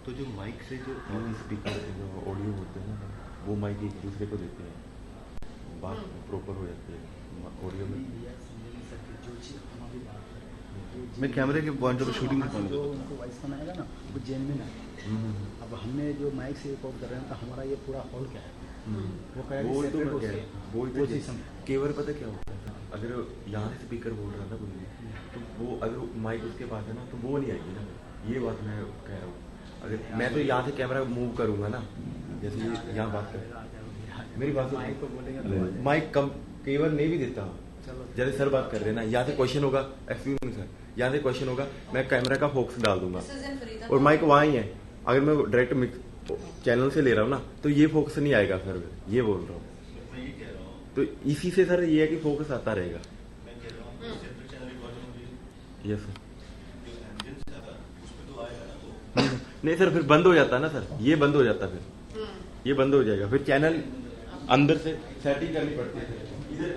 तो जो माइक से जो स्पीकर जो ऑडियो होते हैं ना वो माइक एक दूसरे को देते हैं, बात प्रॉपर हो जाती है ऑडियो में। मैं कैमरे के पॉइंट ऑफ शूटिंग जो उनको वॉइस बनाएगा ना वो जेन्युइन है। अब हमने जो माइक से रिकॉर्ड कर रहे हैं तो हमारा ये पूरा हॉल क्या है वो केवल पता क्या होता है, अगर यहाँ से स्पीकर बोल रहा था कोई तो वो अगर माइक उसके पास है ना तो वो नहीं आएगी ना। ये बात मैं कह रहा हूँ, अगर मैं तो यहाँ से कैमरा मूव करूँगा ना, जैसे यहाँ बात कर मेरी बात माइक कम केवल नहीं भी देता, जैसे सर बात कर रहे हैं ना, यहाँ से क्वेश्चन होगा, एक्सक्यूज मी सर, यहाँ से क्वेश्चन होगा, मैं कैमरा का फोकस डाल दूंगा और माइक वहाँ ही है। अगर मैं डायरेक्ट मिक्स चैनल से ले रहा हूँ ना तो ये फोकस नहीं आएगा सर, ये बोल रहा हूँ। तो इसी से सर ये है कि फोकस आता रहेगा। Yes sir. नहीं सर फिर बंद हो जाता है ना सर, ये बंद हो जाता है, फिर ये बंद हो जाएगा, फिर चैनल अंदर से सेटिंग करनी पड़ती है। इधर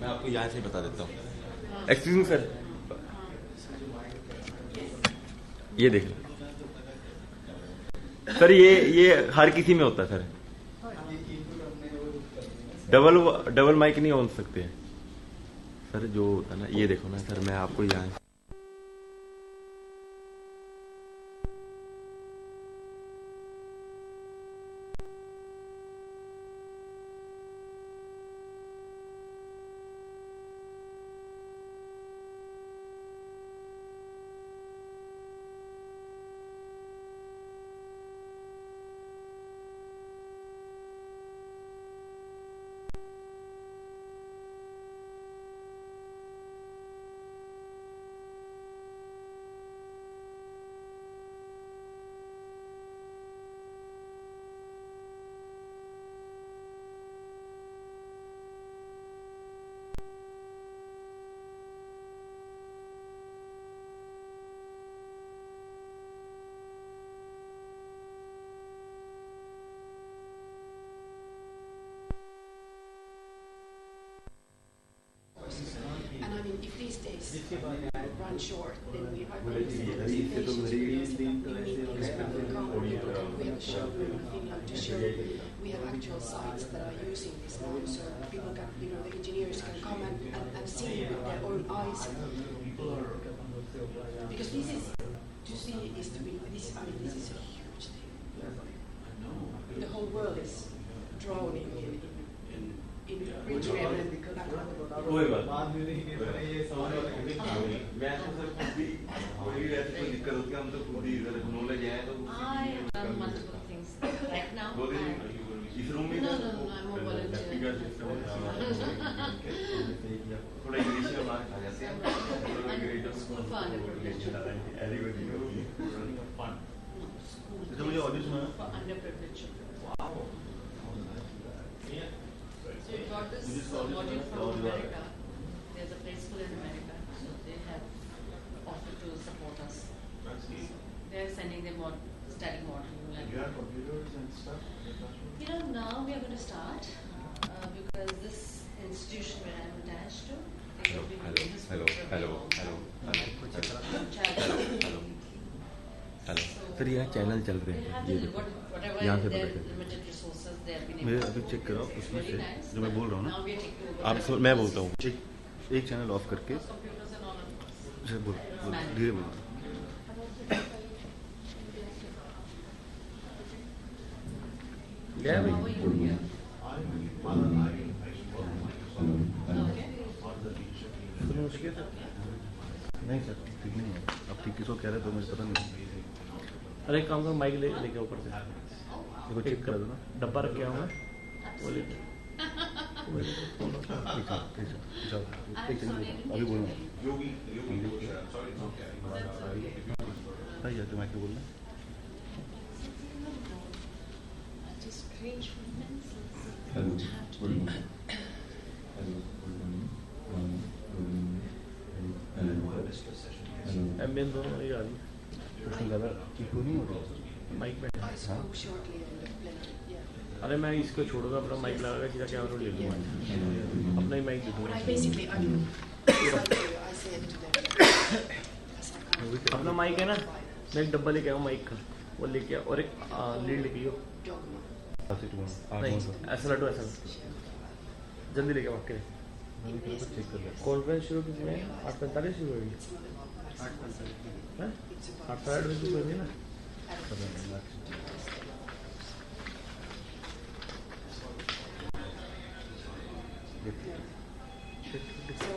मैं आपको यहाँ से बता देता हूँ। एक्सक्यूज मी सर, ये देख सर, ये हर किसी में होता है सर। डबल माइक नहीं ऑन सकते हैं सर, जो होता है ना, ये देखो ना सर, मैं आपको यहाँ run short, then we are going to send a presentation to we have a show in Finland to show. We have actual sites that are using this now, so people can, the engineers can come and see with their own eyes. Because this is, to see is to be, this is a huge thing. The whole world is drowning in retrieval and कोई बात ये सवाल मैं तो sir खुद भी कोई ऐसी कोई दिक्कत होती है, हम तो खुद ही इधर नॉलेज है तो I have done multiple things right now. इस रूम में no, I'm a volunteer. थोड़ा इंग्लिश में बात कर जाते हैं, स्कूल का underprivileged running a fund. तो मुझे ऑडिशन में for underprivileged. Wow. So you got this module from America. There's a place school in America, so they have offered to support us. They're sending them study module. You have computers and stuff? Now we are going to start because this institution where I'm attached to, they will be doing this hello. Chadha. Sir यहाँ channel चल रहे हैं, ये देखो यहाँ से पता चल। मैं अभी चेक कर रहा हूँ उसमें से जो मैं बोल रहा हूँ ना, आप मैं बोलता हूँ एक चैनल ऑफ करके बोल धीरे बोल। क्या भाई नहीं सर ठीक नहीं है, अब ठीक किसको कह रहे तो मुझे पता नहीं। अरे काम करो, माइक लेके ऊपर से देखो चेक कर दो ना, डब्बा रखे हुआ वो लेके अभी बोलूँगा सही है, तो मैं क्या बोलना एम्बियंस दोनों नहीं आ रही, उसमें ज़्यादा इको नहीं हो रहा माइक में। अरे मैं इसको छोड़ूंगा, अपना माइक लगा सीधा कैमरा ले लूँगा, अपना ही माइक दूँगा, अपना माइक है ना, मैं एक डब्बा लेके आऊँ माइक का, वो वो लेके और एक लीड लेके आओ। नहीं ऐसा लड्डू ऐसा जल्दी लेके वाके कॉन्फ्रेंस शुरू कितने 8:45 शुरू होगी 8:45 बजे शुरू होगी ना So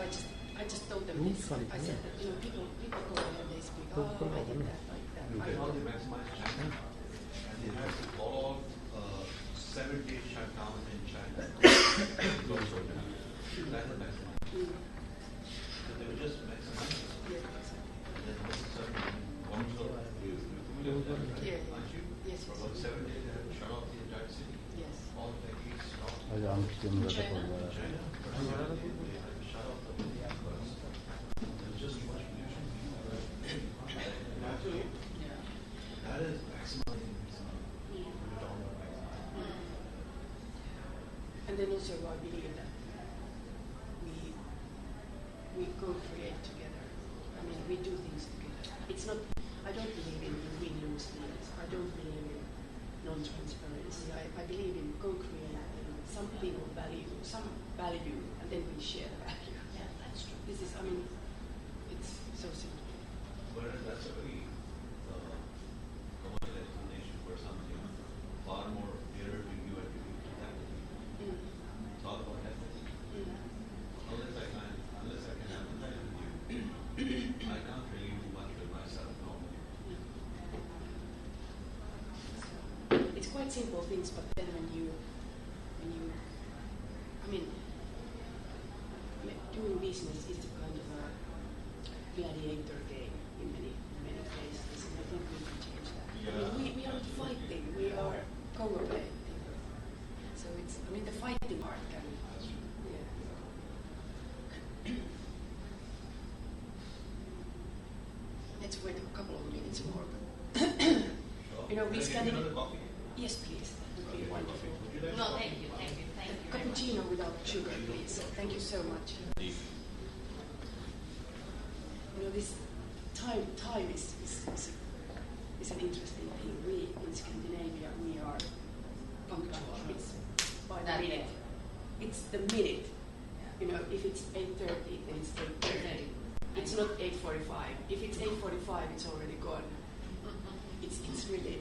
I just told them this. I said that people go there and they speak. Oh, I did that like that. How to maximize China? And they have a lot of 7-day shutdown in China. That's the maximum. So they were just maximizing. And then suddenly, Anshu, Yes. for about 7 days, they had to shut off the entire city. Yes. All the heat stopped. China. China. They had to shut off the whole bus. There was just too much pollution. Actually, that is maximizing. And then also I believe that we co-create together. I mean, we do things together. It's not. I don't believe in win-lose deals. I don't believe in non-transparency. I believe in co-creating. Some people value, some value, and then we share the value. Yeah, that's true. This is. I mean, it's so simple. But that's a very common explanation for something far more dearer to you and to me. It's all about ethics. Unless I can empathize with you, I can't really do much with myself normally. It's quite simple things, but then when you, I mean, doing business is a kind of a gladiator game in many places, and I think we can change that. I mean, we are not fighting, we are cooperating. So it's, I mean, the fighting part can, Let's wait a couple of minutes more. We stand in. Yes, please. That would be wonderful. No, thank you. Cappuccino without sugar, please. Thank you so much. This time is an interesting thing. We in Scandinavia we are punctual. It's by the minute. It's the minute. If it's 8:30, then it's 8:30. It's not 8:45. If it's 8:45, it's already gone. It's really.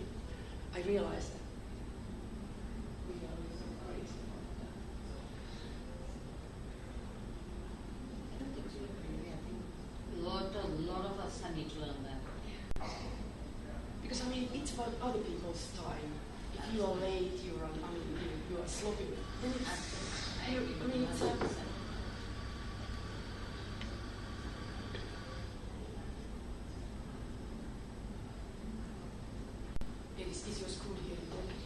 I realize that we are so crazy about that. I don't think so. Really. I think a lot of us need to learn that. Because I mean, it's about other people's time. If you are late, you are sloppy. Then it's, I mean, it's Is your school here in Delhi?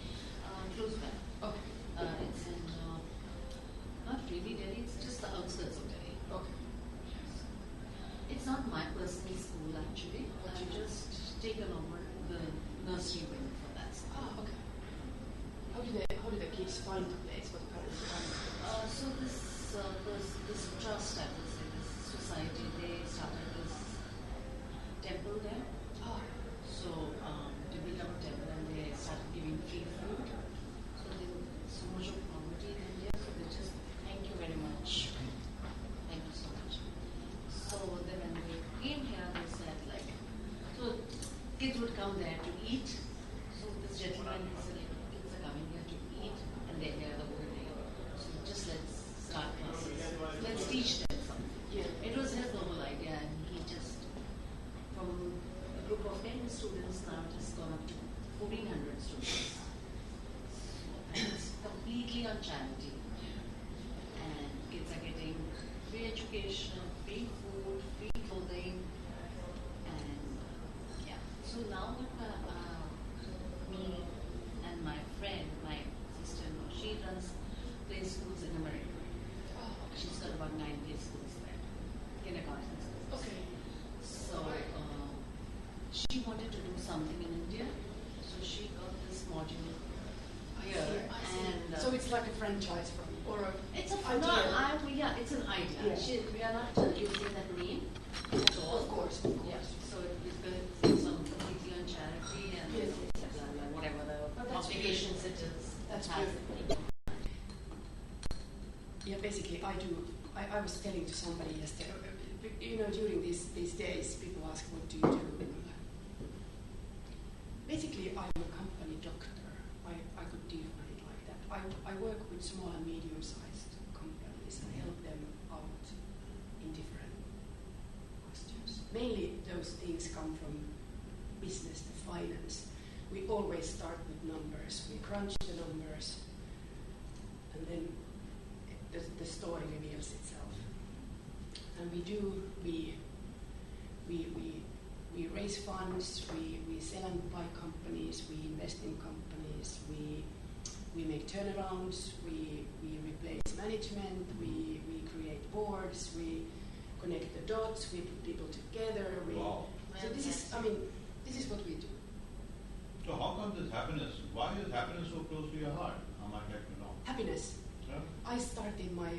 Close by. Okay. It's in not really Delhi. It's just the outskirts of Delhi. Okay. It's not my personal school actually. I just taken over the nursery wing for that. Okay. How do the kids find the place? What parents find the place? So this trust, I would say, this society, they started this temple there. So they built up a temple and they started giving free food. So there's so much of poverty in India. So they just thank you very much. Thank you so much. So then when we came here, they said so kids would come there to eat. So this gentleman, he said, kids are coming here to eat and they're here the whole day. So just let's start classes. Let's teach them something. Yeah. It was his noble idea and he just, from a group of 10 students, now it has gone up to 1,400 students. And it's completely on charity. And kids are getting free education, free food, free clothing. And so now what me and my friend, my sister-in-law, she runs play schools in America. She's got about 9 play schools there, kindergarten schools. Okay. So she wanted to do something in India, so she got this module here. I see. And So it's like a franchise or a it's a idea. it's an idea. Yeah. We are not using that name at all. Of course. Yeah. So it's going to be some completely on charity and Yes. That's has perfect. Yeah, basically, I was telling to somebody yesterday, during these days, people ask, what do you do? Basically, I'm a company doctor. I could define it like that. I work with small and medium-sized companies and help them out in different questions. Mainly, those things come from business to finance. We always start with numbers. We crunch the numbers, and then the story reveals itself. And we raise funds, we sell and buy companies, we invest in companies, we make turnarounds, we replace management, we create boards, we connect the dots, we put people together. Wow. So this is what we do. So how come this happiness, why is happiness so close to your heart? I might like to know. Happiness. Yeah? I started my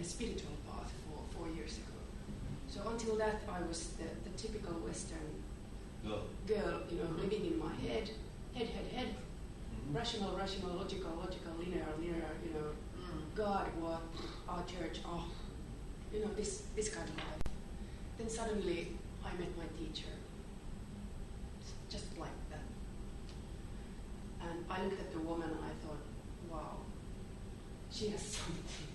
spiritual path 4 years ago. So until that, I was the typical Western girl, living in my head, Mm-hmm. rational, logical, linear, God, what, our church, this kind of life. Then suddenly, I met my teacher, just like that. And I looked at the woman and I thought, wow, she has something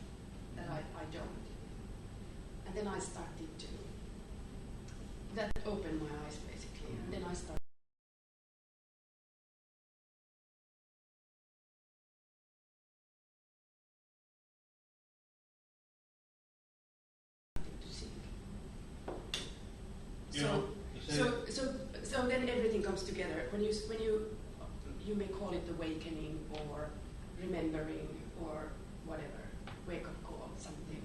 that I don't. And then I started to, that opened my eyes basically, and then I started to sing. So then everything comes together. When you may call it awakening or remembering or whatever, wake up call, something.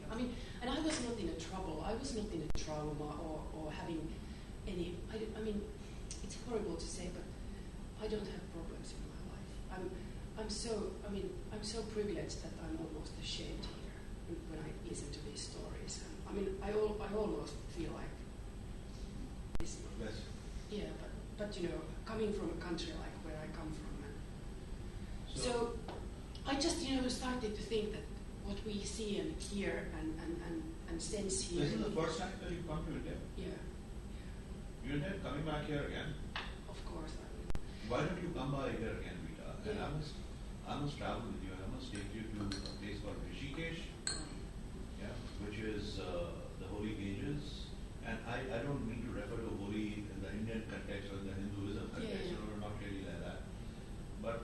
And I was not in a trouble. I was not in a trauma or having any. It's horrible to say, but I don't have problems in my life. I'm so privileged that I'm almost ashamed here when I listen to these stories. I almost feel like this. Yes. Yeah, but coming from a country like where I come from, so I just started to think that what we see and hear and sense here. This is the first time that you come to India? Yeah. You intend coming back here again? Of course I will. Why don't you come by here again, Riitta? And Yeah. I must travel with you. I must take you to a place called Rishikesh, which is the Holy Ganges. And I don't mean to refer to holy in the Indian context or in the Hinduism context. Yeah. No, not really like that. But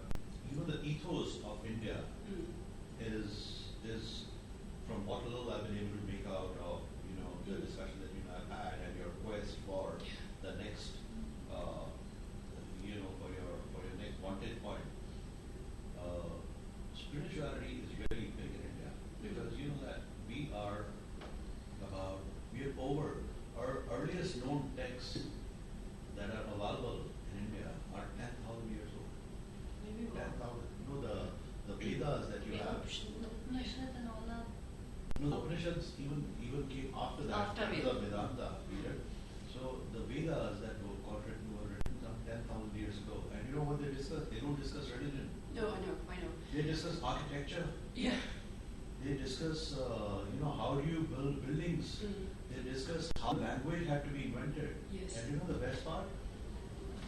the ethos of India is from what little I've been able to make out of the discussion that you have had and your quest for the next for your next wanted point. Spirituality is very big in India because that we are over our earliest known texts that are available in India are 10,000 years old. Maybe 10,000. The Vedas that you have. Upanishad and all that. No, the Upanishads even came after that, After the Vedanta period. So the Vedas that were written some 10,000 years ago. And you know what they discuss? They don't discuss religion. No, I know. They discuss architecture. Yeah. They discuss, how do you build buildings. They discuss how language had to be invented. Yes. And the best part?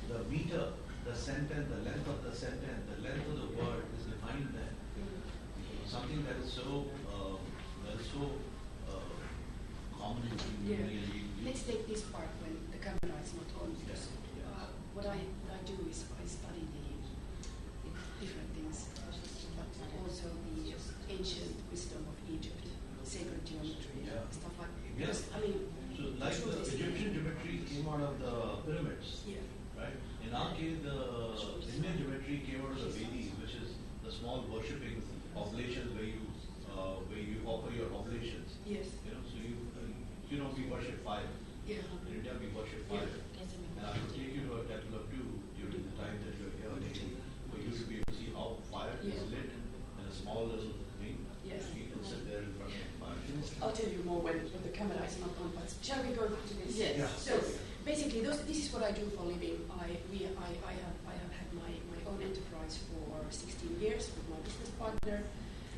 The meter, the sentence, the length of the sentence, the length of the word is defined there. Something that is so common in humanity. Let's take this part when the camera is not on. Yes. What I do is I study the different things, but also the ancient wisdom of Egypt, sacred geometry, stuff like that. Yes. So like the Egyptian geometry came out of the pyramids, right? In our case, the Indian geometry came out of the Vedas, which is the small worshipping oblations where you offer your oblations. Yes. So we worship fire. Yeah. In India, we worship fire. And I will take you to a temple of two during the time that you're here, for you to be able to see how fire is lit in a small little thing. Yes. You can sit there in front of fire. I'll tell you more when the camera is not on, but shall we go to this? Yes. Yeah. So basically, this is what I do for a living. I have had my own enterprise for partner,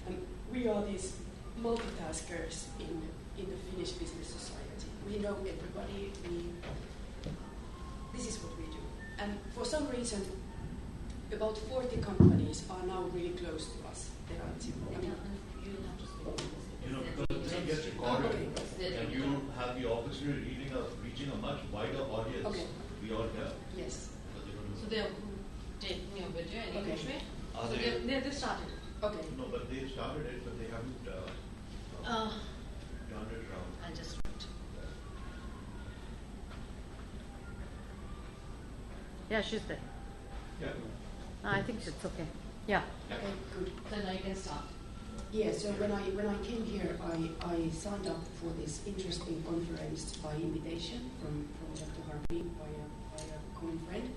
and we are these multitaskers in the Finnish business society. We know everybody. This is what we do. And for some reason, about 40 companies are now really close to us. There are because this gets recorded, and you have the opportunity reaching a much wider audience beyond here. Yes. So they're taking a video in English way? Are So they? they've started. Okay. No, but they started it, but they haven't turned it around. I'll just write. Yeah, she's there. Yeah. No, I think it's okay. Yeah. Okay, good. So now you can start. Yeah, so when I came here, I signed up for this interesting conference by invitation from Dr. Harvey by a common friend.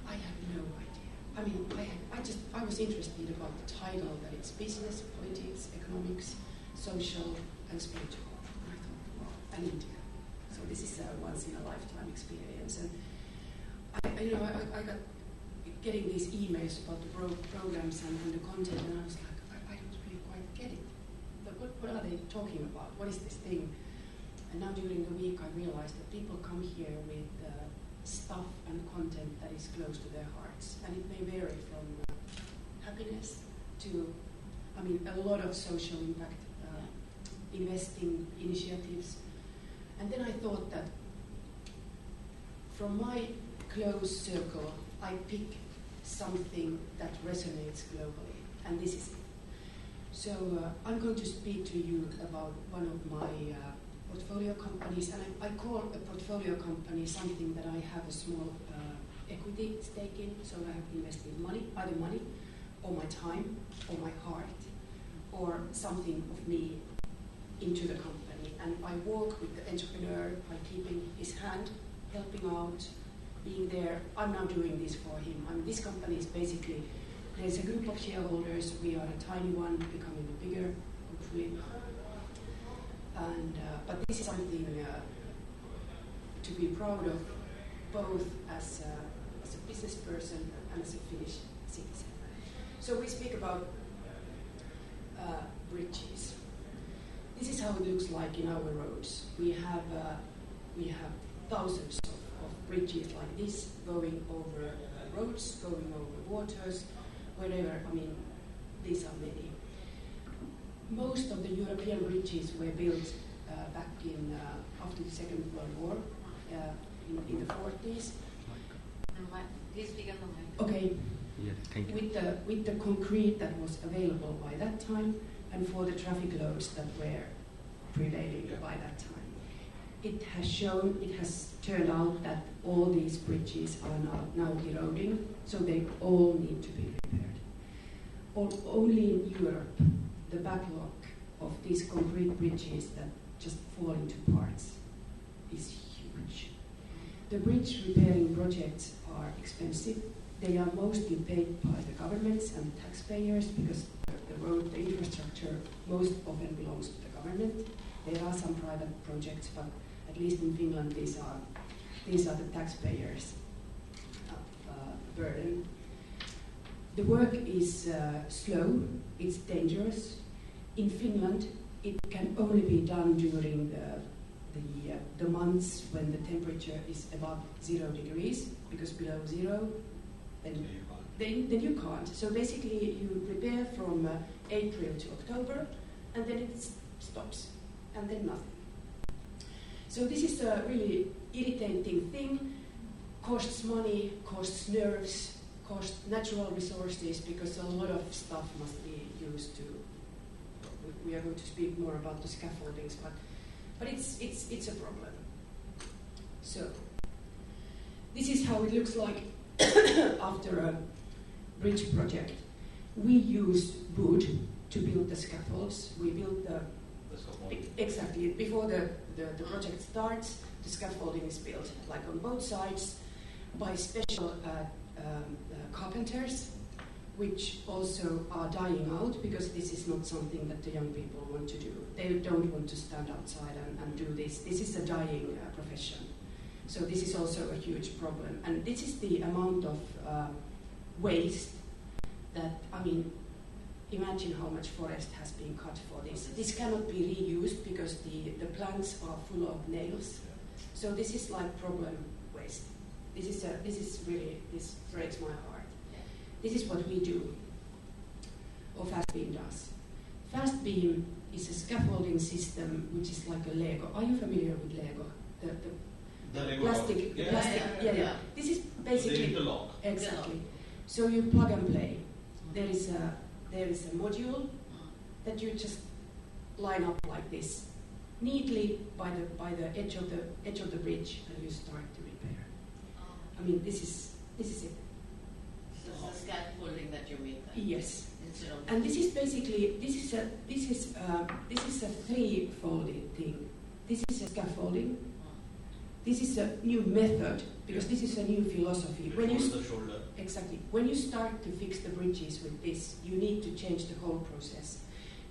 I had no idea. I mean, I was interested about the title, that it's business, politics, economics, social, and spiritual. And I thought, wow, and India. So this is a once in a lifetime experience. And I got getting these emails about the programs and the content, and I was like, I don't really quite get it. But what are they talking about? What is this thing? And now during the week, I realized that people come here with stuff and content that is close to their hearts, and it may vary from happiness to, a lot of social impact, investing initiatives. And then I thought that from my close circle, I pick something that resonates globally, and this is it. So I'm going to speak to you about one of my portfolio companies, and I call a portfolio company something that I have a small equity stake in, so I have invested money, either money, or my time, or my heart, or something of me into the company. And I work with the entrepreneur by keeping his hand, helping out, being there. I'm now doing this for him. This company is basically, there's a group of shareholders. We are a tiny one, becoming a bigger, hopefully. And but this is something to be proud of, both as a business person and as a Finnish citizen. So we speak about bridges. This is how it looks like in our roads. We have thousands of bridges like this, going over roads, going over waters, wherever. These are many. Most of the European bridges were built back in after the Second World War, in the 40s. Please speak on the mic. Okay. Yes, thank you. With the concrete that was available by that time, and for the traffic loads that were prevailing by that time. It has turned out that all these bridges are now eroding, so they all need to be repaired. Only in Europe, the backlog of these concrete bridges that just fall into parts is huge. The bridge repairing projects are expensive. They are mostly paid by the governments and taxpayers, because the infrastructure most often belongs to the government. There are some private projects, but at least in Finland, these are the taxpayers' burden. The work is slow. It's dangerous. In Finland, it can only be done during the months when the temperature is above 0 degrees, because below 0, then you can't. So basically, you repair from April to October, and then it stops, and then nothing. So this is a really irritating thing. Costs money, costs nerves, costs natural resources, because a lot of stuff must be used to. We are going to speak more about the scaffoldings, but it's a problem. So this is how it looks like after a bridge project. We use wood to build the scaffolds. We build exactly before the project starts. The scaffolding is built, like on both sides, by special carpenters, which also are dying out, because this is not something that the young people want to do. They don't want to stand outside and do this. This is a dying profession. So this is also a huge problem. And this is the amount of waste that, imagine how much forest has been cut for this. This cannot be reused because the planks are full of nails. So this is like problem waste. This breaks my heart. This is what we do, or Fast Beam does. Fast Beam is a scaffolding system which is like a Lego. Are you familiar with Lego? The Lego plastic. block. The plastic. Yeah. This is basically They interlock. exactly. So you plug and play. There is a module that you just line up like this, neatly by the edge of the bridge, and you start to repair. I mean, this is it. This is the scaffolding that you make. Yes. Instead of And this is basically this is a three-folded thing. This is a scaffolding. This is a new method because this is a new philosophy. The shoulder. Exactly. When you start to fix the bridges with this, you need to change the whole process.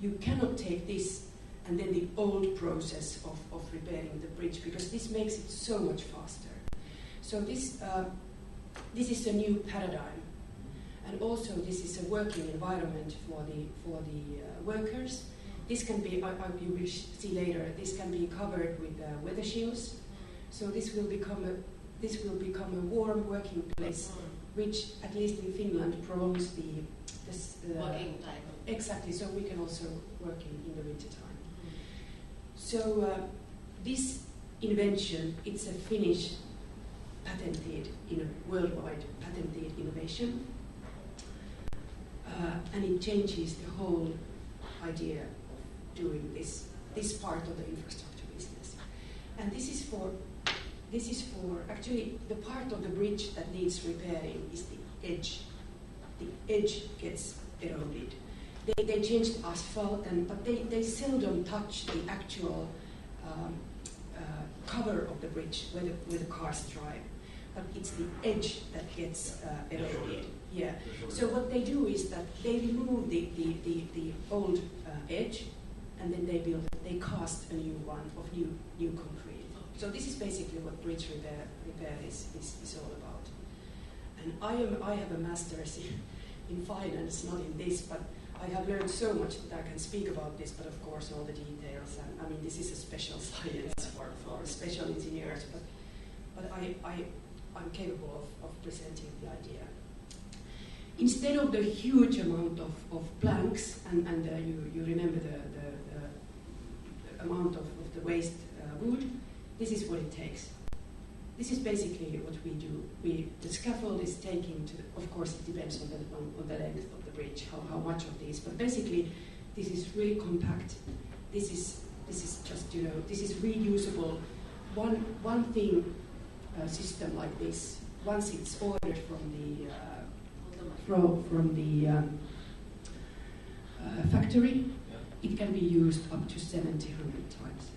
You cannot take this and then the old process of repairing the bridge because this makes it so much faster. So this is a new paradigm. And also this is a working environment for the workers. This can be, you will see later, this can be covered with weather shields. So this will become a warm working place, which at least in Finland prolongs the working time. Exactly. So we can also work in the winter time. So this invention, it's a Finnish patented, worldwide patented innovation. And it changes the whole idea of doing this part of the infrastructure business. And this is for actually the part of the bridge that needs repairing is the edge. The edge gets eroded. They changed asphalt, but they seldom touch the actual cover of the bridge where the cars drive. But it's the edge that gets eroded. Yeah. So what they do is that they remove the old edge, and then they cast a new one of new concrete. So this is basically what bridge repair is all about. And I have a master's in finance, not in this, but I have learned so much that I can speak about this. But of course, all the details. And I mean, this is a special science for special engineers. But I'm capable of presenting the idea. Instead of the huge amount of planks, and you remember the amount of the waste wood, this is what it takes. This is basically what we do. The scaffold is taking to, of course it depends on the length of the bridge, how much of this, but basically this is really compact. This is just, this is reusable. One thing, system like this, once it's ordered from the factory, it can be used up to 100 times.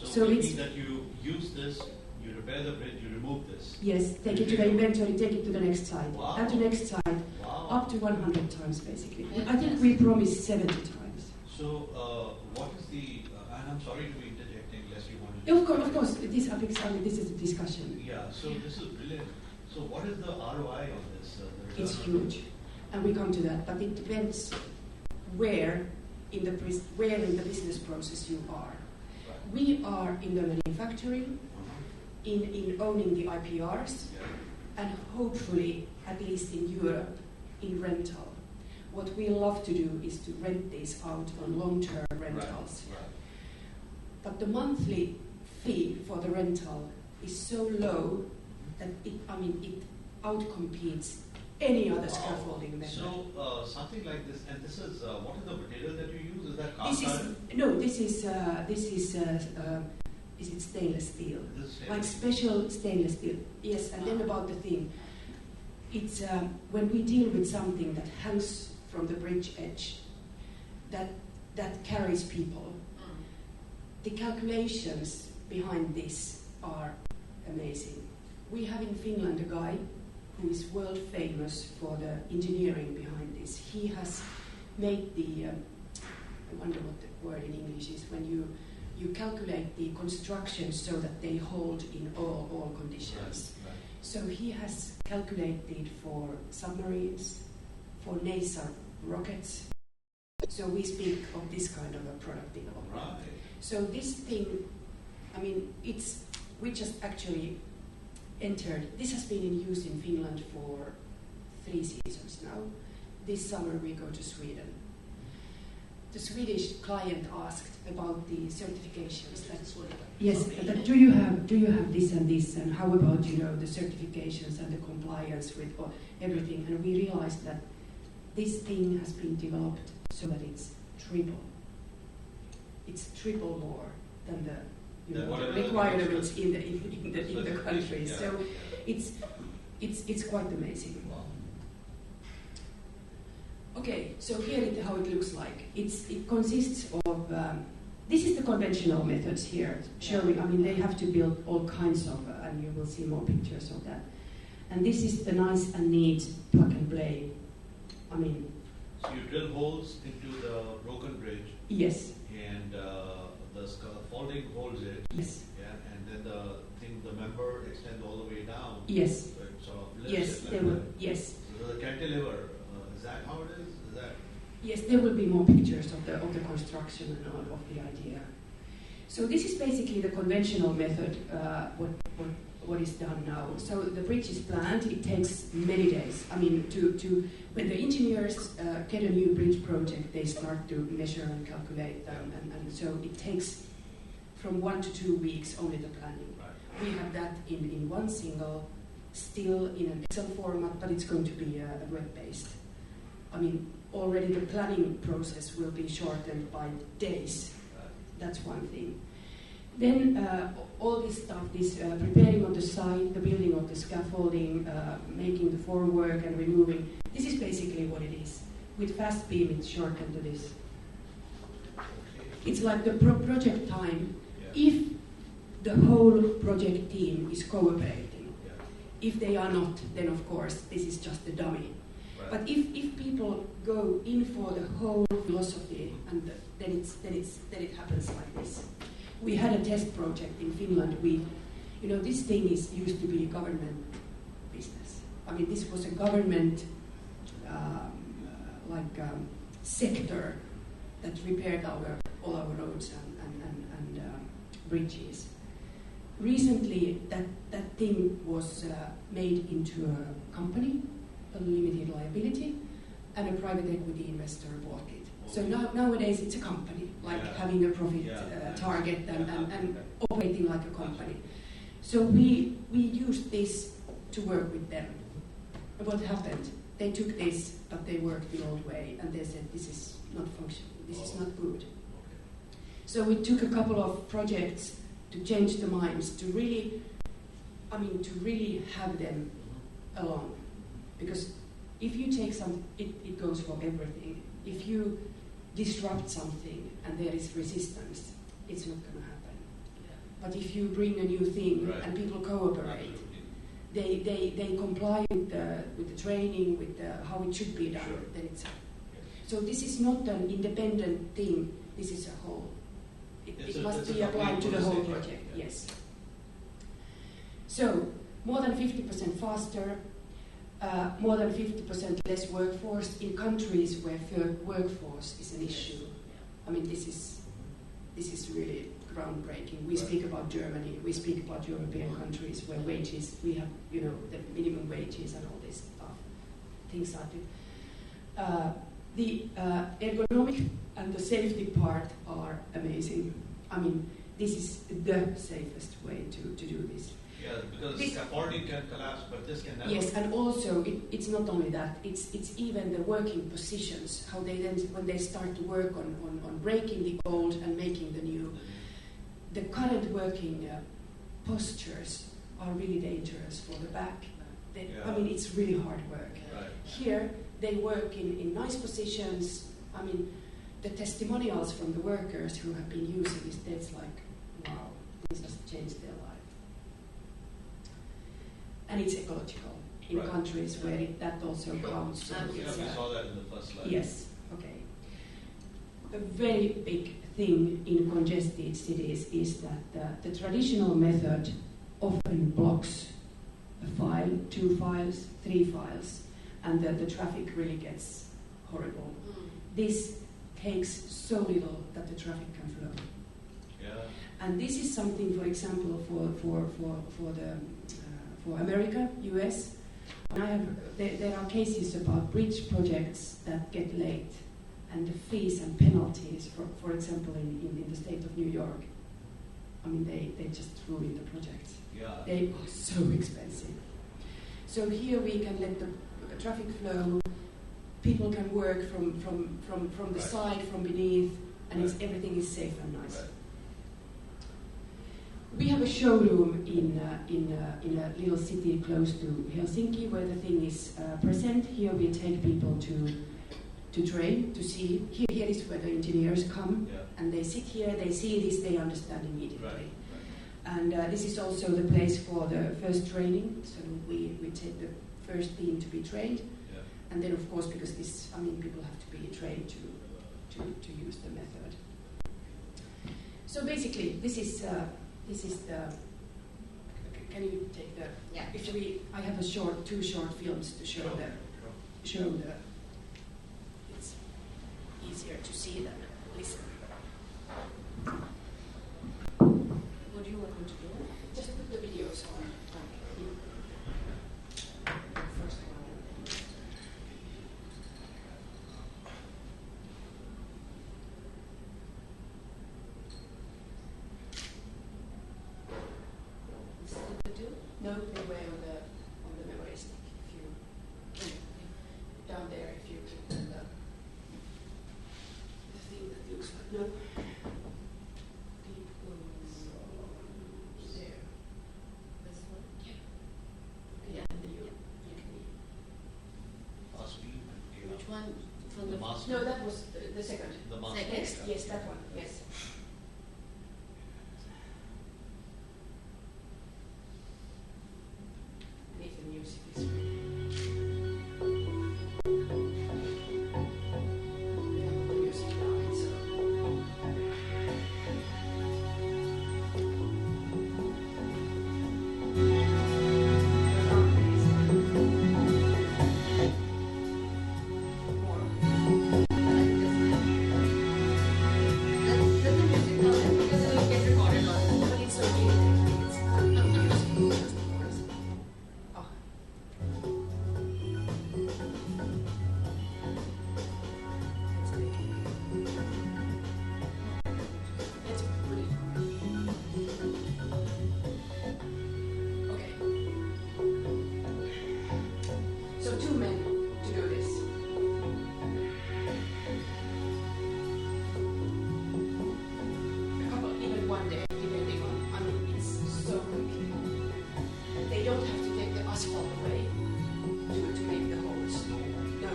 So it means that you use this, you repair the bridge, you remove this. Yes, take it to the inventory, take it to the next site. Wow. And to next site, Wow. up to 100 times basically. I think we promised 70 times. So what is the, and I'm sorry to be interjecting, unless you want to... Of course, this is a discussion. Yeah, so this is brilliant. So what is the ROI on this? It's huge, and we come to that, but it depends where in the business process you are. Right. We are in the manufacturing, in owning the IPRs, and hopefully, at least in Europe, in rental. What we love to do is to rent these out on long-term rentals. Right. But the monthly fee for the rental is so low that it outcompetes any other scaffolding method. So something like this, and this is what is the material that you use? Is that cast iron? Is it stainless steel? This is stainless Like steel. special stainless steel. Yes, and then about the thing, it's when we deal with something that hangs from the bridge edge, that carries people. The calculations behind this are amazing. We have in Finland a guy who is world famous for the engineering behind this. He has made the, I wonder what the word in English is, when you calculate the constructions so that they hold in all conditions. Right. So he has calculated for submarines, for NASA rockets, So we speak of this kind of a product development. Right. So this thing, I mean, we just actually entered. This has been in use in Finland for 3 seasons now. This summer we go to Sweden. The Swedish client asked about the certifications. Yes, do you have this and this, and how about the certifications and the compliance with everything? And we realized that this thing has been developed so that it's triple more than the requirements in the country. Yeah. So it's quite amazing. Wow. Okay, so here how it looks like. It consists of this is the conventional methods here showing. I mean, they have to build all kinds of, and you will see more pictures of that. And this is the nice and neat plug and play. I mean, So you drill holes into the broken bridge, yes, and the scaffolding holds it. yes, Yeah, and then the member extends all the way down. yes, So it sort of lifts yes. it like There will, that. yes, So the cantilever, is that how it is? Is that? yes. There will be more pictures of the construction and all of the idea. So this is basically the conventional method. What is done now? So the bridge is planned. It takes many days. I mean, when the engineers get a new bridge project, they start to measure and calculate them, and so it takes from 1 to 2 weeks only the planning. Right. We have that in one single, still in an Excel format, but it's going to be a web-based. I mean, already the planning process will be shortened by days. That's one thing. Then all this stuff, this preparing on the site, the building of the scaffolding, making the formwork and removing, this is basically what it is. With fast beam, it's shortened to this. It's like the project time, if the whole project team is cooperating. Yeah. If they are not, then of course this is just a dummy. Right. But if people go in for the whole philosophy, and then it happens like this. We had a test project in Finland. This thing used to be a government business. I mean, this was a government sector that repaired all our roads and bridges. Recently, that thing was made into a company, a limited liability, and a private equity investor bought it. So nowadays it's a company, having a profit target and operating like a company. So we used this to work with them. And what happened? They took this, but they worked the old way, and they said, this is not functioning, this is not good. So we took a couple of projects to change the minds, to really have them along. Because if you take it goes for everything. If you disrupt something and there is resistance, it's not going to happen. But if you bring a new thing and people cooperate, they comply with the training, with how it should be done, then it's so this is not an independent thing, this is a whole. It must be applied to the whole project, yes. So, more than 50% faster, more than 50% less workforce in countries where workforce is an issue. I mean, this is really groundbreaking. We speak about Germany, we speak about European countries where wages, we have, the minimum wages and all this stuff. Things like it. The ergonomic and the safety part are amazing. I mean, this is the safest way to do this. Yeah, because the scaffolding can collapse, but this can never. Yes, and also it's not only that, it's even the working positions, how they then, when they start to work on breaking the old and making the new, the current working postures are really dangerous for the back. I mean, it's really hard work. Right. Here, they work in nice positions. I mean, the testimonials from the workers who have been using this, it's like, wow, this has changed their life. And it's ecological in countries where that also counts. So we saw that in the first slide. Yes, okay. A very big thing in congested cities is that the traditional method often blocks a file, 2 files, 3 files, and the traffic really gets horrible. This takes so little that the traffic can flow. Yeah. And this is something, for example, for America, US. There are cases about bridge projects that get late, and the fees and penalties, for example, in the state of New York, I mean, they just ruin the projects. Yeah. They are so expensive. So here we can let the traffic flow, people can work from the side, from beneath, and everything is safe and nice. Right. We have a showroom in a little city close to Helsinki where the thing is present. Here we take people to train, to see. Here is where the engineers come, and they sit here, they see this, they understand immediately. Right. And this is also the place for the first training. So we take the first team to be trained, and then of course, because people have to be trained to use the method. So basically, this is the. Can you take the? Yeah. I have two short films to show the. It's easier to see than listen. What do you want me to do? Just put the videos on. First one. Is that what they do? No, they were on the memory stick. If you down there, if you click on the thing that looks like no. There. This one? Yeah. Yeah, and then you can. Fast speed. Which one? From The the master. No, that was the second. The master. Second? Yes, that one. Yes. And if the music is we have the music now, so. But it's okay. It's not music, just voice. Oh. Let's take it. Let's put it on. Okay. So 2 men to do this. A couple, even one day, depending on, it's so quick. They don't have to take the asphalt away to make the holes. No,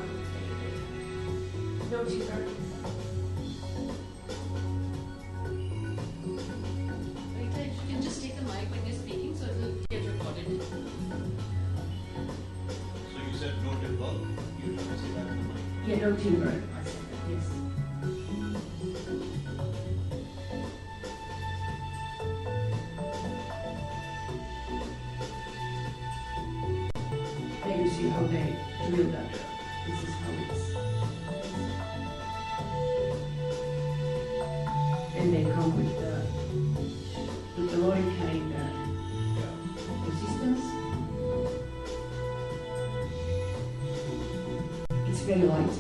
no cheaper. Riitta, if you can just take the mic when you're speaking so it will get recorded. So you said no timber. You trying to say that in the mic? Yeah, no timber. I said that, yes. There you see how they drill that. This is how it's. Then they come with the lorry carrying the systems. It's very light.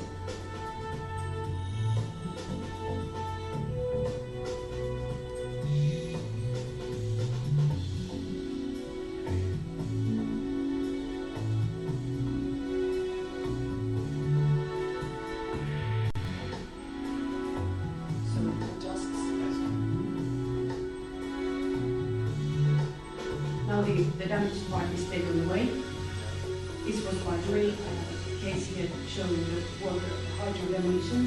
So it adjusts. Now the damaged part is taken away. This was by Ray, case here showing the water hydro demolition.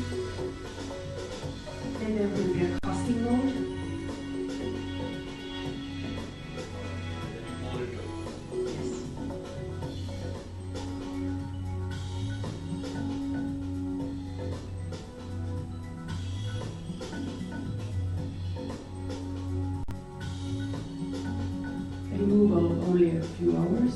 Then there will be a casting mode. Yes. Removal only a few hours.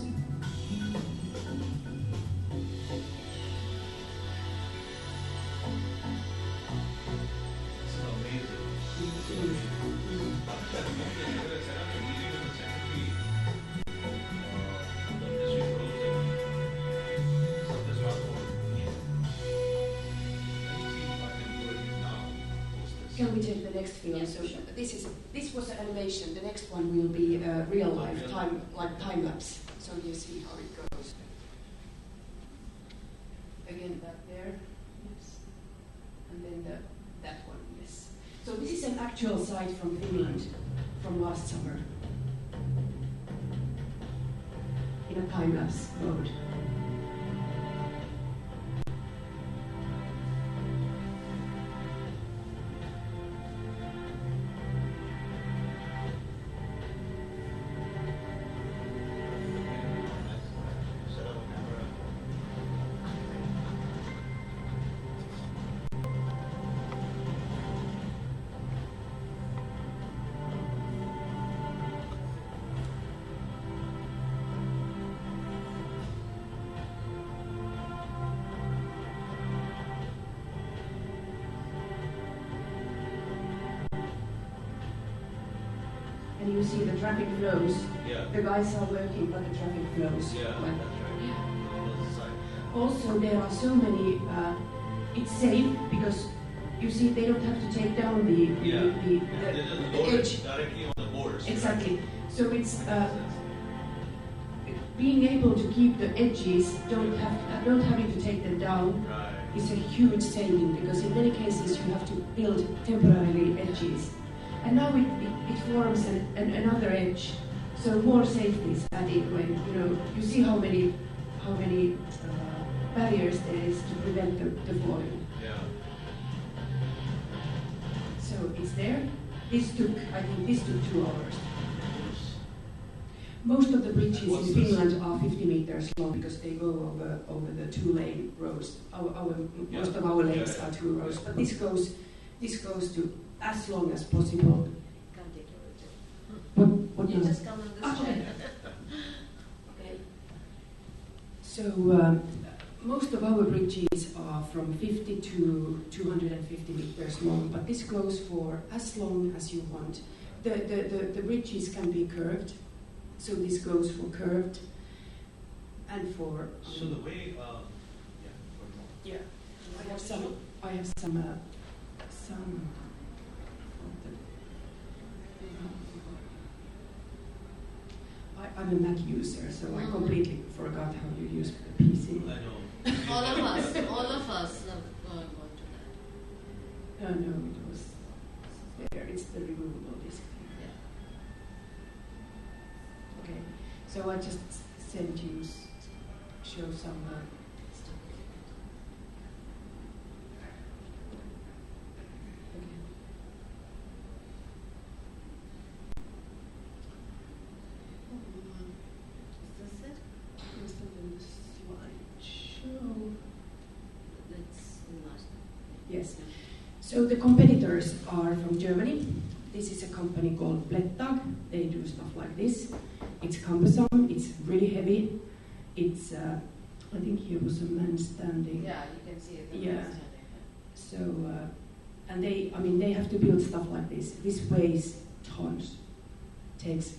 Can we take the next film? Yes, So sure. this was an animation. The next one will be real life time lapse. So you see how it goes. Again, that there, yes, and then that one, yes. So this is an actual site from Finland from last summer in a time lapse mode. And you see the traffic flows. Yeah. The guys are working, but the traffic flows. Yeah, Like- that's right. Also, there are so many. It's safe because you see they don't have to take down They the just load edge. it directly on the boards. Exactly. So it's being able to keep the edges, not having to take them down, Right. is a huge saving because in many cases you have to build temporary edges, and now it forms another edge. So more safety is added when you see how many barriers there is to prevent the falling. Yeah. So it's there. I think this took 2 hours. Most of the bridges in What's this? Finland are 50 meters long because they go over the 2-lane roads. Most of our lanes are 2 roads, but this goes to as long as possible. Can't take your picture. What You now? just come on this Okay. chair. Okay. So most of our bridges are from 50 to 250 meters long, but this goes for as long as you want. The bridges can be curved, so this goes for curved and for. So the way, Yeah, I have some. I'm a Mac user, so I completely forgot how you use the PC. I know. All of us are going to that. No, it was there. It's the removable disk. Yeah. Okay, so I just sent you, show some. Okay. Is this it? Just on the slideshow. That's the last. Yes. So the competitors are from Germany. This is a company called Blättag. They do stuff like this. It's cumbersome. It's really heavy. It's. I think here was a man standing. Yeah, you can see it. Yeah. So, and they have to build stuff like this. This weighs tons. Takes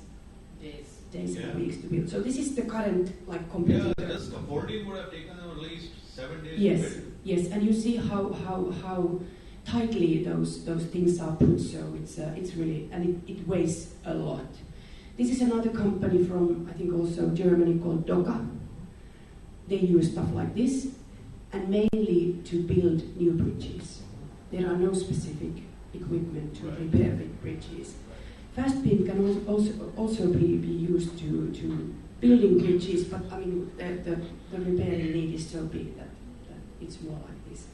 days Yeah. and weeks to build. So this is the current Yeah, competitor. this scaffolding would have taken them at least 7 days Yes, to build. yes, and you see how tightly those things are put. So it's really, and it weighs a lot. This is another company from I think also Germany called Doga. They use stuff like this, and mainly to build new bridges. There are no specific equipment to Right. repair big bridges. Fast beam can also be used to building bridges, but I mean the repairing need is so big that it's more like this.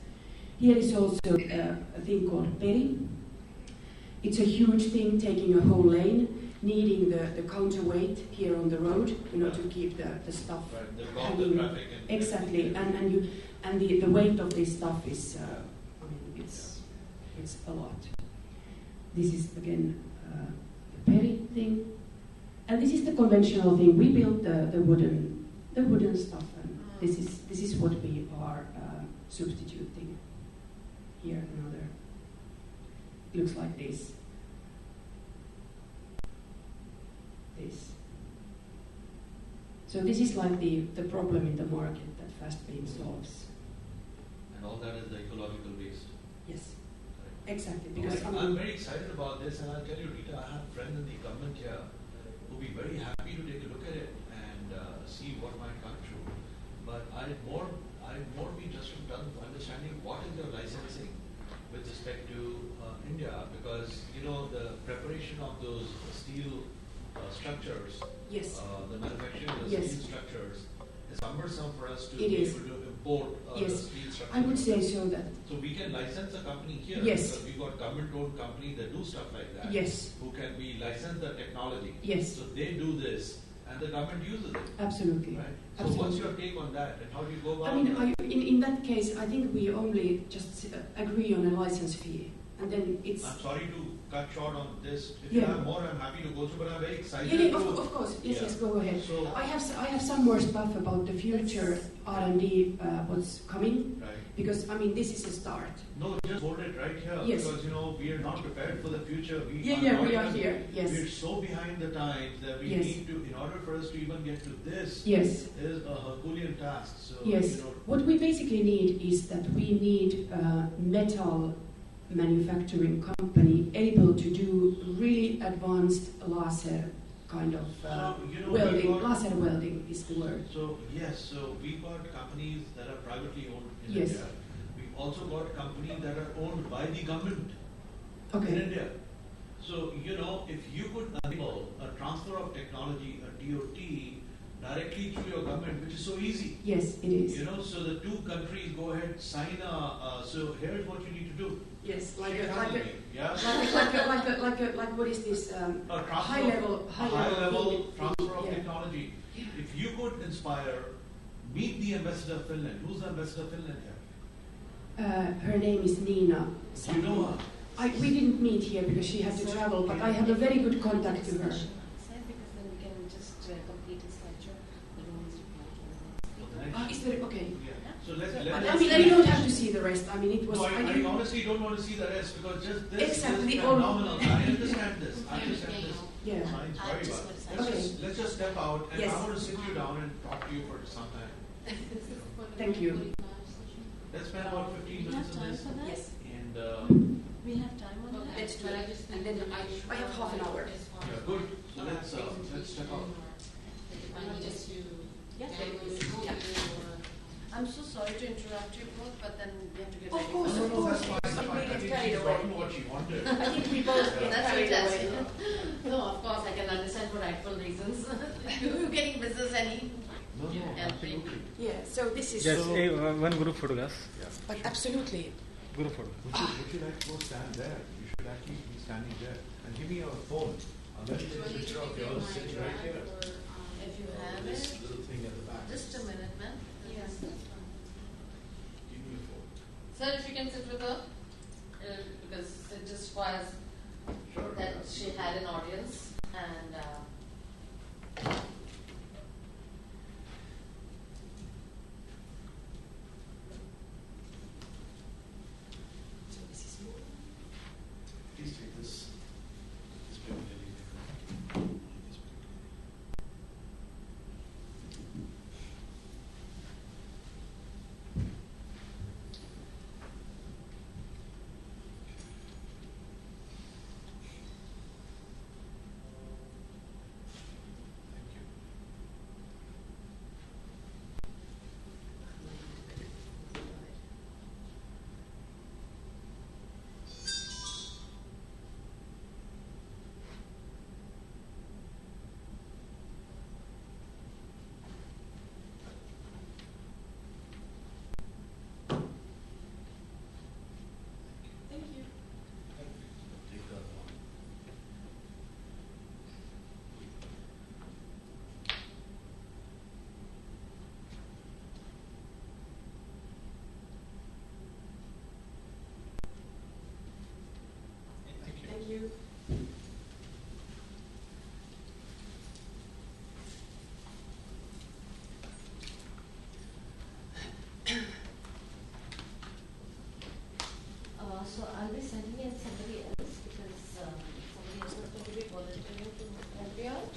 Here is also a thing called peri. It's a huge thing, taking a whole lane, needing the counterweight here on the road, to keep the stuff. Right, they block the hanging. traffic. Exactly, and the weight of this stuff is, it's a lot. This is again the peri thing, and this is the conventional thing. We built the wooden stuff, and this is what we are substituting. Here another looks like this. So this is like the problem in the market that fast beam solves. And all that is the ecological waste. Yes. Exactly, because I'm very excited about this, and I'll tell you, Riitta, I have a friend in the government here who'll be very happy to take a look at it and see what might come true. But I'd more be interested in understanding what is your licensing with respect to India, because the preparation of those steel structures, yes, the manufacturing of the yes, steel structures is cumbersome for us to it be is. able to import the Yes, steel structures. I would say so that. So we can license a company here, Yes, because we've got government-owned companies that do stuff like that. yes, Who can be license the technology. yes, So they do this, and the government uses it. absolutely. Right. So Absolutely. what's your take on that, and how do you go about I mean, it? in that case, I think we only just agree on a license fee, and then it's. I'm sorry to cut short on this. If Yeah. you have more, I'm happy to go through, but I'm very excited. Yeah, of course. Yes, Yeah. yes, go ahead. So, I have some more stuff about the future R&D, what's coming, right. because I mean this is a start. No, just hold it right here, Yes. because we are not prepared for the future. We We are not here. Yes. We're so behind the times that we Yes. need to, in order for us to even get to this, Yes. is a Herculean task. So Yes. What we basically need is that we need a metal manufacturing company able to do really advanced laser kind of welding. Laser welding is the word. So yes, so we've got companies that are privately owned in Yes. India. We've also got companies that are owned by the government in Okay. India. So if you could enable a transfer of technology, a TOT, directly through your government, which is so easy. Yes, it is. So the two countries go ahead, sign so here's what you need to do. Yes, Like what is this? A transfer, High level thing, transfer of yeah. technology. If you could inspire, meet the ambassador of Finland. Who's the ambassador of Finland here? Her name is Nina. Do you know her? We didn't meet here because she had to travel, but I have a very good contact to her. Because then we can just complete the slideshow. We don't need to plan. Is there okay? Yeah. So let's. I mean, you don't have to see the rest. I mean, it was. No, I didn't- honestly don't want to see the rest, because just this Exactly, is all- phenomenal. I understand this. I understand this. Yeah. Science I very just well. want to Let's just step out, and Yes. I want to sit you down and talk to you for some time. Thank you. Let's spend about 15 minutes on this. Yes. And We have time on that. Let's do it. And then I have half an hour. yeah, good. So let's step out. I'm so sorry to interrupt you both, but then we have to get Of ready. course, No, of no, course. that's fine. That's fine. I We get think carried she's away. gotten what she wanted. I think we both get That's carried fantastic. away. No, of course, I can understand for rightful reasons. You're getting business any. No, Yeah. absolutely. Yeah. So this is. Just one group photograph. But absolutely. Group photo. Would you like to go stand there? You should actually be standing there. And give me your phone. I'll let you take a picture of yours sitting right here. If you have This it, little thing at the back. just a minute, ma'am. Yes, that's fine. Give me your phone. Sir, if you can sit with her, because it just requires Sure. that she had an audience and. So this is more. Please take this. This paper, lady. This paper. Thank you. Thank you. Take that one. Thank you. Thank you. So I'll be sending in somebody else because somebody else is going to be volunteering to help me out.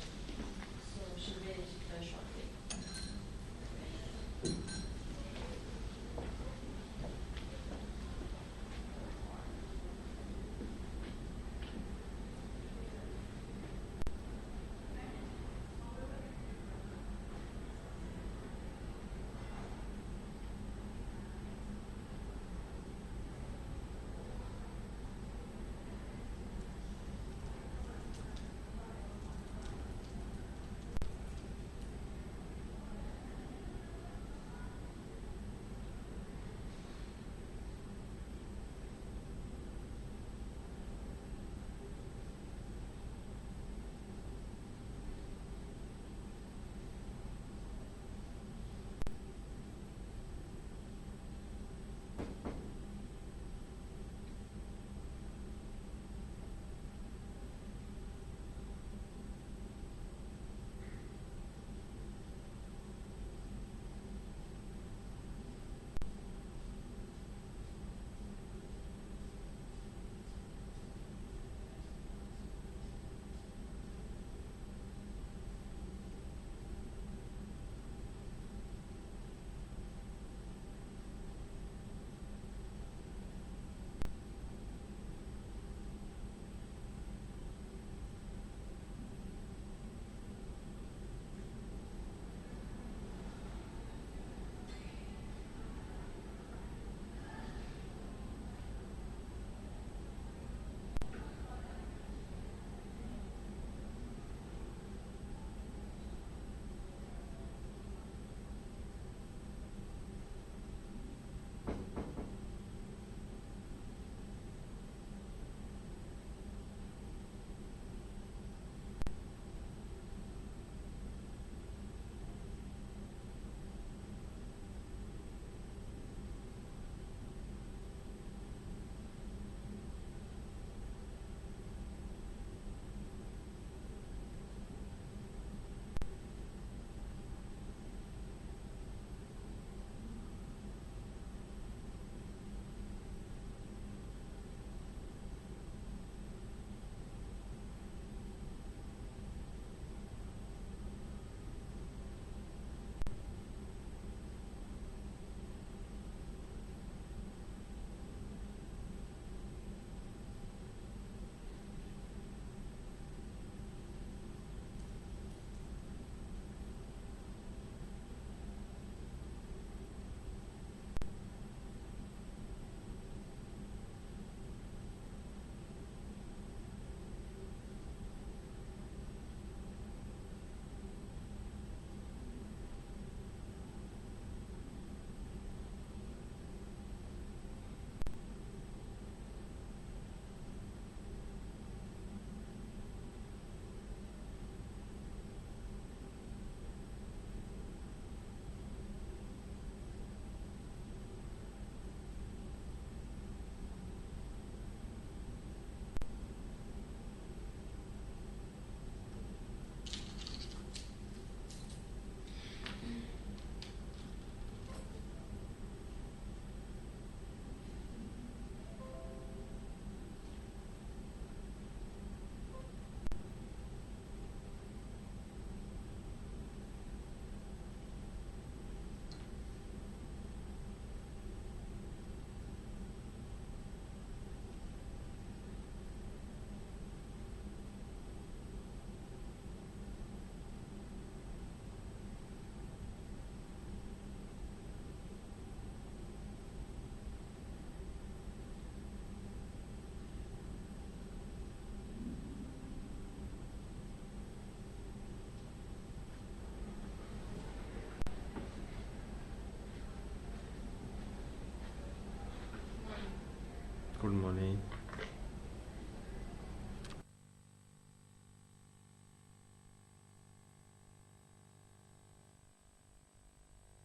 So she'll be shortly. Morning.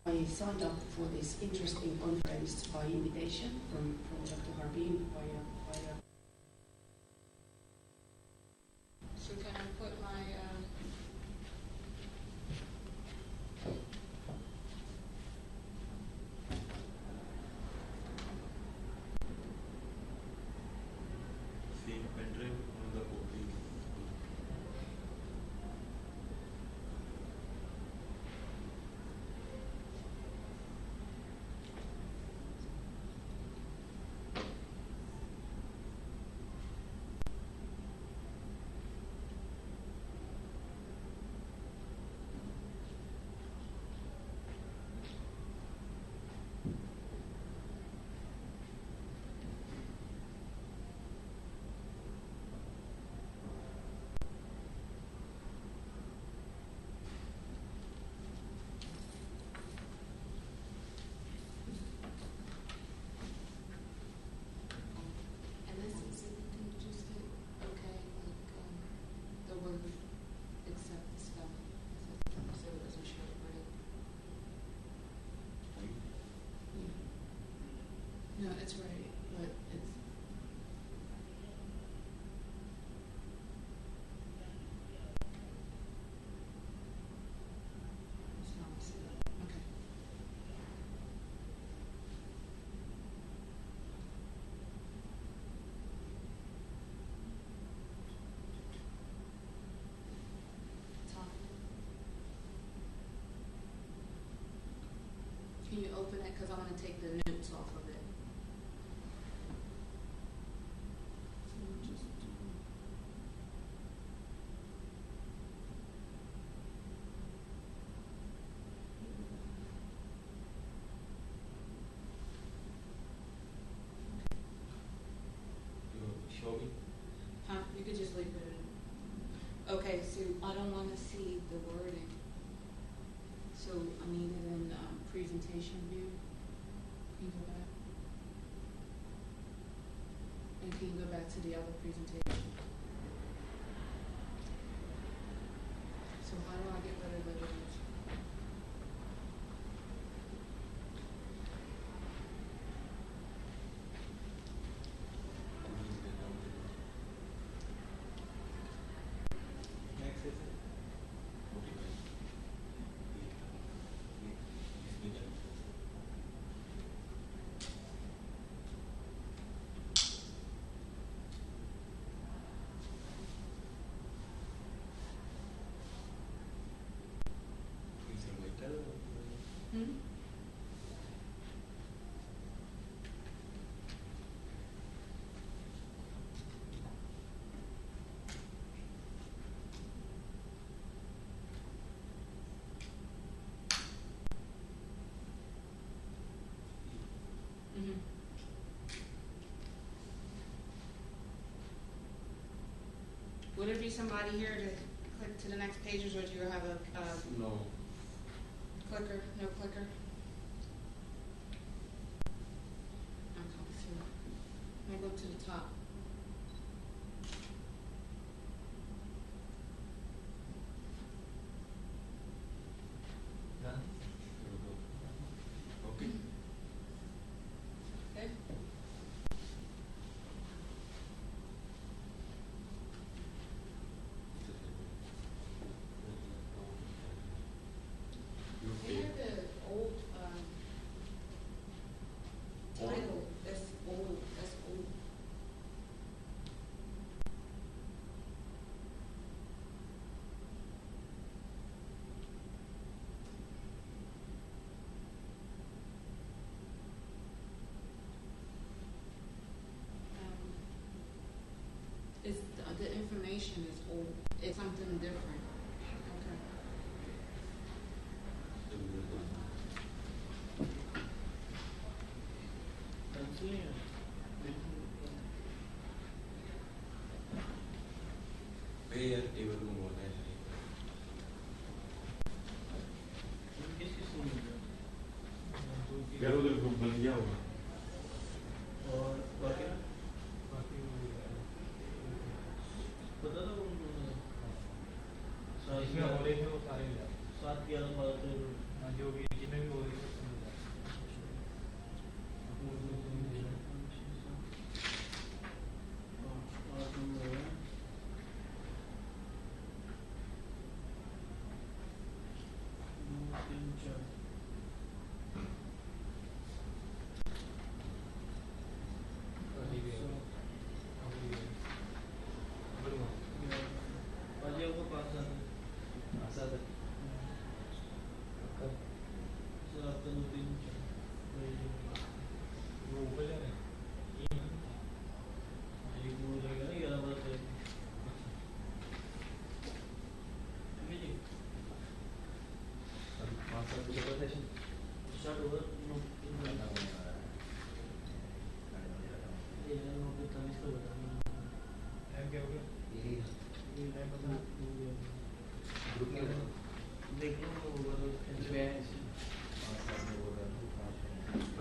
I signed up for this interesting conference by invitation from Dr. Harbin via. So can I put my same pen drive on the OP. and this is it, can you just hit okay, like the word accept the stuff so it doesn't show red. Yeah. No, it's right, but it's not. Okay. Top. Can you open it? Because I want to take the notes off of it. So just Show me. huh? You could just leave it in. Okay, so I don't want to see the wording. So I need it in presentation view. Can you go back? And can you go back to the other presentation? So how do I get rid of the words? Hmm? Mm-hmm. Would there be somebody here to click to the next pages, or do you have a No. clicker? No clicker? Okay, so I'm gonna go to the top. Okay. Okay. They have the old title. That's old. That's old. It's the information is old. It's something different. Okay. पे यार table को बोलना है यार उधर group बन गया होगा और बाकी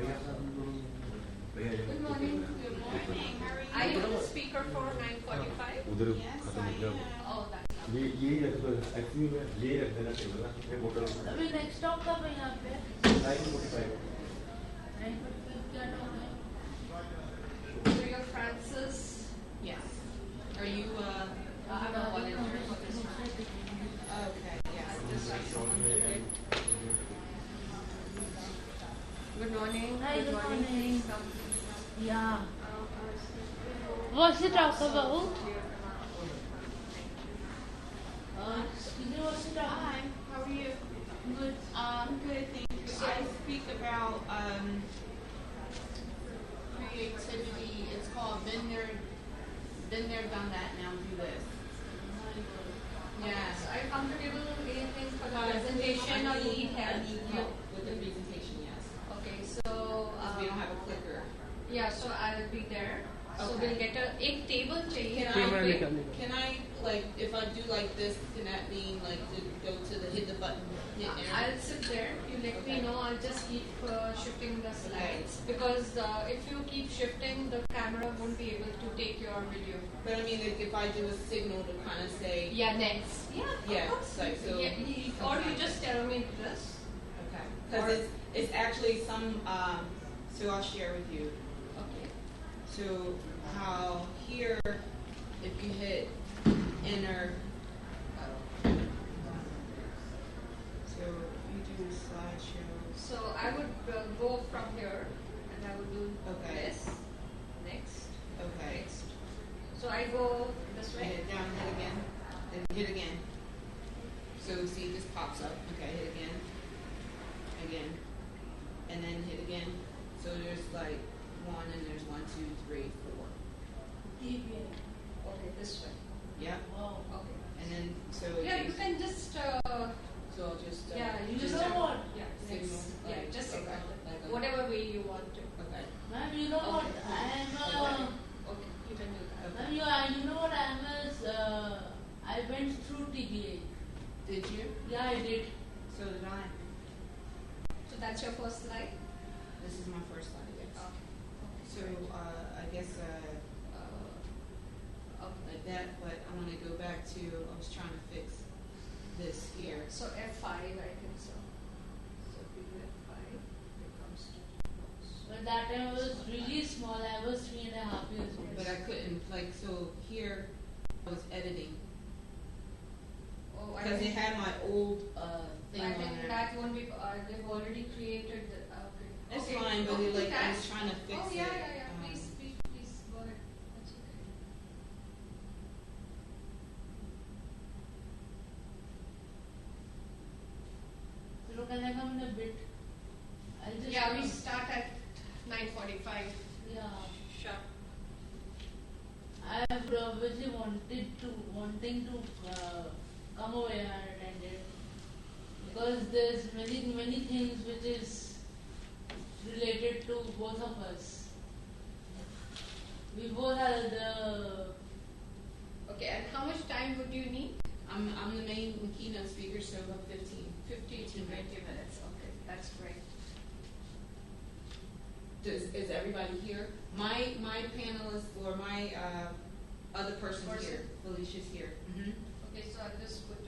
Good morning. Good morning. Are you the speaker for 9:45? उधर Yes, खत्म हो I गया am. Oh, that's ये रख दो एक्चुअली में ये रख देना टेबल ना फिर बोतल अभी नेक्स्ट स्टॉप कब है यहाँ पे? 9:45 क्या टाइम है? So you're Francis? Yes. Are you I'm a volunteer for this. okay, yes. Good morning. Hi, good morning. Yeah. Uh, What's the talk about? What's the talk? Hi, how are you? Good. Good, thank you. I speak about creativity. It's called been there, done that, now do this. Yes. Are you comfortable anything for the I presentation or need I help? need help with the presentation, yes. Okay, so Because we don't have a clicker. yeah, so I'll be there. So Okay. we'll get एक table चाहिए. Can I like if I do like this, can that mean like to go to the hit the button, hit enter? I'll sit there. You let me Okay. know. I'll just keep shifting the slides because if you keep shifting, the camera won't be able to take your video. But I mean, like, if I do a signal to kind of say, Yeah, next. Yeah. Yeah, Of course. like, so- Yeah, or you just tell me this. okay, because it's actually some. So I'll share with you. Okay. So how here, if you hit enter, so you do slideshow. So I would go from here and I would do Okay. this. Next. Okay. Next. So I go this way. Hit down, hit again, then hit again. So see, this pops up. Okay, hit again, again, and then hit again. So there's like 1, and there's 1, 2, 3, 4. Okay, this way. Yeah. Wow. Okay. And then so Yeah, you can just. So I'll just Yeah, you just know what? Yeah, signal, next. like, Yeah, just okay, signal. like a- Whatever way you want to. Okay. Ma'am, you know what? Okay, you can do that. Ma'am, you know what? I went through TBA. Did you? Yeah, I did. So did I. So that's your first slide. This is my first slide. Yes. Okay. So I guess like that, but I want to go back to. I was trying to fix this here. So F5, I think so. So if you do F5, it comes to. But that time I was really small. I was 3.5 years old. But I couldn't like so here I was editing Oh, I because it think, had my old thing I on think there. that won't be. They've already created the. Okay. It's Okay. fine, but it, like I that- was trying to fix Oh it. yeah, yeah, yeah. Please, go ahead. That's okay. So can I come in a bit? I'll just Yeah, we start at 9:45. Yeah. Sure. I have obviously wanting to come over here and attend it because there's many things which is related to both of us. We both are the. Okay, and how much time would you need? I'm the main keynote speaker, so about 15. 15 to 20 minutes. Okay, that's great. Is everybody here? My panelist or my other person's here. Felicia's here. Mm-hmm. Okay, so I'll just put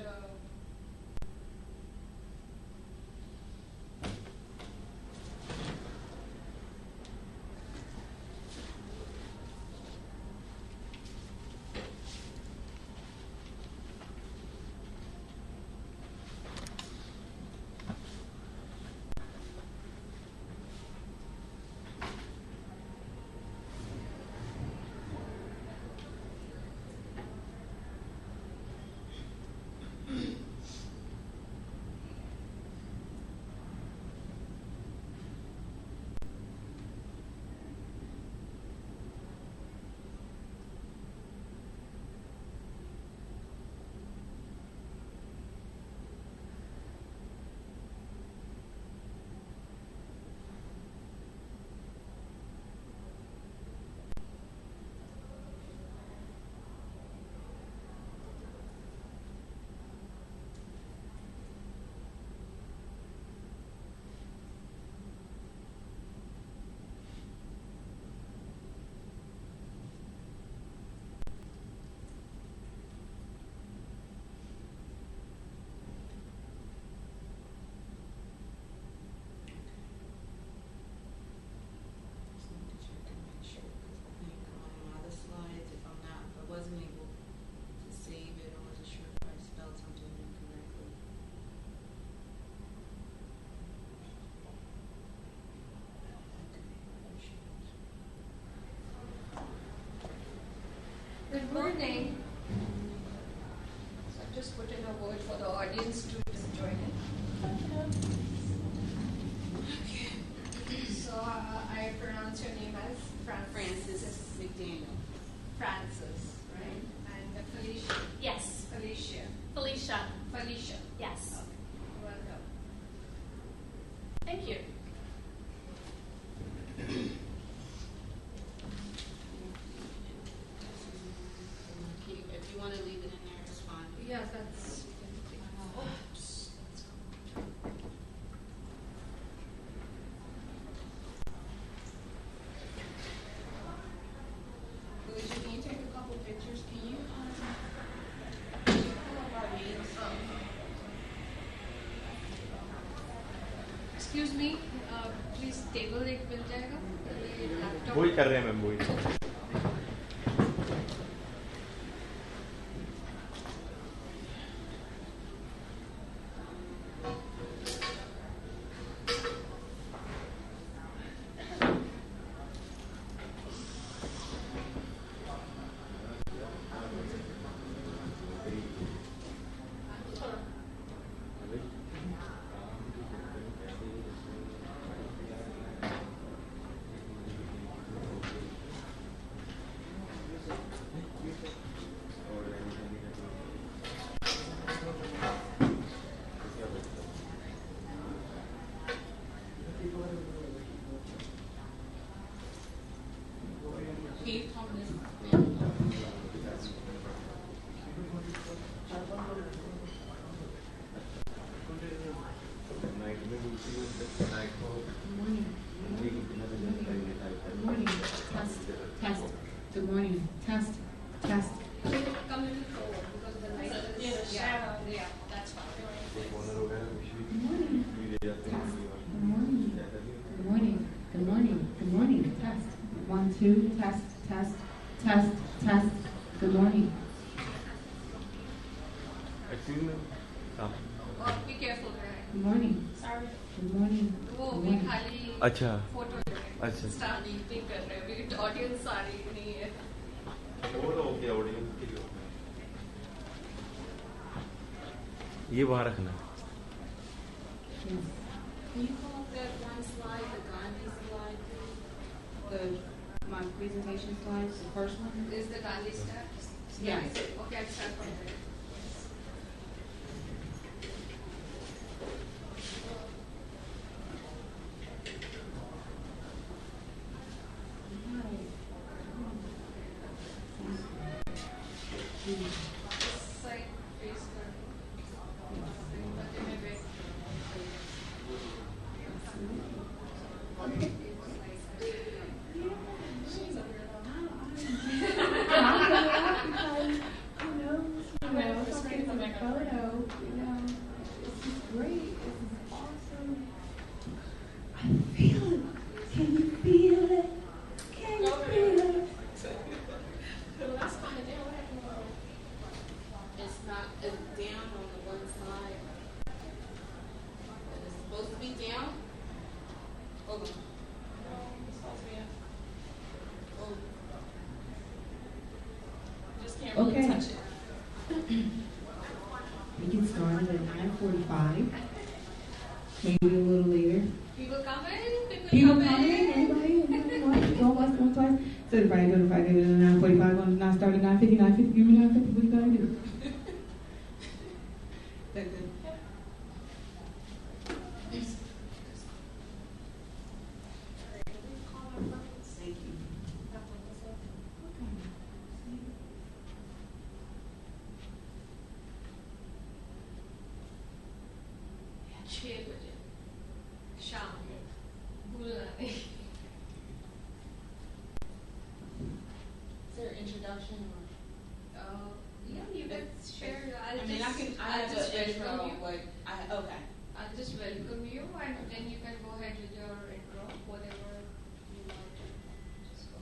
pronounce your name as Francis McDaniel. Francis, right? And Felicia. Yes. Felicia. Felicia. Felicia. Yes. Okay. Welcome. Thank you. If you want to leave it in there, it's fine. Yeah, that's. Felicia, can you take a couple pictures? Can you pull up our names? Excuse me, please table एक मिल जाएगा? Laptop. वही कर रहे हैं ma'am वही Good morning. Test. Test. Come a little forward because the light is. Yeah, that's fine. Good morning. Good morning. Good morning. Good morning. Good morning. Test. 1, 2. Test. Test. Test. Test. Good morning. Actually में Oh, be careful, right? Good morning. Sorry. Good morning. वो Good भी morning. खाली अच्छा photo अच्छा star नहीं कर रहे अभी ऑडियंस सारी नहीं है वो तो ओके ऑडियंस के लिए ये वहाँ रखना Yes. Can you pull up that one slide, the Gandhi slide, my presentation slides, the first one? is the Gandhi steps Yes. okay I'll start from there side face It's not down on the one side. It's supposed to be down. Hold on. Oh. just can't really Okay. touch it We can start at 9:45. Maybe a little later. people come in People come in. Anybody? Going once, going twice. So if I go to 9:45, going to not start at 9:50, 9:50. Give me 9:50. What you gotta do? That good? Thank you. छः बजे शाम भूलना नहीं Is there an introduction or? Yeah, you can share. I mean, I'll just welcome you. like, okay. I'll just welcome you, and then you can go ahead with your intro, whatever you want to. Just go.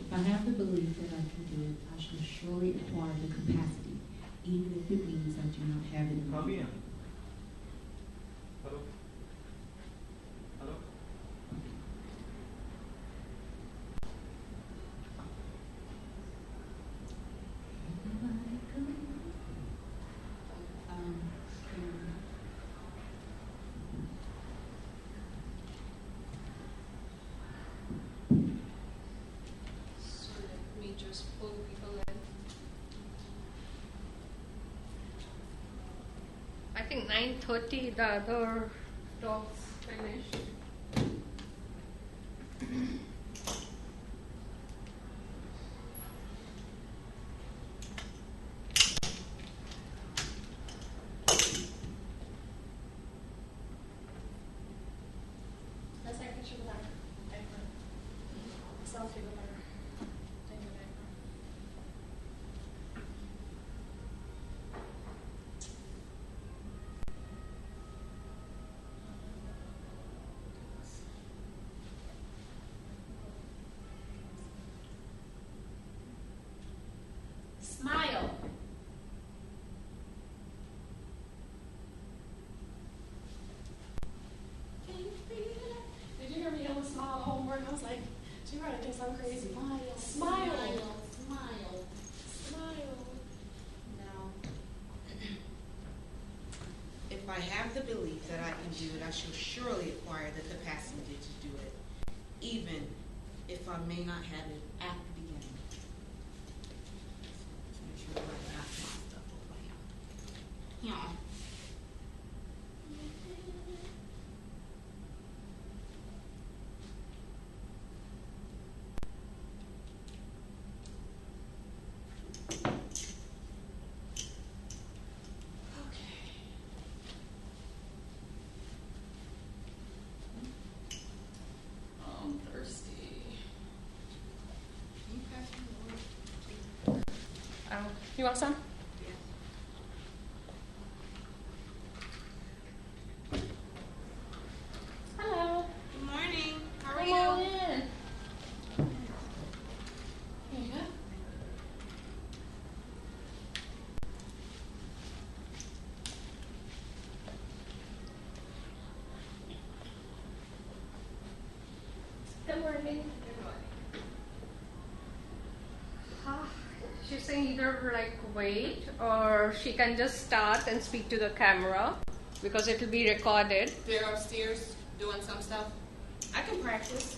If I have the belief that I can do it, I shall surely acquire the capacity, even if it means I do not have it in कहाँ भी me. हैं hello hello I think 9:30 the other dogs finished. Let's take a picture with that. Selfie with her. Take a picture. Smile. Can you feel it? Did you hear me yelling smile homework? I was like, she probably thinks I'm crazy. Smile. Smile. Smile. Smile. Now, if I have the belief that I can do it, I shall surely acquire the capacity to do it, even if I may not have it at the beginning. Let's make sure I write out my stuff over here. Yeah. I'm thirsty. You pass me the water? You want some? Hello. Good morning. How are Come you? on in. Here you go. Good morning. She's saying either like wait or she can just start and speak to the camera because it will be recorded. They're upstairs doing some stuff. I can practice.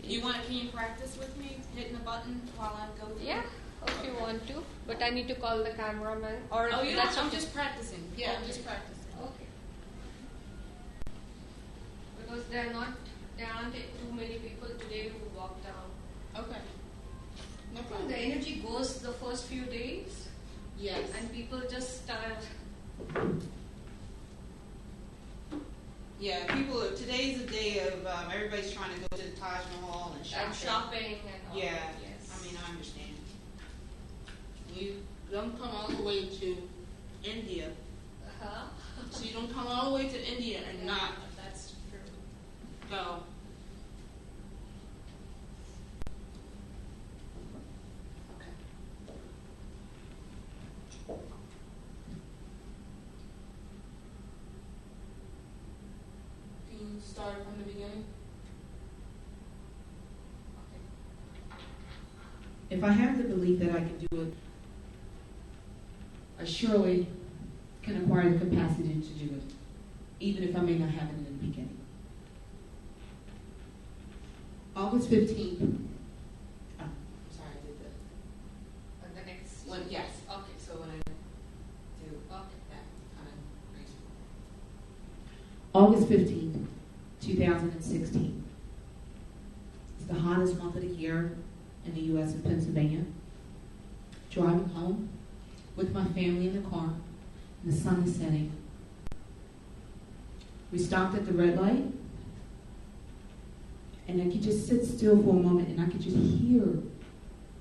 Can you practice with me hitting the button while I go through? Yeah, if you want to. But I need to call the cameraman. Or Oh, you that's don't, I'm okay. just practicing. Yeah, I'm Okay. just practicing. Okay. Because there aren't too many people today who walk down. Okay. No I think problem. the energy goes the first few days Yes. and people just start. Yeah, today's a day of everybody's trying to go to the Taj Mahal and shopping. And shopping and all. Yeah, Yes. I mean, I understand. You don't come all the way to India, Uh-huh. so you don't come all the way to India and not That's true. go. Can you start from the beginning? If I have the belief that I can do it, I surely can acquire the capacity to do it, even if I may not have it in the beginning. August 15th. Sorry, I did the. The next. When, yes. Okay, so when I do Okay. that kind of crazy. August 15th, 2016. It's the hottest month of the year in the U.S. and Pennsylvania. Driving home with my family in the car, and the sun is setting. We stopped at the red light, and I could just sit still for a moment, and I could just hear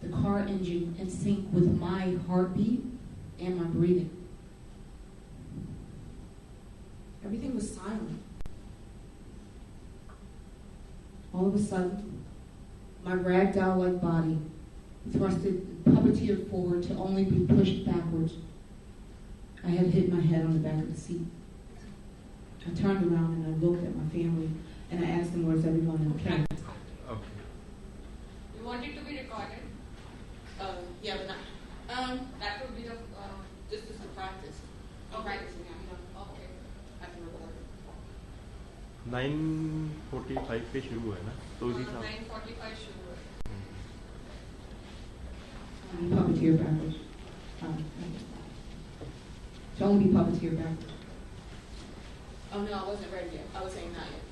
the car engine in sync with my heartbeat and my breathing. Everything was silent. All of a sudden, my ragdoll-like body thrusted, puppeteered forward to only be pushed backwards. I had hit my head on the back of the seat. I turned around and I looked at my family and I asked them, "Was everyone okay?" Okay. You want it to be recorded? Yeah, but not. That would be the. This is the practice. I'm practicing now. You know, Okay. I can record. 9:45 पे शुरू है ना तो इसी साल 9:45 शुरू है. Puppeteer backwards. To only be puppeteer backwards. Oh no, I wasn't ready yet. I was saying not yet.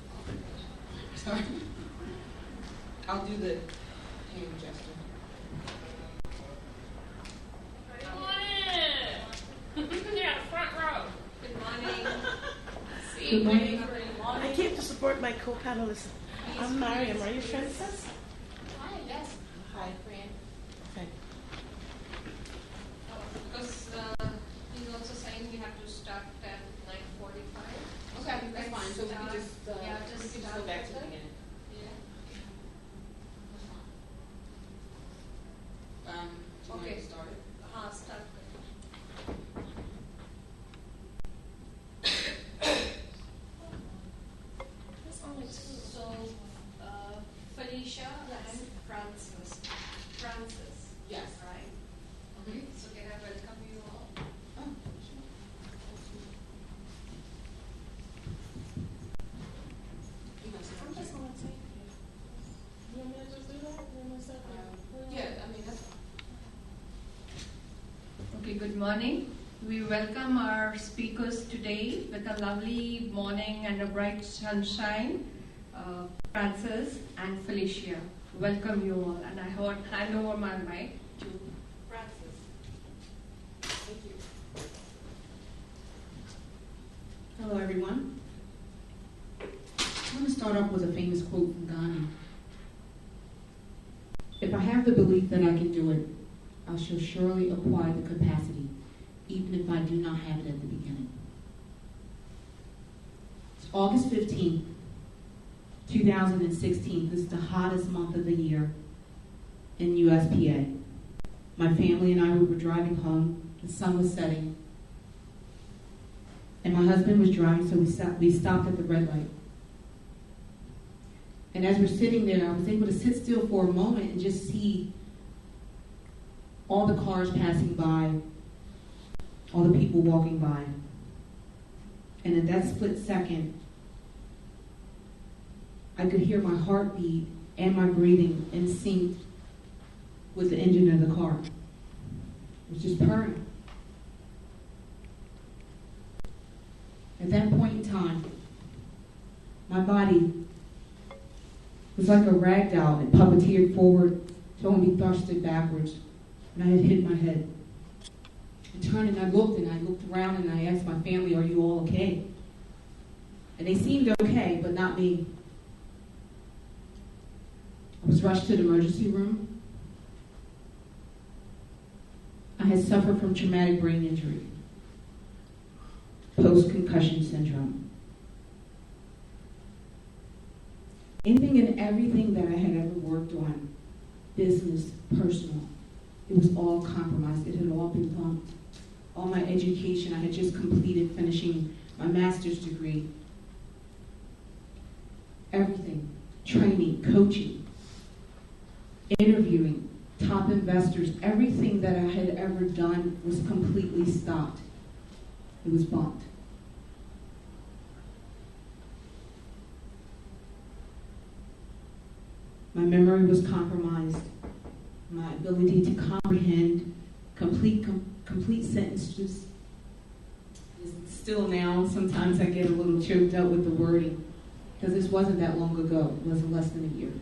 Sorry. I'll do the hand gesture. Yeah, front row. Good morning. Good morning. I came to support my co-panelists. I'm Mariam. Are you Frances? Hi, yes. Hi. Okay. Because he's also saying we have to start at 9:45. Okay, that's fine. So we can just yeah, we just can start go back to the with it. beginning. Yeah. Do you want to start it? Start. So, Felicia and Francis. Yes. Right? Mm-hmm. So can I welcome you all? Oh, sure. You want to say something? You want me to just do that? You want me to start? Yeah, I mean, that's fine. Okay, good morning. We welcome our speakers today with a lovely morning and a bright sunshine, Francis and Felicia. Welcome you all, and I hand over my mic to Francis. Thank you. Hello, everyone. I'm going to start off with a famous quote from Gandhi. If I have the belief that I can do it, I shall surely acquire the capacity, even if I do not have it at the beginning. It's August 15th, 2016. This is the hottest month of the year in USPA. My family and I were driving home. The sun was setting. And my husband was driving, so we stopped at the red light. And as we're sitting there, I was able to sit still for a moment and just see all the cars passing by, all the people walking by. And in that split second, I could hear my heartbeat and my breathing in sync with the engine of the car. It was just purring. At that point in time, my body was like a rag doll and puppeteered forward to only be thrusted backwards. And I had hit my head. I turned and I looked around and I asked my family, are you all okay? And they seemed okay, but not me. I was rushed to the emergency room. I had suffered from traumatic brain injury, post-concussion syndrome. Anything and everything that I had ever worked on, business, personal, it was all compromised. It had all been bumped. All my education, I had just completed finishing my master's degree. Everything, training, coaching, interviewing, top investors, everything that I had ever done was completely stopped. It was bumped. My memory was compromised. My ability to comprehend complete sentences. Still now, sometimes I get a little choked up with the wording, because this wasn't that long ago. It was less than a year.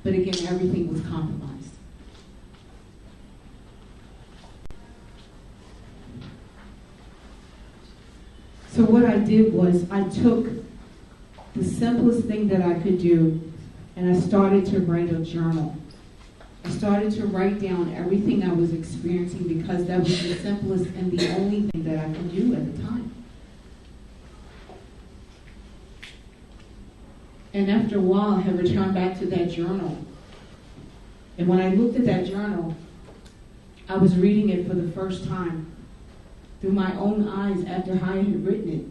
But again, everything was compromised. So what I did was I took the simplest thing that I could do, and I started to write a journal. I started to write down everything I was experiencing because that was the simplest and the only thing that I could do at the time. And after a while, I had returned back to that journal. And when I looked at that journal, I was reading it for the first time through my own eyes after I had written it.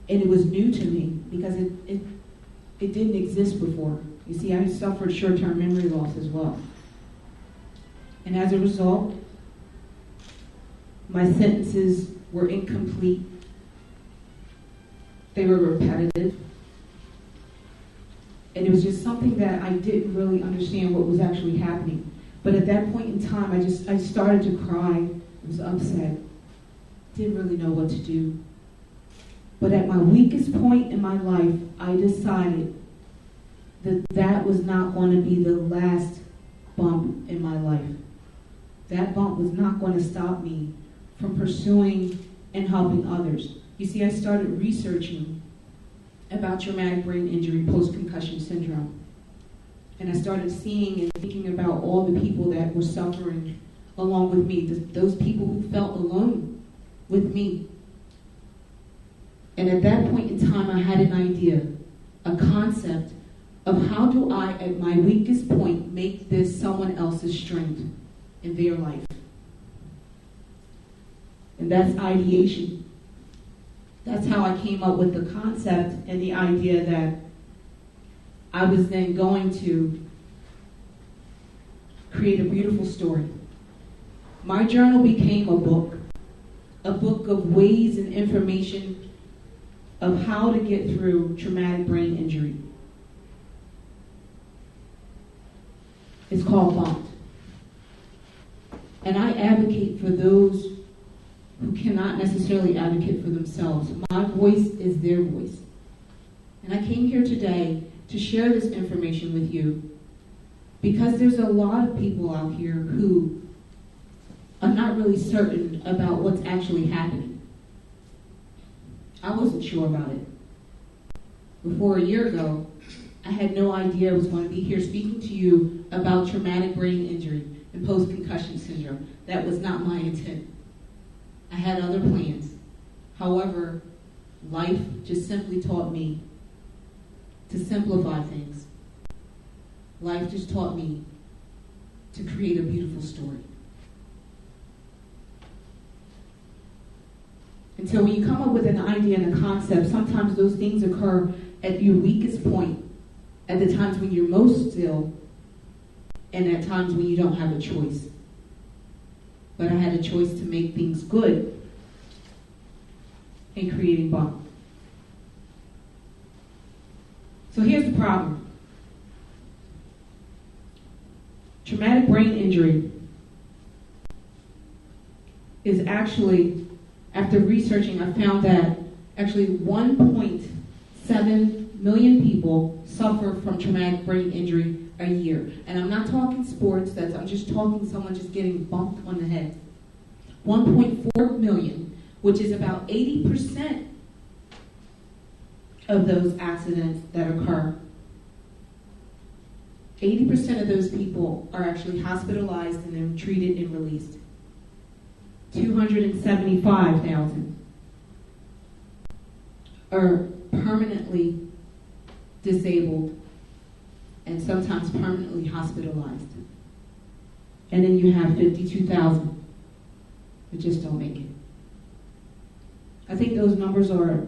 And it was new to me because it didn't exist before. You see, I suffered short-term memory loss as well. And as a result, my sentences were incomplete. They were repetitive. And it was just something that I didn't really understand what was actually happening. But at that point in time, I started to cry. I was upset. didn't really know what to do. But at my weakest point in my life, I decided that that was not going to be the last bump in my life. That bump was not going to stop me from pursuing and helping others. You see, I started researching about traumatic brain injury, post-concussion syndrome. And I started seeing and thinking about all the people that were suffering along with me, those people who felt alone with me. And at that point in time, I had an idea, a concept of how do I, at my weakest point, make this someone else's strength in their life. And that's ideation. That's how I came up with the concept and the idea that I was then going to create a beautiful story. My journal became a book of ways and information of how to get through traumatic brain injury. It's called Bumped. And I advocate for those who cannot necessarily advocate for themselves. My voice is their voice. And I came here today to share this information with you because there's a lot of people out here who are not really certain about what's actually happening. I wasn't sure about it. Before a year ago, I had no idea I was going to be here speaking to you about traumatic brain injury and post-concussion syndrome. That was not my intent. I had other plans. However, life just simply taught me to simplify things. Life just taught me to create a beautiful story. And so when you come up with an idea and a concept, sometimes those things occur at your weakest point, at the times when you're most still, and at times when you don't have a choice. But I had a choice to make things good in creating Bond. So here's the problem. Traumatic brain injury is actually, after researching, I found that actually 1.7 million people suffer from traumatic brain injury a year. And I'm not talking sports, I'm just talking someone just getting bumped on the head. 1.4 million, which is about 80% of those accidents that occur. 80% of those people are actually hospitalized and then treated and released. 275,000 are permanently disabled and sometimes permanently hospitalized. And then you have 52,000 that just don't make it. I think those numbers are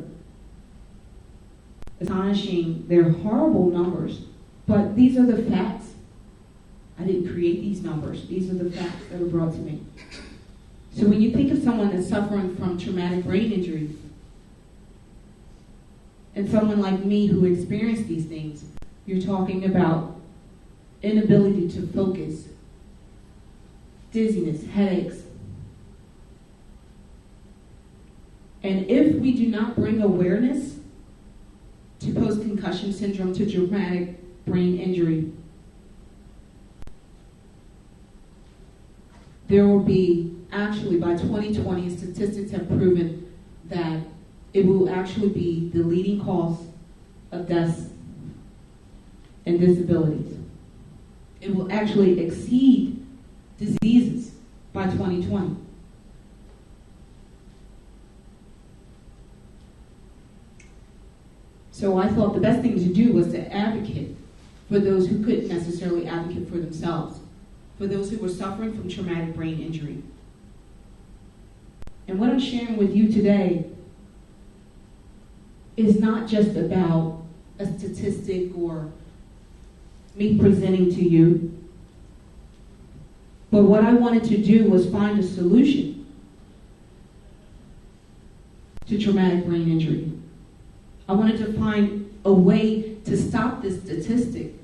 astonishing. They're horrible numbers, but these are the facts. I didn't create these numbers. These are the facts that were brought to me. So when you think of someone that's suffering from traumatic brain injury, and someone like me who experienced these things, you're talking about inability to focus, dizziness, headaches. And if we do not bring awareness to post-concussion syndrome, to traumatic brain injury, there will be, actually by 2020, statistics have proven that it will actually be the leading cause of deaths and disabilities. It will actually exceed diseases by 2020. So I thought the best thing to do was to advocate for those who couldn't necessarily advocate for themselves, for those who were suffering from traumatic brain injury. And what I'm sharing with you today is not just about a statistic or me presenting to you, but what I wanted to do was find a solution to traumatic brain injury. I wanted to find a way to stop this statistic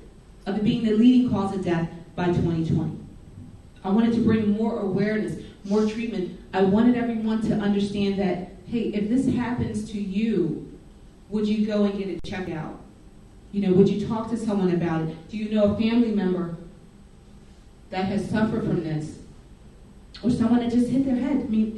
of it being the leading cause of death by 2020. I wanted to bring more awareness, more treatment. I wanted everyone to understand that, hey, if this happens to you, would you go and get it checked out? You know, would you talk to someone about it? Do you know a family member that has suffered from this? Or someone that just hit their head? I mean,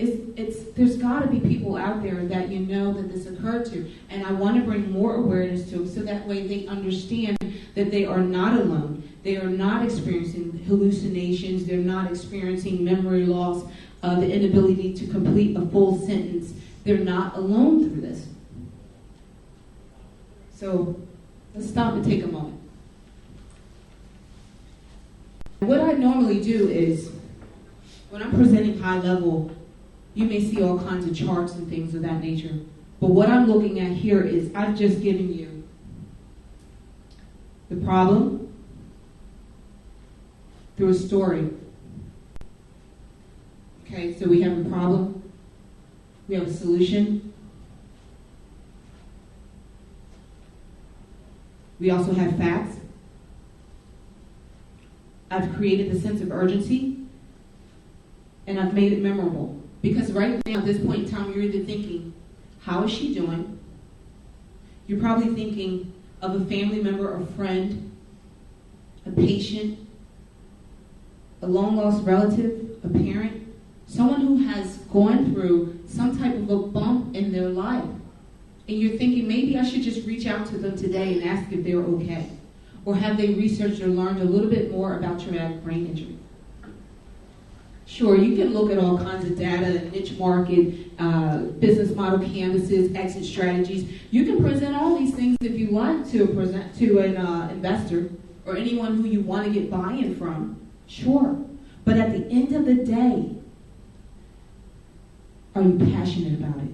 there's got to be people out there that you know that this occurred to. And I want to bring more awareness to them so that way they understand that they are not alone. They are not experiencing hallucinations. They're not experiencing memory loss, the inability to complete a full sentence. They're not alone through this. So let's stop and take a moment. What I normally do is, when I'm presenting high level, you may see all kinds of charts and things of that nature. But what I'm looking at here is I've just given you the problem through a story. Okay, so we have a problem, we have a solution. We also have facts. I've created the sense of urgency. And I've made it memorable. Because right now, at this point in time, you're either thinking, how is she doing? You're probably thinking of a family member or friend, a patient, a long-lost relative, a parent, someone who has gone through some type of a bump in their life. And you're thinking, maybe I should just reach out to them today and ask if they're okay. Or have they researched or learned a little bit more about traumatic brain injury? Sure, you can look at all kinds of data, niche market, business model canvases, exit strategies. You can present all these things if you like to present to an investor or anyone who you want to get buy-in from. Sure. But at the end of the day, are you passionate about it?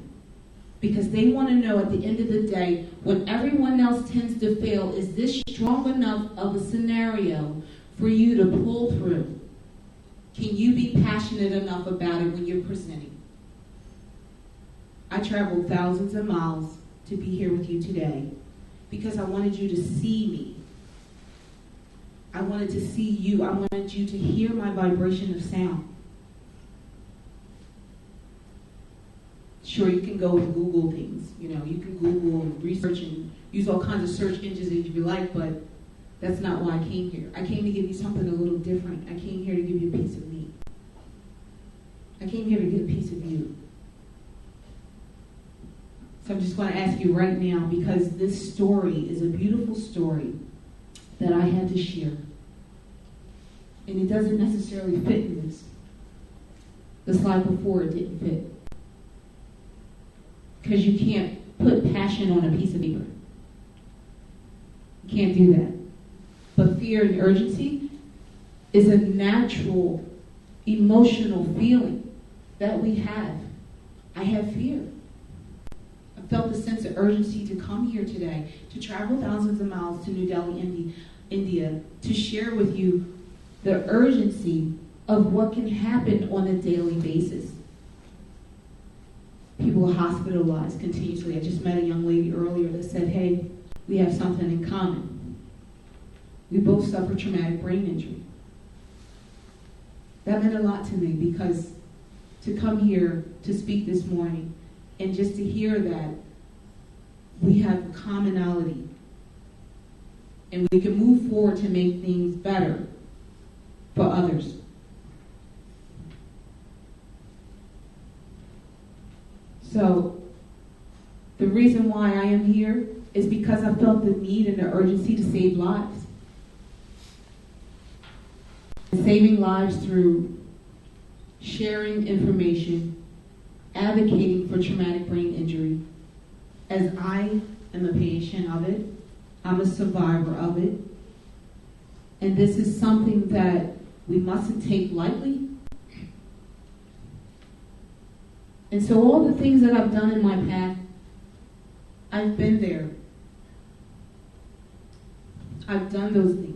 Because they want to know at the end of the day, when everyone else tends to fail, is this strong enough of a scenario for you to pull through? Can you be passionate enough about it when you're presenting? I traveled thousands of miles to be here with you today because I wanted you to see me. I wanted to see you. I wanted you to hear my vibration of sound. Sure, you can go and Google things. You know, you can Google and research and use all kinds of search engines if you like, but that's not why I came here. I came to give you something a little different. I came here to give you a piece of me. I came here to get a piece of you. So I'm just going to ask you right now, because this story is a beautiful story that I had to share. And it doesn't necessarily fit in this. The slide before it didn't fit. Because you can't put passion on a piece of paper. You can't do that. But fear and urgency is a natural, emotional feeling that we have. I have fear. I felt the sense of urgency to come here today, to travel thousands of miles to New Delhi, India, to share with you the urgency of what can happen on a daily basis. People are hospitalized continuously. I just met a young lady earlier that said, hey, we have something in common. We both suffer traumatic brain injury. That meant a lot to me because to come here to speak this morning and just to hear that we have a commonality and we can move forward to make things better for others. So the reason why I am here is because I felt the need and the urgency to save lives. Saving lives through sharing information, advocating for traumatic brain injury. As I am a patient of it, I'm a survivor of it, and this is something that we mustn't take lightly. And so all the things that I've done in my path, I've been there. I've done those things.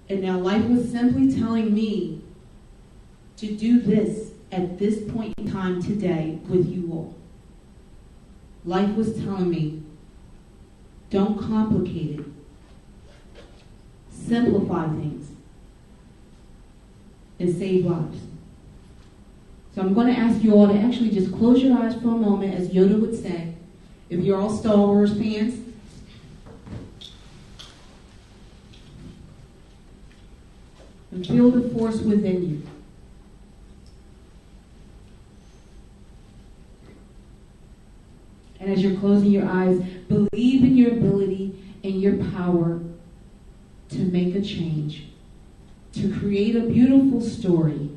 And now life was simply telling me to do this at this point in time today with you all. Life was telling me, don't complicate it. Simplify things and save lives. So I'm going to ask you all to actually just close your eyes for a moment, as Yoda would say. If you're all Star Wars fans, and feel the force within you. And as you're closing your eyes, believe in your ability and your power to make a change, to create a beautiful story.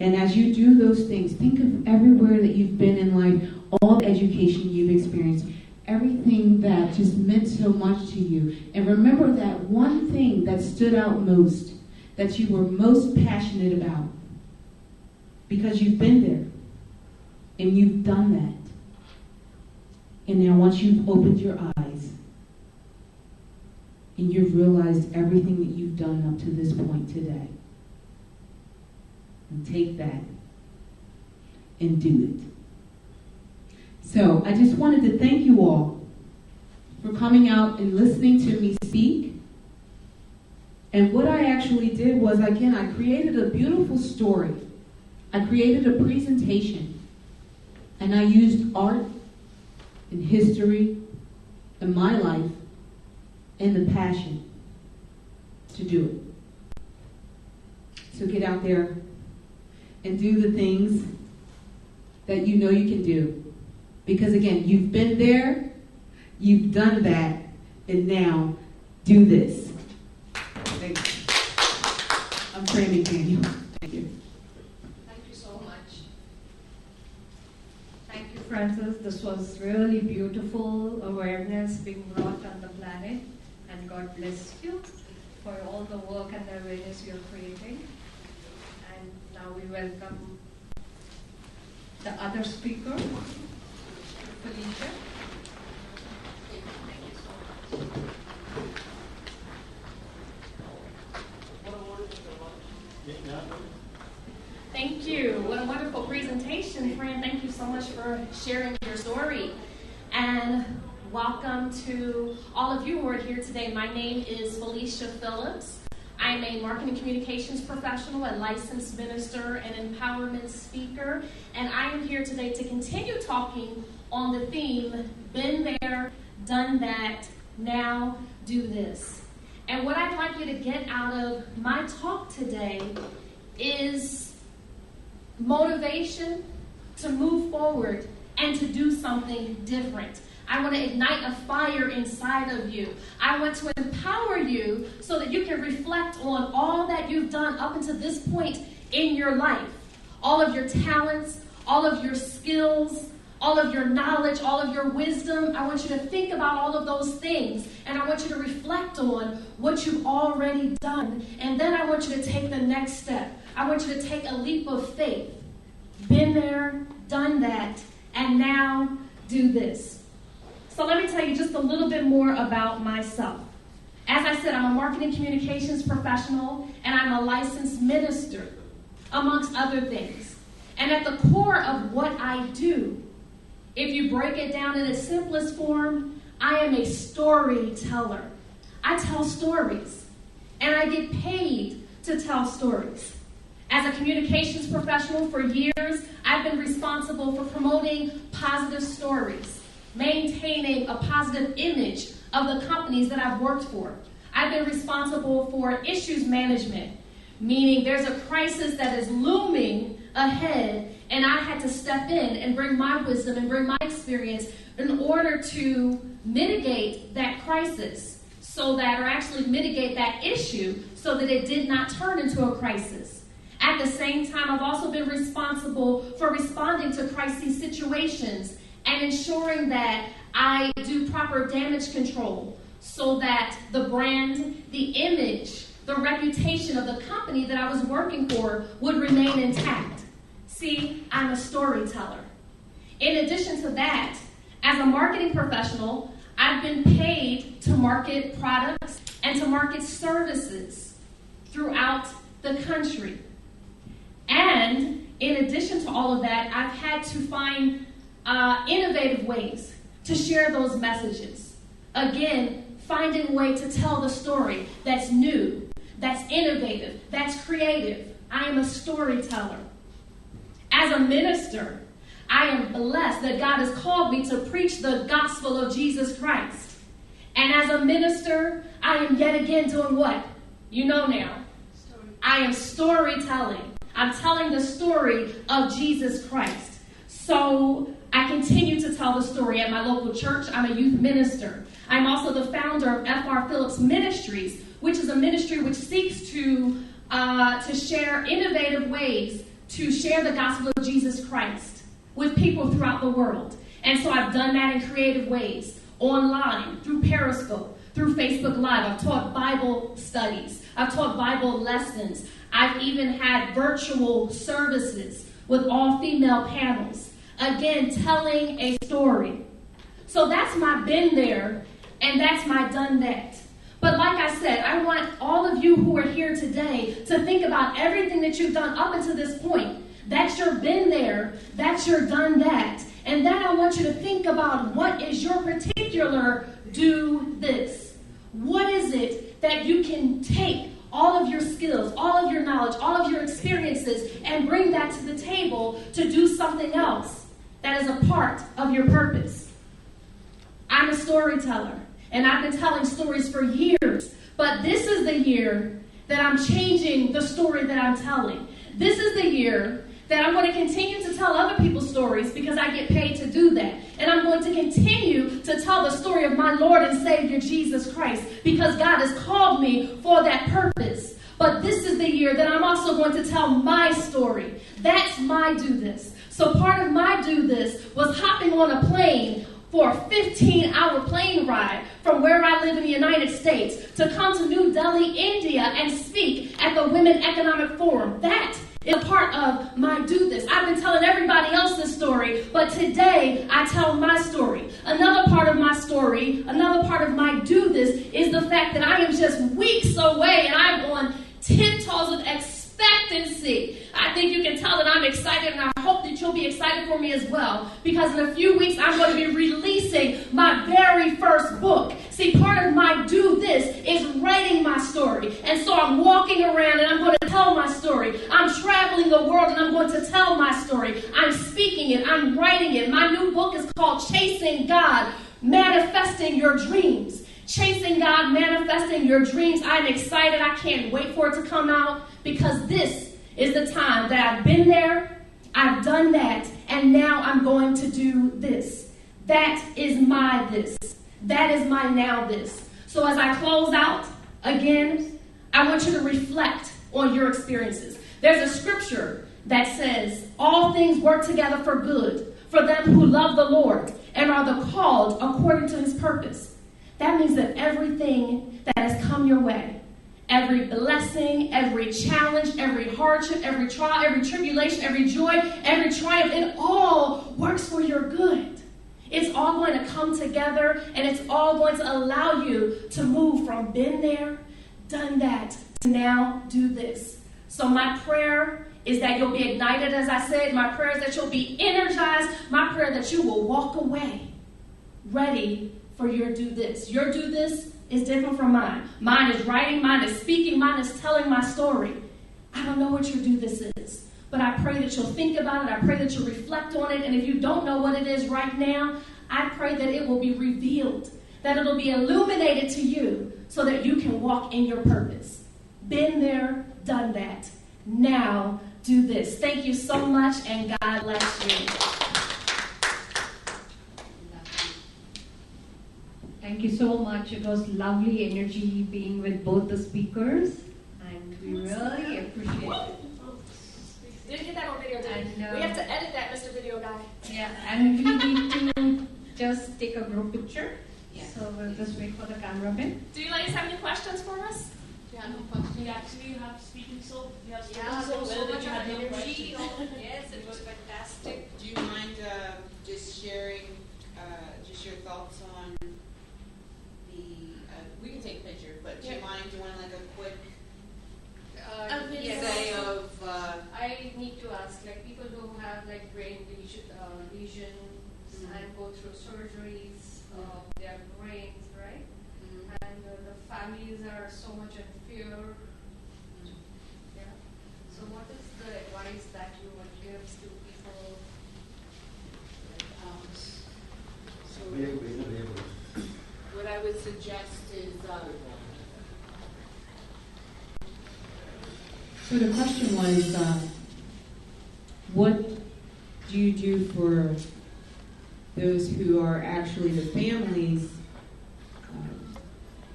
And as you do those things, think of everywhere that you've been in life, all the education you've experienced, everything that just meant so much to you. And remember that one thing that stood out most, that you were most passionate about. Because you've been there. And you've done that. And now once you've opened your eyes, and you've realized everything that you've done up to this point today, and take that and do it. So I just wanted to thank you all for coming out and listening to me speak. And what I actually did was, again, I created a beautiful story. I created a presentation. And I used art and history and my life and the passion to do it. So get out there and do the things that you know you can do. Because again, you've been there, you've done that, and now do this. Thank you. I'm praying, McDaniel. Thank you. Thank you so much. Thank you, Francis. This was really beautiful awareness being brought on the planet, and God bless you for all the work and the awareness you're creating. And now we welcome the other speaker, Felicia. Thank you so much. Thank you. What a wonderful presentation, Fran. Thank you so much for sharing your story. And welcome to all of you who are here today. My name is Felicia Phillips. I am a marketing communications professional, a licensed minister, and empowerment speaker. And I am here today to continue talking on the theme, been there, done that, now do this. And what I'd like you to get out of my talk today is motivation to move forward and to do something different. I want to ignite a fire inside of you. I want to empower you so that you can reflect on all that you've done up until this point in your life. All of your talents, all of your skills, all of your knowledge, all of your wisdom. I want you to think about all of those things, and I want you to reflect on what you've already done. And then I want you to take the next step. I want you to take a leap of faith. Been there, done that, and now do this. So let me tell you just a little bit more about myself. As I said, I'm a marketing communications professional, and I'm a licensed minister, amongst other things. And at the core of what I do, if you break it down in its simplest form, I am a storyteller. I tell stories, and I get paid to tell stories. As a communications professional for years, I've been responsible for promoting positive stories, maintaining a positive image of the companies that I've worked for. I've been responsible for issues management, meaning there's a crisis that is looming ahead, and I had to step in and bring my wisdom and bring my experience in order to mitigate that crisis, or actually mitigate that issue so that it did not turn into a crisis. At the same time, I've also been responsible for responding to crisis situations and ensuring that I do proper damage control so that the brand, the image, the reputation of the company that I was working for would remain intact. See, I'm a storyteller. In addition to that, as a marketing professional, I've been paid to market products and to market services throughout the country. And in addition to all of that, I've had to find innovative ways to share those messages. Again, finding a way to tell the story that's new, that's innovative, that's creative. I am a storyteller. As a minister, I am blessed that God has called me to preach the gospel of Jesus Christ. And as a minister, I am yet again doing what? You know now. I am storytelling. I'm telling the story of Jesus Christ. So I continue to tell the story at my local church. I'm a youth minister. I'm also the founder of F.R. Phillips Ministries, which is a ministry which seeks to share innovative ways to share the gospel of Jesus Christ with people throughout the world. And so I've done that in creative ways, online, through Periscope, through Facebook Live. I've taught Bible studies. I've taught Bible lessons. I've even had virtual services with all-female panels. Again, telling a story. So that's my been there, and that's my done that. But like I said, I want all of you who are here today to think about everything that you've done up until this point. That's your been there, that's your done that. And then I want you to think about what is your particular do this. What is it that you can take all of your skills, all of your knowledge, all of your experiences, and bring that to the table to do something else that is a part of your purpose? I'm a storyteller, and I've been telling stories for years, but this is the year that I'm changing the story that I'm telling. This is the year that I'm going to continue to tell other people's stories because I get paid to do that. And I'm going to continue to tell the story of my Lord and Savior, Jesus Christ, because God has called me for that purpose. But this is the year that I'm also going to tell my story. That's my do this. So part of my do this was hopping on a plane for a 15-hour plane ride from where I live in the United States to come to New Delhi, India, and speak at the Women Economic Forum. That is a part of my do this. I've been telling everybody else this story, but today I tell my story. Another part of my story, another part of my do this is the fact that I am just weeks away and I'm on tiptoes of expectancy. I think you can tell that I'm excited, and I hope that you'll be excited for me as well, because in a few weeks I'm going to be releasing my very first book. See, part of my do this is writing my story, and so I'm walking around and I'm going to tell my story. I'm traveling the world and I'm going to tell my story. I'm speaking it, I'm writing it. My new book is called Chasing God, Manifesting Your Dreams. Chasing God, Manifesting Your Dreams. I'm excited. I can't wait for it to come out, because this is the time that I've been there, I've done that, and now I'm going to do this. That is my this. That is my now this. So as I close out, again, I want you to reflect on your experiences. There's a scripture that says, all things work together for good for them who love the Lord and are the called according to his purpose. That means that everything that has come your way, every blessing, every challenge, every hardship, every trial, every tribulation, every joy, every triumph, it all works for your good. It's all going to come together, and it's all going to allow you to move from been there, done that, to now do this. So my prayer is that you'll be ignited, as I said. My prayer is that you'll be energized. My prayer that you will walk away ready for your do this. Your do this is different from mine. Mine is writing, mine is speaking, mine is telling my story. I don't know what your do this is, but I pray that you'll think about it. I pray that you'll reflect on it. And if you don't know what it is right now, I pray that it will be revealed, that it'll be illuminated to you so that you can walk in your purpose. Been there, done that. Now do this. Thank you so much, and God bless you. Thank you so much. It was lovely energy being with both the speakers, and we really appreciate it. Didn't get that on video, did we? We have to edit that, Mr. Video Guy. Yeah, and we need to just take a group picture. Yeah. So we'll just wait for the cameraman. Do you ladies have any questions for us? Yeah, no question. You have speaking so much energy. Yes, it was fantastic. Do you mind just sharing just your thoughts on the? We can take a picture, but do you mind doing like a quick say of? I need to ask, like people who have like brain lesions and go through surgeries, their brains, right? And the families are so much in fear suggest is So the question was, what do you do for those who are actually the families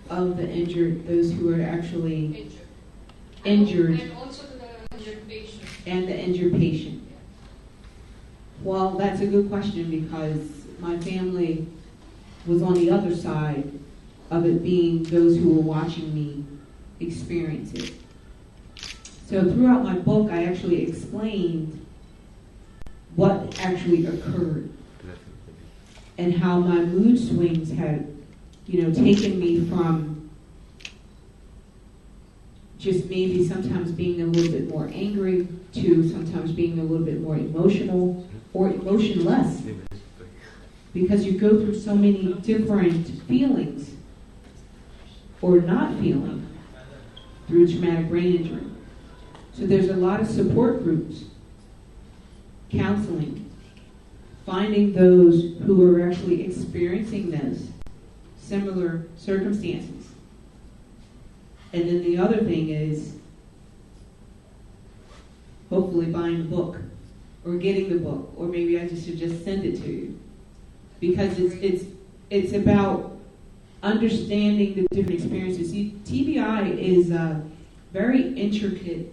of the injured, those who are actually injured, and also to the injured patient. And the injured patient? Well, that's a good question because my family was on the other side of it, being those who were watching me experience it. So throughout my book, I actually explained what actually occurred and how my mood swings had, taken me from just maybe sometimes being a little bit more angry to sometimes being a little bit more emotional or emotionless, because you go through so many different feelings or not feeling through traumatic brain injury. So there's a lot of support groups, counseling, finding those who are actually experiencing those similar circumstances. And then the other thing is hopefully buying the book or getting the book, or maybe I should just send it to you. Because it's about understanding the different experiences. See, TBI is a very intricate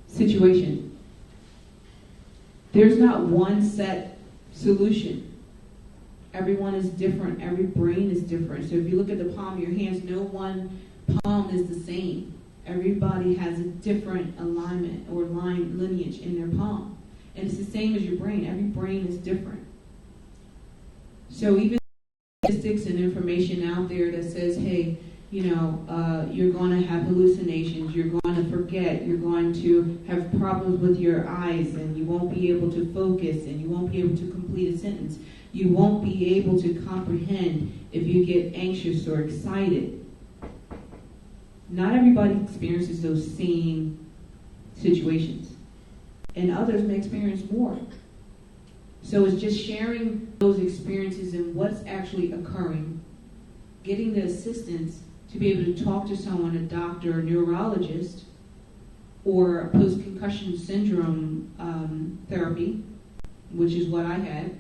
situation. There's not one set solution. Everyone is different. Every brain is different. So if you look at the palm of your hands, no one palm is the same. Everybody has a different alignment or lineage in their palm. And it's the same as your brain. Every brain is different. So even statistics and information out there that says, hey, you're going to have hallucinations, you're going to forget, you're going to have problems with your eyes, and you won't be able to focus, and you won't be able to complete a sentence. You won't be able to comprehend if you get anxious or excited. Not everybody experiences those same situations, and others may experience more. So it's just sharing those experiences and what's actually occurring, getting the assistance to be able to talk to someone, a doctor, a neurologist, or a post-concussion syndrome therapy, which is what I had.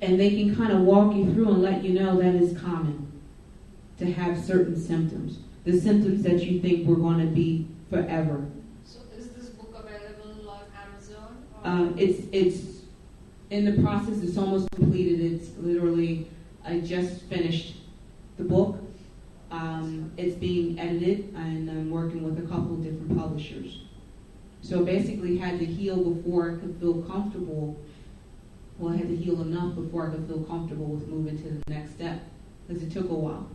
And they can kind of walk you through and let you know that is common to have certain symptoms. The symptoms that you think were going to be forever. So is this book available on Amazon? It's in the process. It's almost completed. It's literally, I just finished the book. It's being edited, and I'm working with a couple of different publishers. So basically had to heal before I could feel comfortable. Well, I had to heal enough before I could feel comfortable with moving to the next step, because it took a while.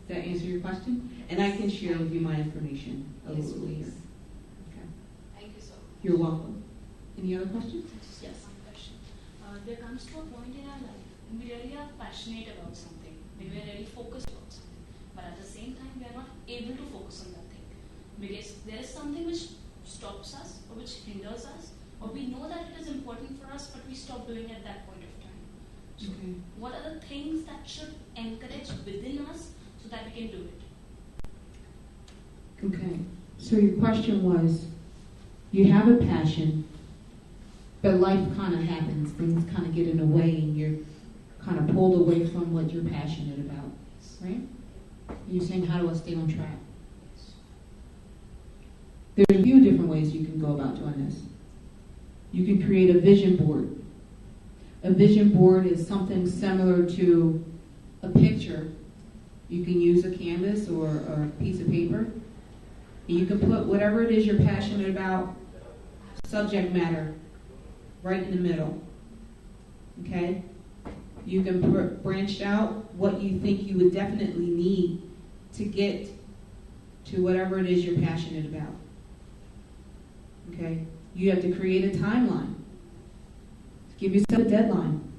Does that answer your question? And I can share with you my information a little later. Okay. Thank you so much. You're welcome. Any other questions? Yes. One question. There comes to a point in our life when we really are passionate about something, we are really focused about something, but at the same time we are not able to focus on that thing because there is something which stops us or which hinders us, or we know that it is important for us, but we stop doing it at that point of time. So what are the things that should encourage within us so that we can do it? Okay. So your question was, you have a passion, but life kind of happens. Things kind of get in the way, and you're kind of pulled away from what you're passionate about, right? And you're saying, how do I stay on track? There's a few different ways you can go about doing this. You can create a vision board. A vision board is something similar to a picture. You can use a canvas or a piece of paper, and you can put whatever it is you're passionate about, subject matter, right in the middle. Okay? You can branch out what you think you would definitely need to get to whatever it is you're passionate about. Okay? You have to create a timeline. Give yourself a deadline.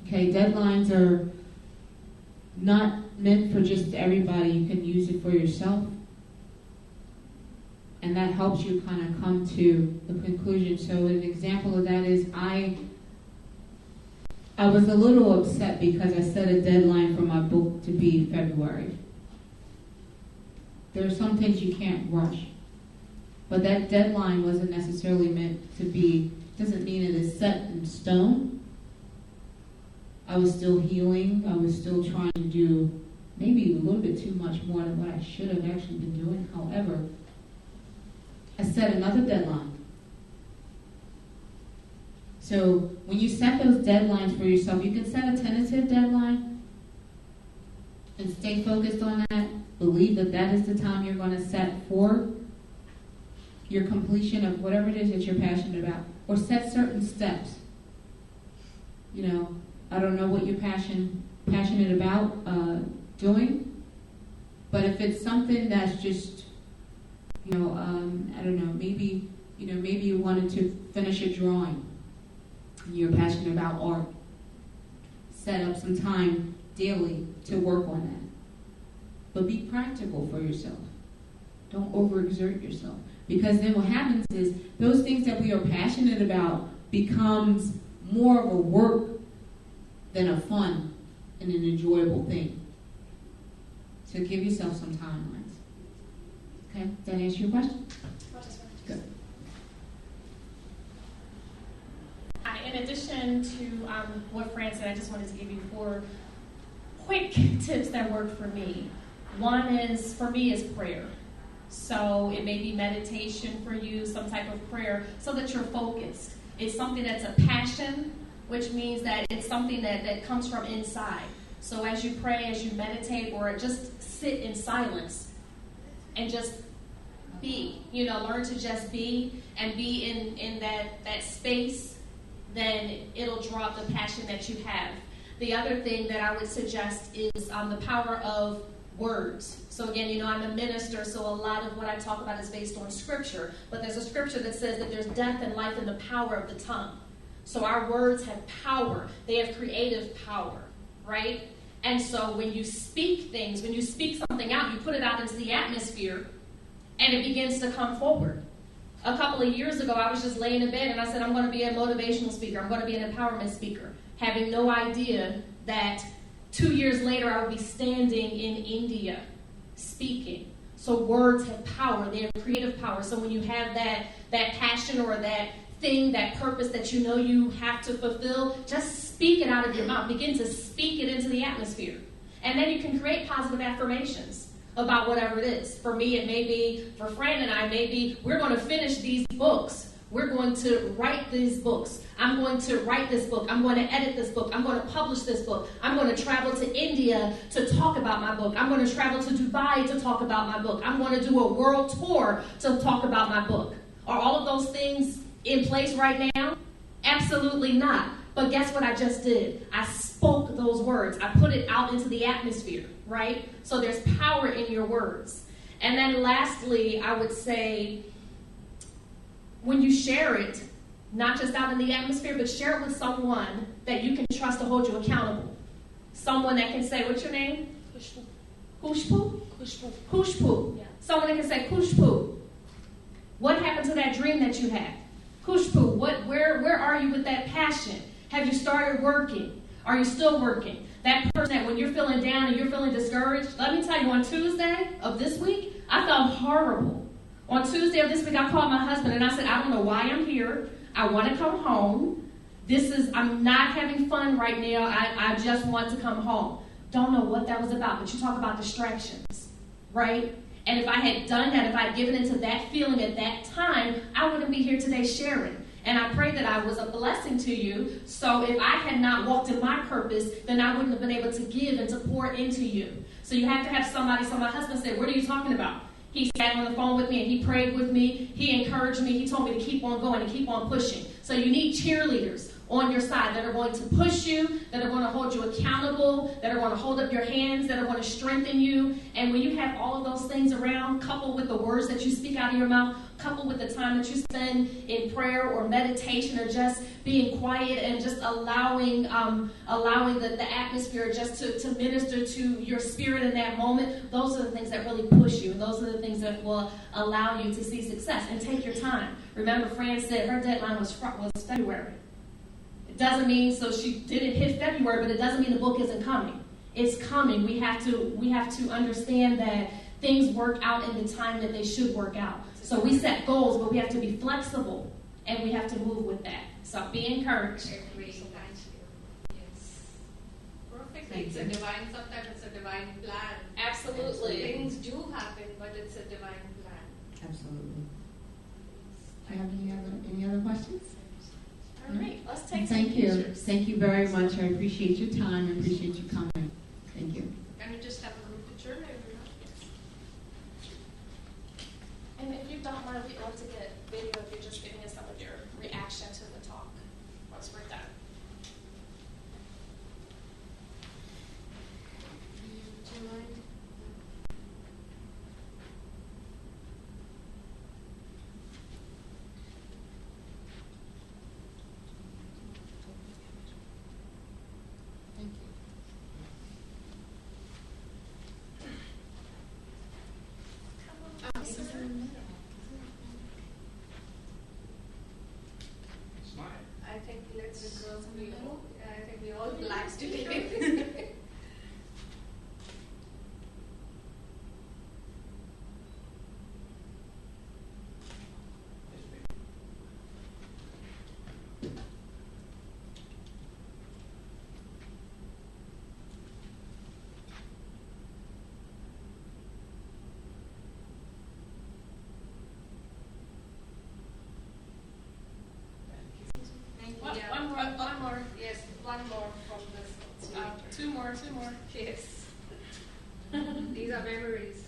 Okay? Deadlines are not meant for just everybody. You can use it for yourself. And that helps you kind of come to the conclusion. So an example of that is I I was a little upset because I set a deadline for my book to be February. There are some things you can't rush. But that deadline wasn't necessarily meant to be, doesn't mean it is set in stone. I was still healing. I was still trying to do maybe a little bit too much more than what I should have actually been doing. However, I set another deadline. So when you set those deadlines for yourself, you can set a tentative deadline and stay focused on that. Believe that that is the time you're going to set for your completion of whatever it is that you're passionate about. Or set certain steps. You know, I don't know what you're passionate about doing, but if it's something that's just, I don't know, maybe you wanted to finish a drawing. You're passionate about art. Set up some time daily to work on that. But be practical for yourself. Don't overexert yourself. Because then what happens is those things that we are passionate about becomes more of a work than a fun and an enjoyable thing. So give yourself some timelines. Okay? Does that answer your question? Good. In addition to what Fran said, I just wanted to give you 4 quick tips that worked for me. One is, for me, is prayer. So it may be meditation for you, some type of prayer, so that you're focused. It's something that's a passion, which means that it's something that comes from inside. So as you pray, as you meditate, or just sit in silence and just be, learn to just be and be in that space, then it'll draw up the passion that you have. The other thing that I would suggest is the power of words. So again, I'm a minister, so a lot of what I talk about is based on scripture. But there's a scripture that says that there's death and life in the power of the tongue. So our words have power. They have creative power, right? And so when you speak things, when you speak something out, you put it out into the atmosphere, and it begins to come forward. A couple of years ago, I was just laying in bed, and I said, I'm going to be a motivational speaker. I'm going to be an empowerment speaker, having no idea that 2 years later, I would be standing in India speaking. So words have power. They have creative power. So when you have that passion or that thing, that purpose that you have to fulfill, just speak it out of your mouth. Begin to speak it into the atmosphere. And then you can create positive affirmations about whatever it is. For me, it may be, for Fran and I, maybe we're going to finish these books. We're going to write these books. I'm going to write this book. I'm going to edit this book. I'm going to publish this book. I'm going to travel to India to talk about my book. I'm going to travel to Dubai to talk about my book. I'm going to do a world tour to talk about my book. Are all of those things in place right now? Absolutely not. But guess what I just did? I spoke those words. I put it out into the atmosphere, right? So there's power in your words. And then lastly, I would say, when you share it, not just out in the atmosphere, but share it with someone that you can trust to hold you accountable. Someone that can say, what's your name? Kushbu. Kushbu? Kushbu. Kushbu. Yeah. Someone that can say, Kushbu, what happened to that dream that you had? Kushbu, where are you with that passion? Have you started working? Are you still working? That person that when you're feeling down and you're feeling discouraged, let me tell you, on Tuesday of this week, I felt horrible. On Tuesday of this week, I called my husband and I said, I don't know why I'm here. I want to come home. I'm not having fun right now. I just want to come home. Don't know what that was about, but you talk about distractions, right? And if I had done that, if I had given into that feeling at that time, I wouldn't be here today sharing. And I pray that I was a blessing to you. So if I had not walked in my purpose, then I wouldn't have been able to give and to pour into you. So you have to have somebody. So my husband said, what are you talking about? He sat on the phone with me and he prayed with me. He encouraged me. He told me to keep on going and keep on pushing. So you need cheerleaders on your side that are going to push you, that are going to hold you accountable, that are going to hold up your hands, that are going to strengthen you. And when you have all of those things around, coupled with the words that you speak out of your mouth, coupled with the time that you spend in prayer or meditation or just being quiet and just allowing the atmosphere just to minister to your spirit in that moment, those are the things that really push you. And those are the things that will allow you to see success. And take your time. Remember, Fran said her deadline was February. doesn't mean, so she didn't hit February, but it doesn't mean the book isn't coming. It's coming. We have to understand that things work out in the time that they should work out. So we set goals, but we have to be flexible, and we have to move with that. So be encouraged. Yes. Perfectly. It's a divine, sometimes it's a divine plan. Absolutely. Things do happen, but it's a divine plan. Absolutely. Do you have any other questions? All right, let's take some Thank you. pictures. Thank you very much. I appreciate your time. I appreciate you coming. Thank you. Can we just have a group picture? And if you don't mind, we'd love to get video of you just giving us some of your reaction to the talk once we're done. Do you mind? Thank you. I think let's the girls in the middle. I think we all relax today. One more. Yes, one more from this. Two more. Yes. These are memories.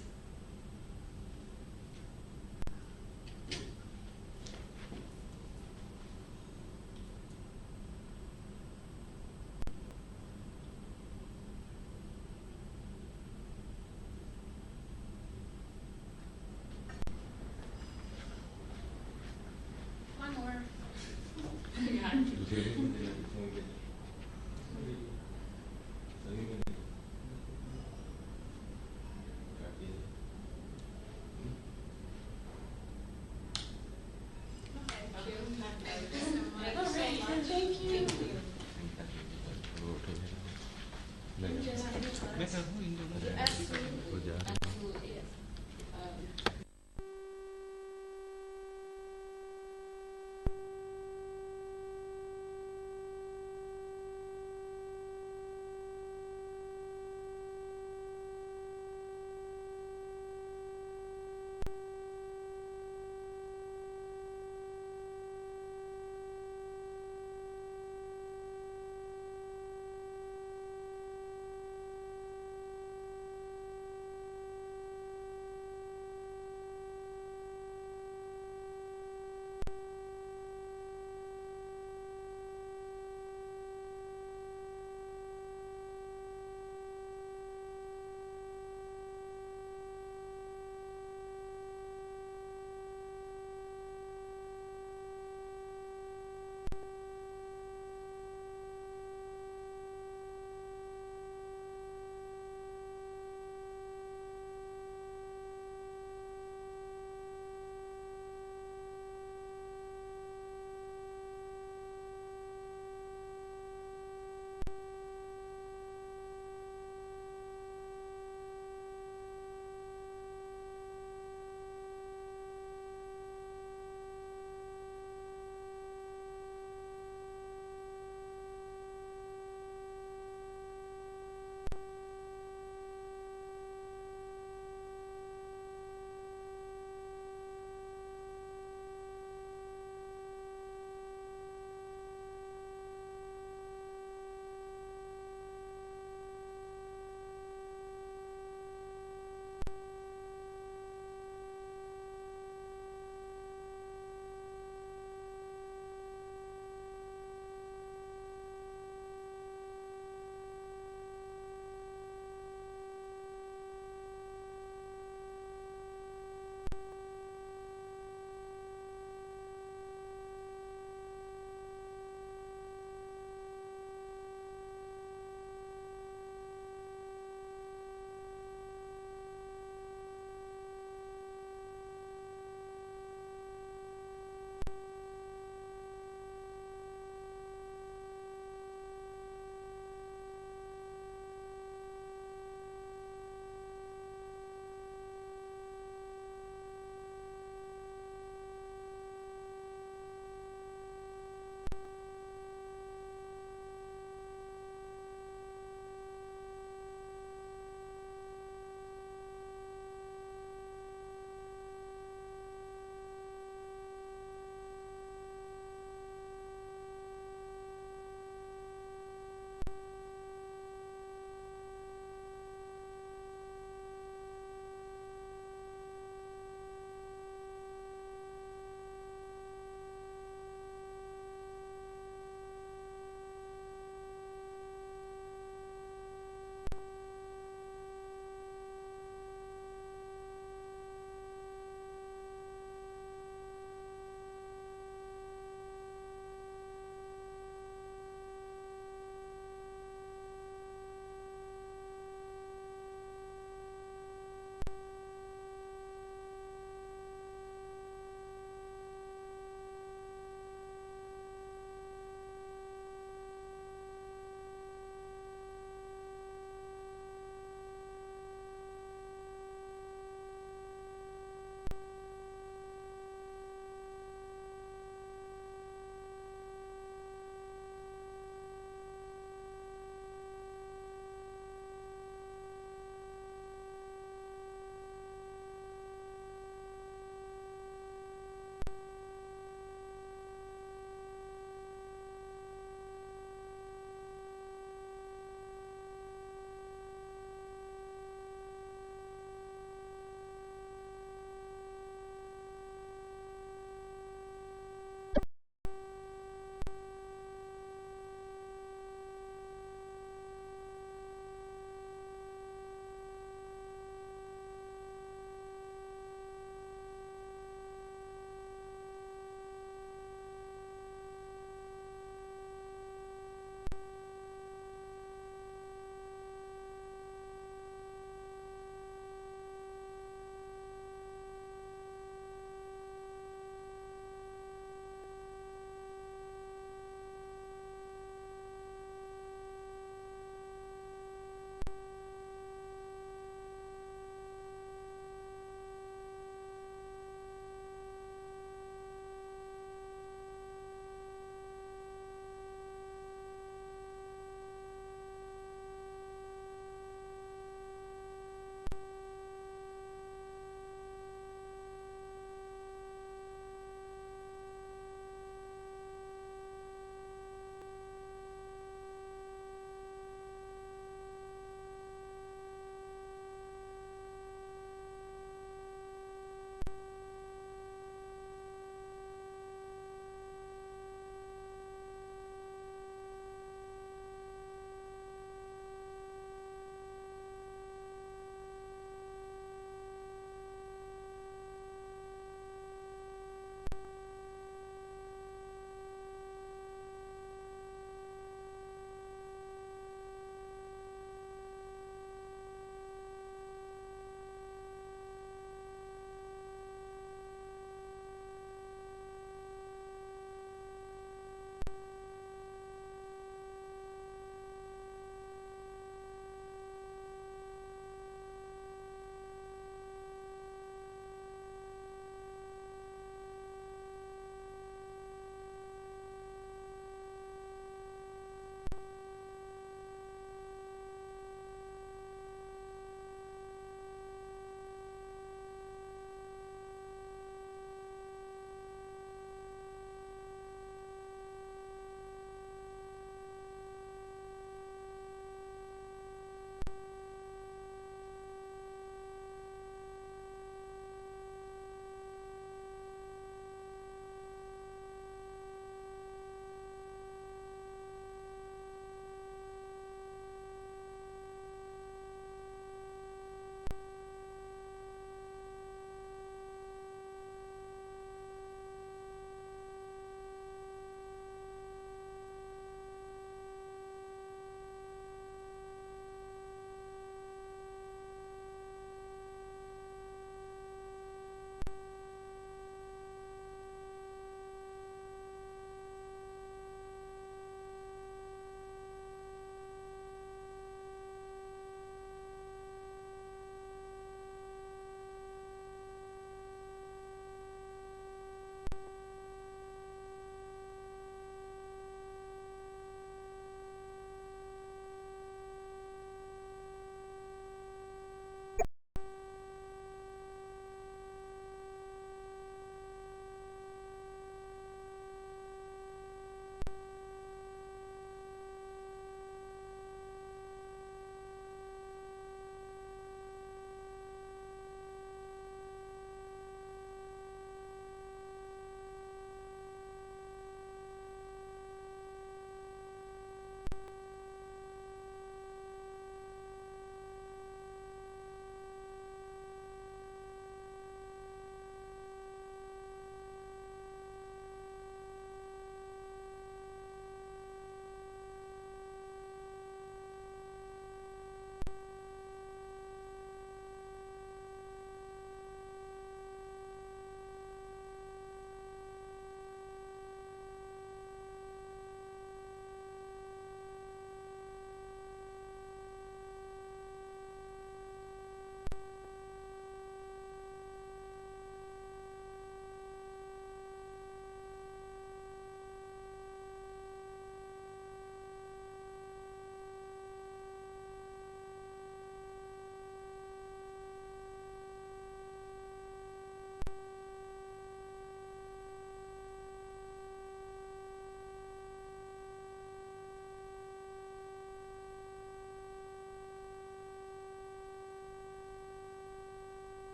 One more.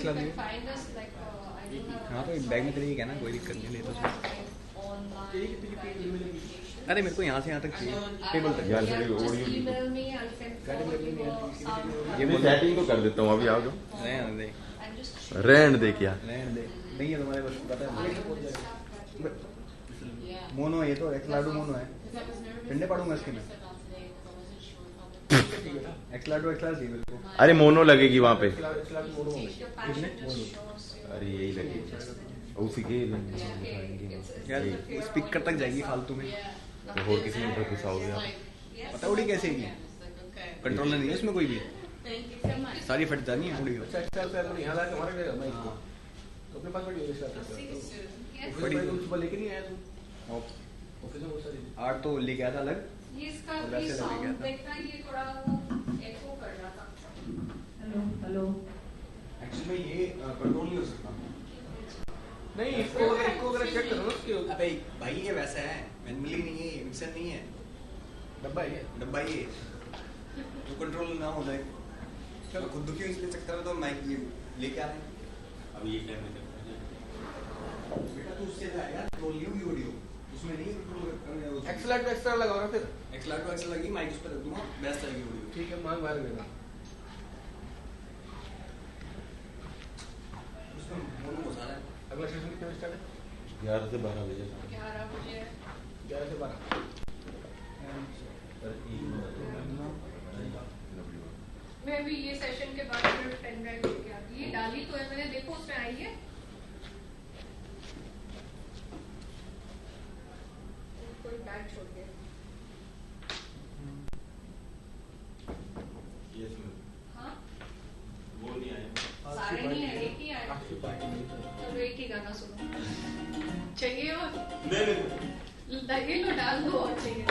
you can find us like I do have. हाँ तो bag में तेरे क्या ना कोई दिक्कत नहीं ले तो अरे मेरे को यहाँ से यहाँ तक चाहिए टेबल तक यार just email me. I'll send some. ये मैं सेटिंग तो कर देता हूँ अभी आओ रहने दे रहने दे क्या रहने दे नहीं है तुम्हारे बस पता है मोनो है ये तो एक्स लाडू मोनो है ठंडे पड़ूंगा इसके में एक्स लाडू चाहिए मेरे को अरे मोनो लगेगी वहाँ पे अरे यही लगेगी उसी के यार स्पीकर तक जाएगी फालतू में तो और किसी में घुसाओगे आप पता उड़ी कैसे है कंट्रोलर नहीं है उसमें कोई भी सारी फट जानी है उड़ी अपने पास लेके नहीं आया तुम आर्ट तो लेके आया था अलग ये इसका साउंड देखना ये थोड़ा एको कर रहा था. हेलो हेलो एक्चुअली में ये कंट्रोल नहीं हो सकता नहीं इसको अगर चेक करो ना उसके अबे भाई ये वैसा है मैनुअली नहीं है मिक्सर नहीं है डब्बा ये तो कंट्रोल ना हो जाए चलो खुद दुखी इसलिए चक्कर में तो माइक ये लेके आ रहे हैं अब ये टाइम में बेटा तू उससे जाएगा कंट्रोल ली वीडियो उसमें नहीं कंट्रोल एक्सलेट को एक्स्ट्रा लगाओ ना फिर एक्सलेट को एक्स्ट्रा लगी माइक उस पर रख दूंगा बेस्ट आएगी वीडियो ठीक है मांग बाहर लेना उसमें मोनो घुसा रहा है अगला सेशन कितने स्टार्ट है 11 से 12 बजे 11 बजे 11 से 12 मैं भी ये सेशन के बाद फिर पेन ड्राइव लेके आती ये डाली तो है मैंने देखो उसमें आई है कोई बैग छोड़ गया हाँ वो नहीं आए सारे नहीं है एक ही आया चलो एक ही गाना सुनो चाहिए और लगे लो डाल दो और चाहिए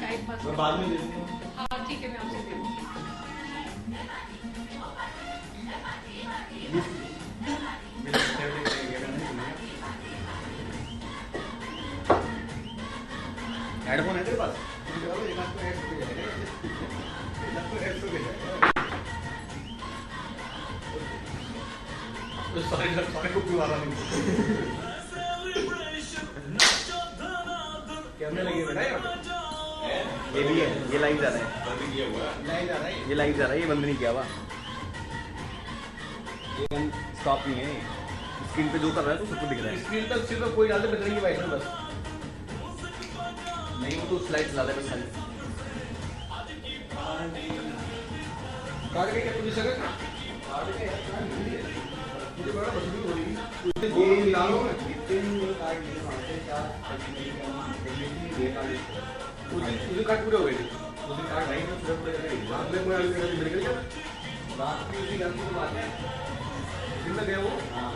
मैं बाद में दे दूंगा हाँ ठीक है मैं आपसे दे दूंगी हेडफोन है तेरे पास सारे को क्यों आ रहा नहीं कैमरे लगे बेटा ये भी है ये लाइव जा रहा है ये लाइव जा रहा है ये बंद नहीं किया हुआ ये स्टॉप नहीं है स्क्रीन पे जो कर रहा है तो सबको दिख रहा है स्क्रीन पर सिर्फ कोई डालते बदलेंगे वाइट में बस नहीं वो तो स्लाइड चला रहा है बस खाली काट के क्या पोजीशन है काट के यार मुझे बड़ा मजबूरी हो रही है ये डालो ना इतने काट लिए मारते चार उसे काट पूरे हो गए उसे काट नहीं तो पूरे पूरे गए रात में मैं अभी मिल गया रात की उसी गलती की बात है दिन में गए वो हाँ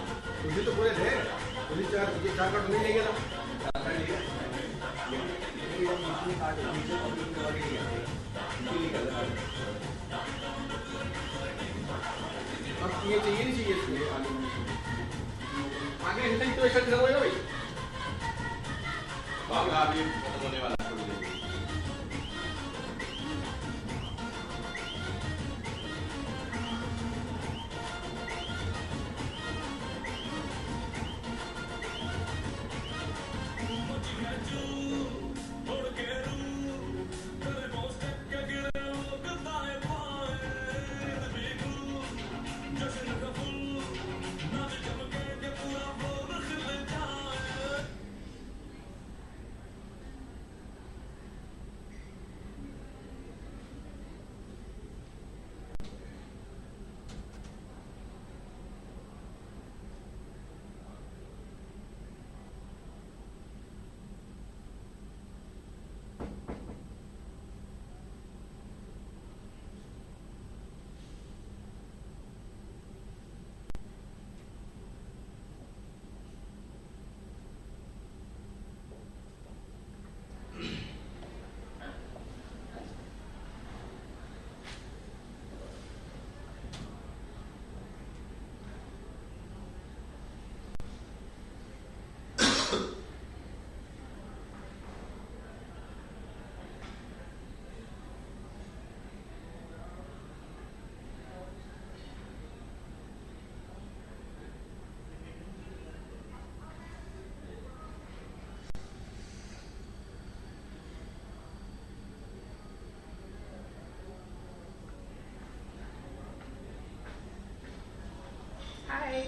उसे तो पूरे थे उसे चार काट नहीं ले गया था चार काट ले गया अब ये चाहिए नहीं चाहिए इसमें आगे हिंदी तो ऐसा खत्म होगा भाई बाबा अभी खत्म होने वाला है Hi.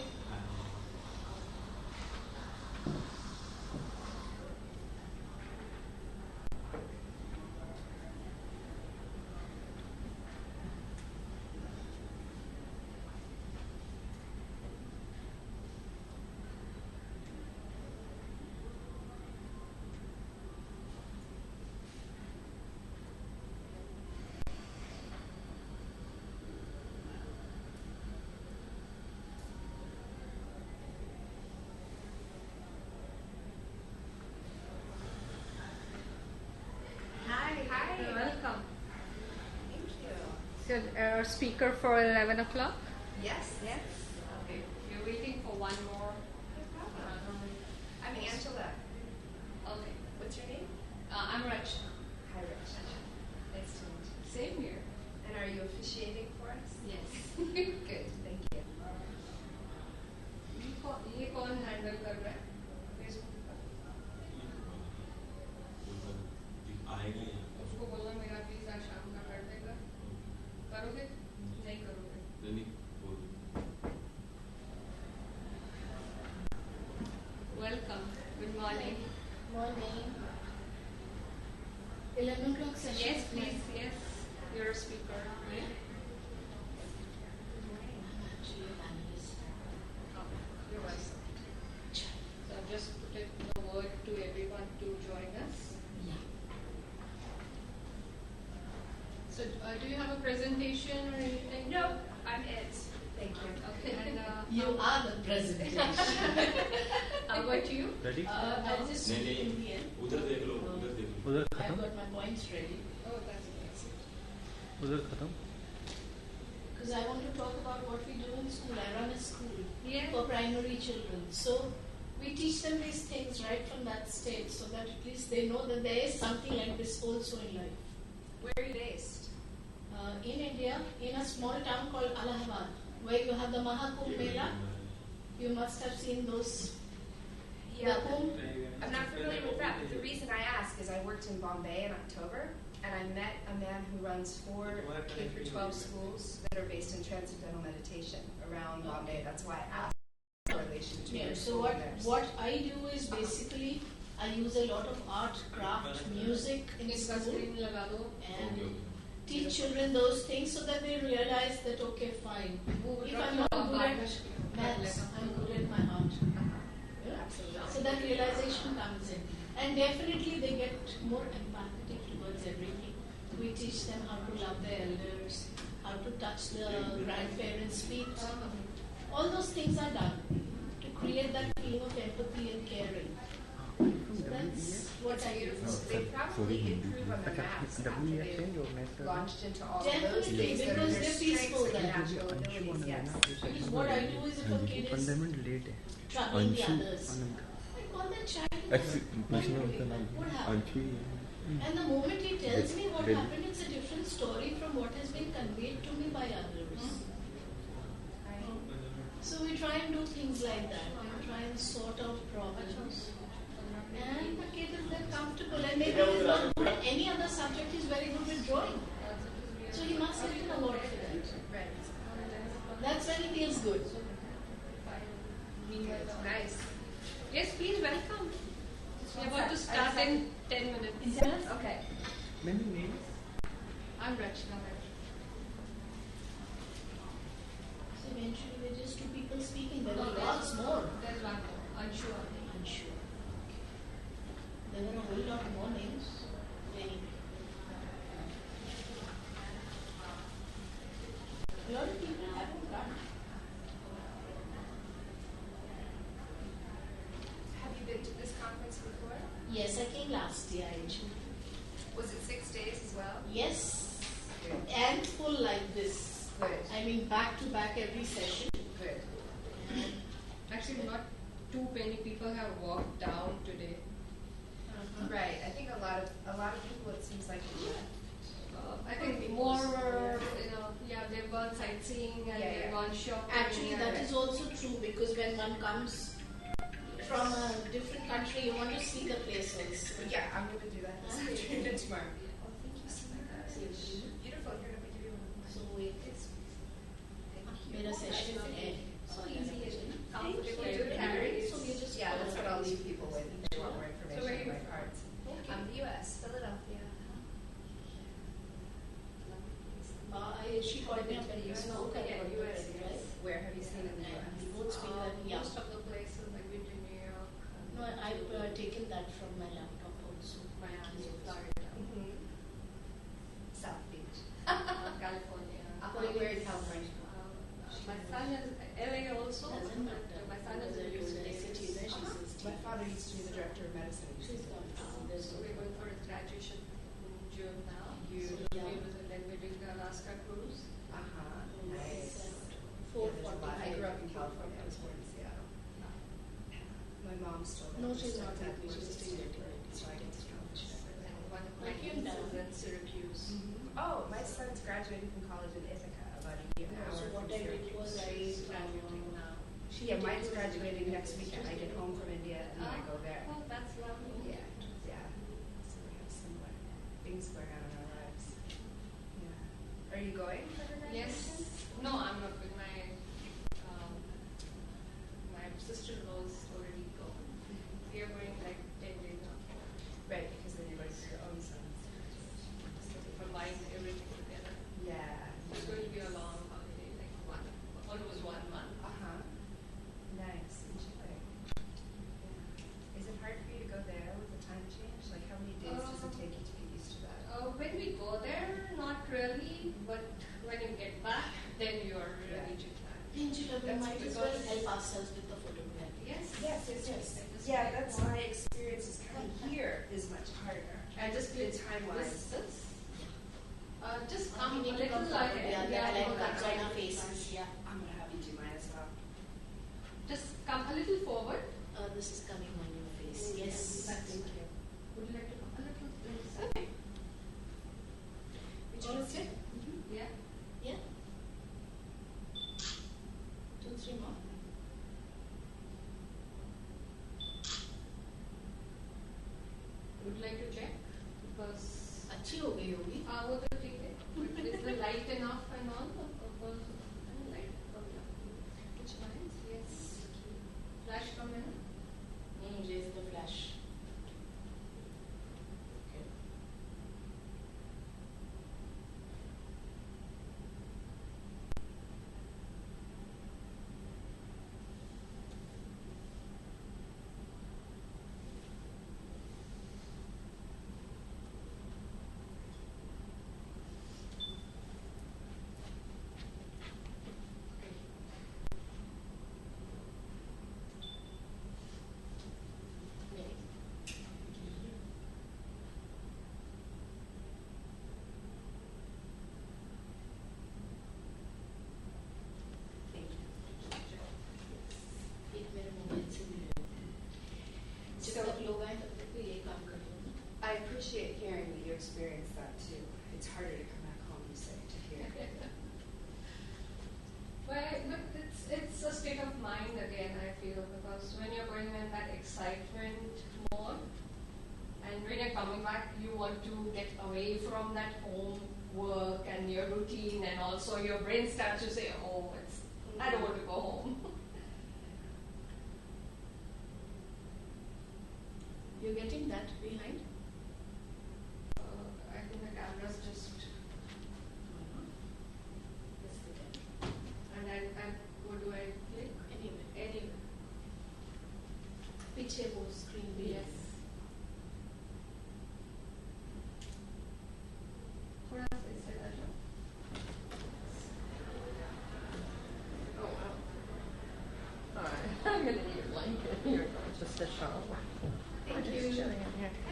Welcome. Thank you. So, our speaker for 11 o'clock? Yes. Yes. Okay. We're waiting for one more. I'm Angela. Okay. What's your name? I'm Rachna. Hi, Rich. Nice to meet you. Same here. And are you officiating for us? Yes. Good. Thank you. ये कौन handle कर रहा है Facebook का? आएगा या उसको बोलना मेरा प्लीज आज शाम का कर देगा। करोगे? नहीं करोगे? नहीं Welcome. Good morning. Morning. 11 o'clock session. Yes, please. Yes, you're a speaker, right? You're welcome. So I've just put the word to everyone to join us. Yeah. So do you have a presentation or anything? No, I'm it. Thank you. Okay. And You are the presentation. how about you? Ready? I'll just नहीं in the end. उधर देख लो उधर देख लो उधर I've खत्म got my points ready. Oh, that's amazing. उधर खत्म Because I want to talk about what we do in school. I run a school Yeah. for primary children. So we teach them these things right from that stage so that at least they know that there is something like this also in life. Where are you based? In India, in a small town called Allahabad, where you have the Mahakumbh Mela. You must have seen those. Yeah. The Kumbh. I'm not familiar with that, but the reason I ask is I worked in Bombay in October, and I met a man who runs 4 K-12 schools that are based in Transcendental Meditation around Bombay. That's why I asked the relation between Yeah, your so school what, and theirs. what I do is basically I use a lot of art, craft, music in इसका school screen लगा दो. and teach children those things so that they realize that okay, fine. If I'm not good at maths, I'm good at my art. Yeah? So that realization comes in. And definitely they get more empathetic towards everything. We teach them how to love their elders, how to touch the grandparents' feet. All those things are done to create that feeling of empathy and caring. So that's what I do. They probably improve on their maths after they've launched into all of those Definitely, things that are because their they're strengths peaceful and then. natural abilities, yes. Because what I do is if a kid is late है troubling the Anshu others, Anand I call that child. पूछना उनका नाम What happened? Anshu ही है And the moment he tells me what Delhi. happened, it's a different story from what has been conveyed to me by others. So we try and do things like that. We try and sort out problems. And the kid is then comfortable. And maybe he's not good at any other subject, he's very good with drawing. So he must get an award for that. That's when he feels good. Nice. Yes, please welcome. We're about to start in 10 minutes. Yes? Okay. many names I'm Rachna. So eventually we're just 2 people speaking. There were lots more. There's one more. Anshu. Unsure. There were a whole lot more names. Many. A lot of people haven't run. Have you been to this conference before? Yes, I came last year actually. Was it 6 days as well? Yes. And full like this. Good. I mean back to back every session. Good. Actually, not too many people have walked down today. Right. I think a lot of people. It seems like. I think more, they've gone sightseeing and they've gone shopping. Actually, that is also true because when one comes from a different country, you want to see the places. Yeah, I'm going to do that this afternoon and tomorrow. Oh, thank you so much. Beautiful. You're going to be doing So we made a session on air. so easy. most of the places, like we've been to New York. No, I've taken that from my laptop also. Miami, Florida. South Beach. California. Where in California? My son is LA also. Doesn't matter. My son is in city there. My father used to be the director of medicine. She's gone. So we're going for his graduation in June now. Yeah. Then we're doing the Alaska cruise. Nice. I grew up in California. I was born in Seattle. My mom's still there. No, she's not with me. She's just still so I get to travel. One of my nieces is in Syracuse. Oh, my son's graduating from college in Ithaca about a year now. So what I did was She's graduating now. Mine's graduating next weekend. I get home from India and then I go there. Oh, that's lovely. Yeah. So we have similar things going on in our lives. Yeah. Are you going for the graduation? Yes. No, I'm not with my my sister-in-law's already gone. We are going like 10 days after. Right, because then you're going to your own son's. Combine everything together. Yeah. It's going to be a long holiday, like almost 1 month. Nice. Enjoy. Is it hard for you to go there with the time change? Like, how many days does it take you to get used to that? When we go there, not really, but when you get back, then you are really jet-lagged. We might as well help ourselves with the photography. Yes. Yeah, that's my experience. Is coming here is much harder. And just the time-wise. Just come a We need to little come forward. ahead. Yeah, Yeah, like on our faces. Yeah. I'm gonna have you do mine as well. just come a little forward. This is coming on your face. Yes. Thank you. Would you like to come a little inside? Okay. Which one is it? Yeah. Yeah. 2, 3 more. Would you like to check? Because अच्छी हो गई होगी. वो तो ठीक है. Is the light enough and all? Light from which lines? Yes. Flash from here. Raise the flash. I appreciate hearing that you experience that too. It's harder to come back home, you say, to hear. But it's a state of mind again, I feel, because when you're going in that excitement mode, and when you're coming back, you want to get away from that home work and your routine, and also your brain starts to say, oh, I don't want to go home. You're getting that behind? I think the camera's just. And what do I click? Anyway. पीछे वो screen भी है. थोड़ा सा इससे आ जाओ. Oh wow. Alright, I'm gonna need a blanket. You're just a shawl. Thank you.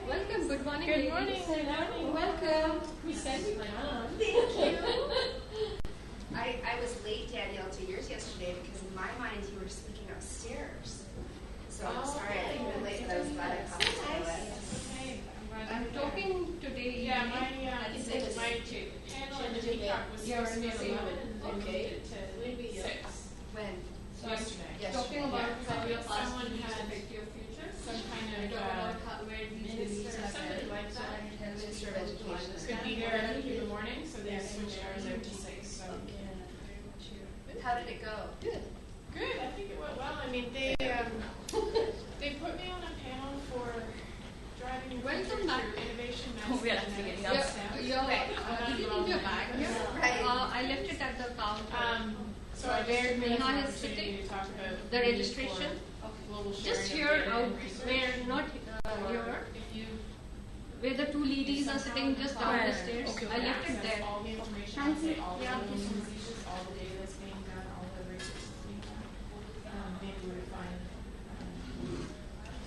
Welcome. Good morning. Good morning. Good morning. Welcome. We said we went on. Thank you. I was late, Danielle, to yours yesterday because in my mind you were speaking upstairs. So I'm sorry I came in late, but I was glad I caught the tail end. Okay. I'm talking today. Yeah, my panel talk was supposed to be at 11 and they moved it to 6. When? So Yesterday. talking about how your past someone beliefs had affect your future. some kind I of talk about how, where these beliefs minister, are somebody held, like that. and helps Minister of people to Education. Could be understand there what in the morning, so they switched ours out to 6. So. How did it go? Good. I think it went well. I mean, they put me on a panel for driving your Welcome future back. through innovation We are actually getting upstairs. Did you leave your bag here? Right. I left it at the counter. So where Neha is sitting, the registration, just here out where not here, where the two ladies are sitting just down the stairs. I left it there. All the information, Thank you. all the Yeah. diseases, all the data that's being done, all the research that's being done. Maybe we would find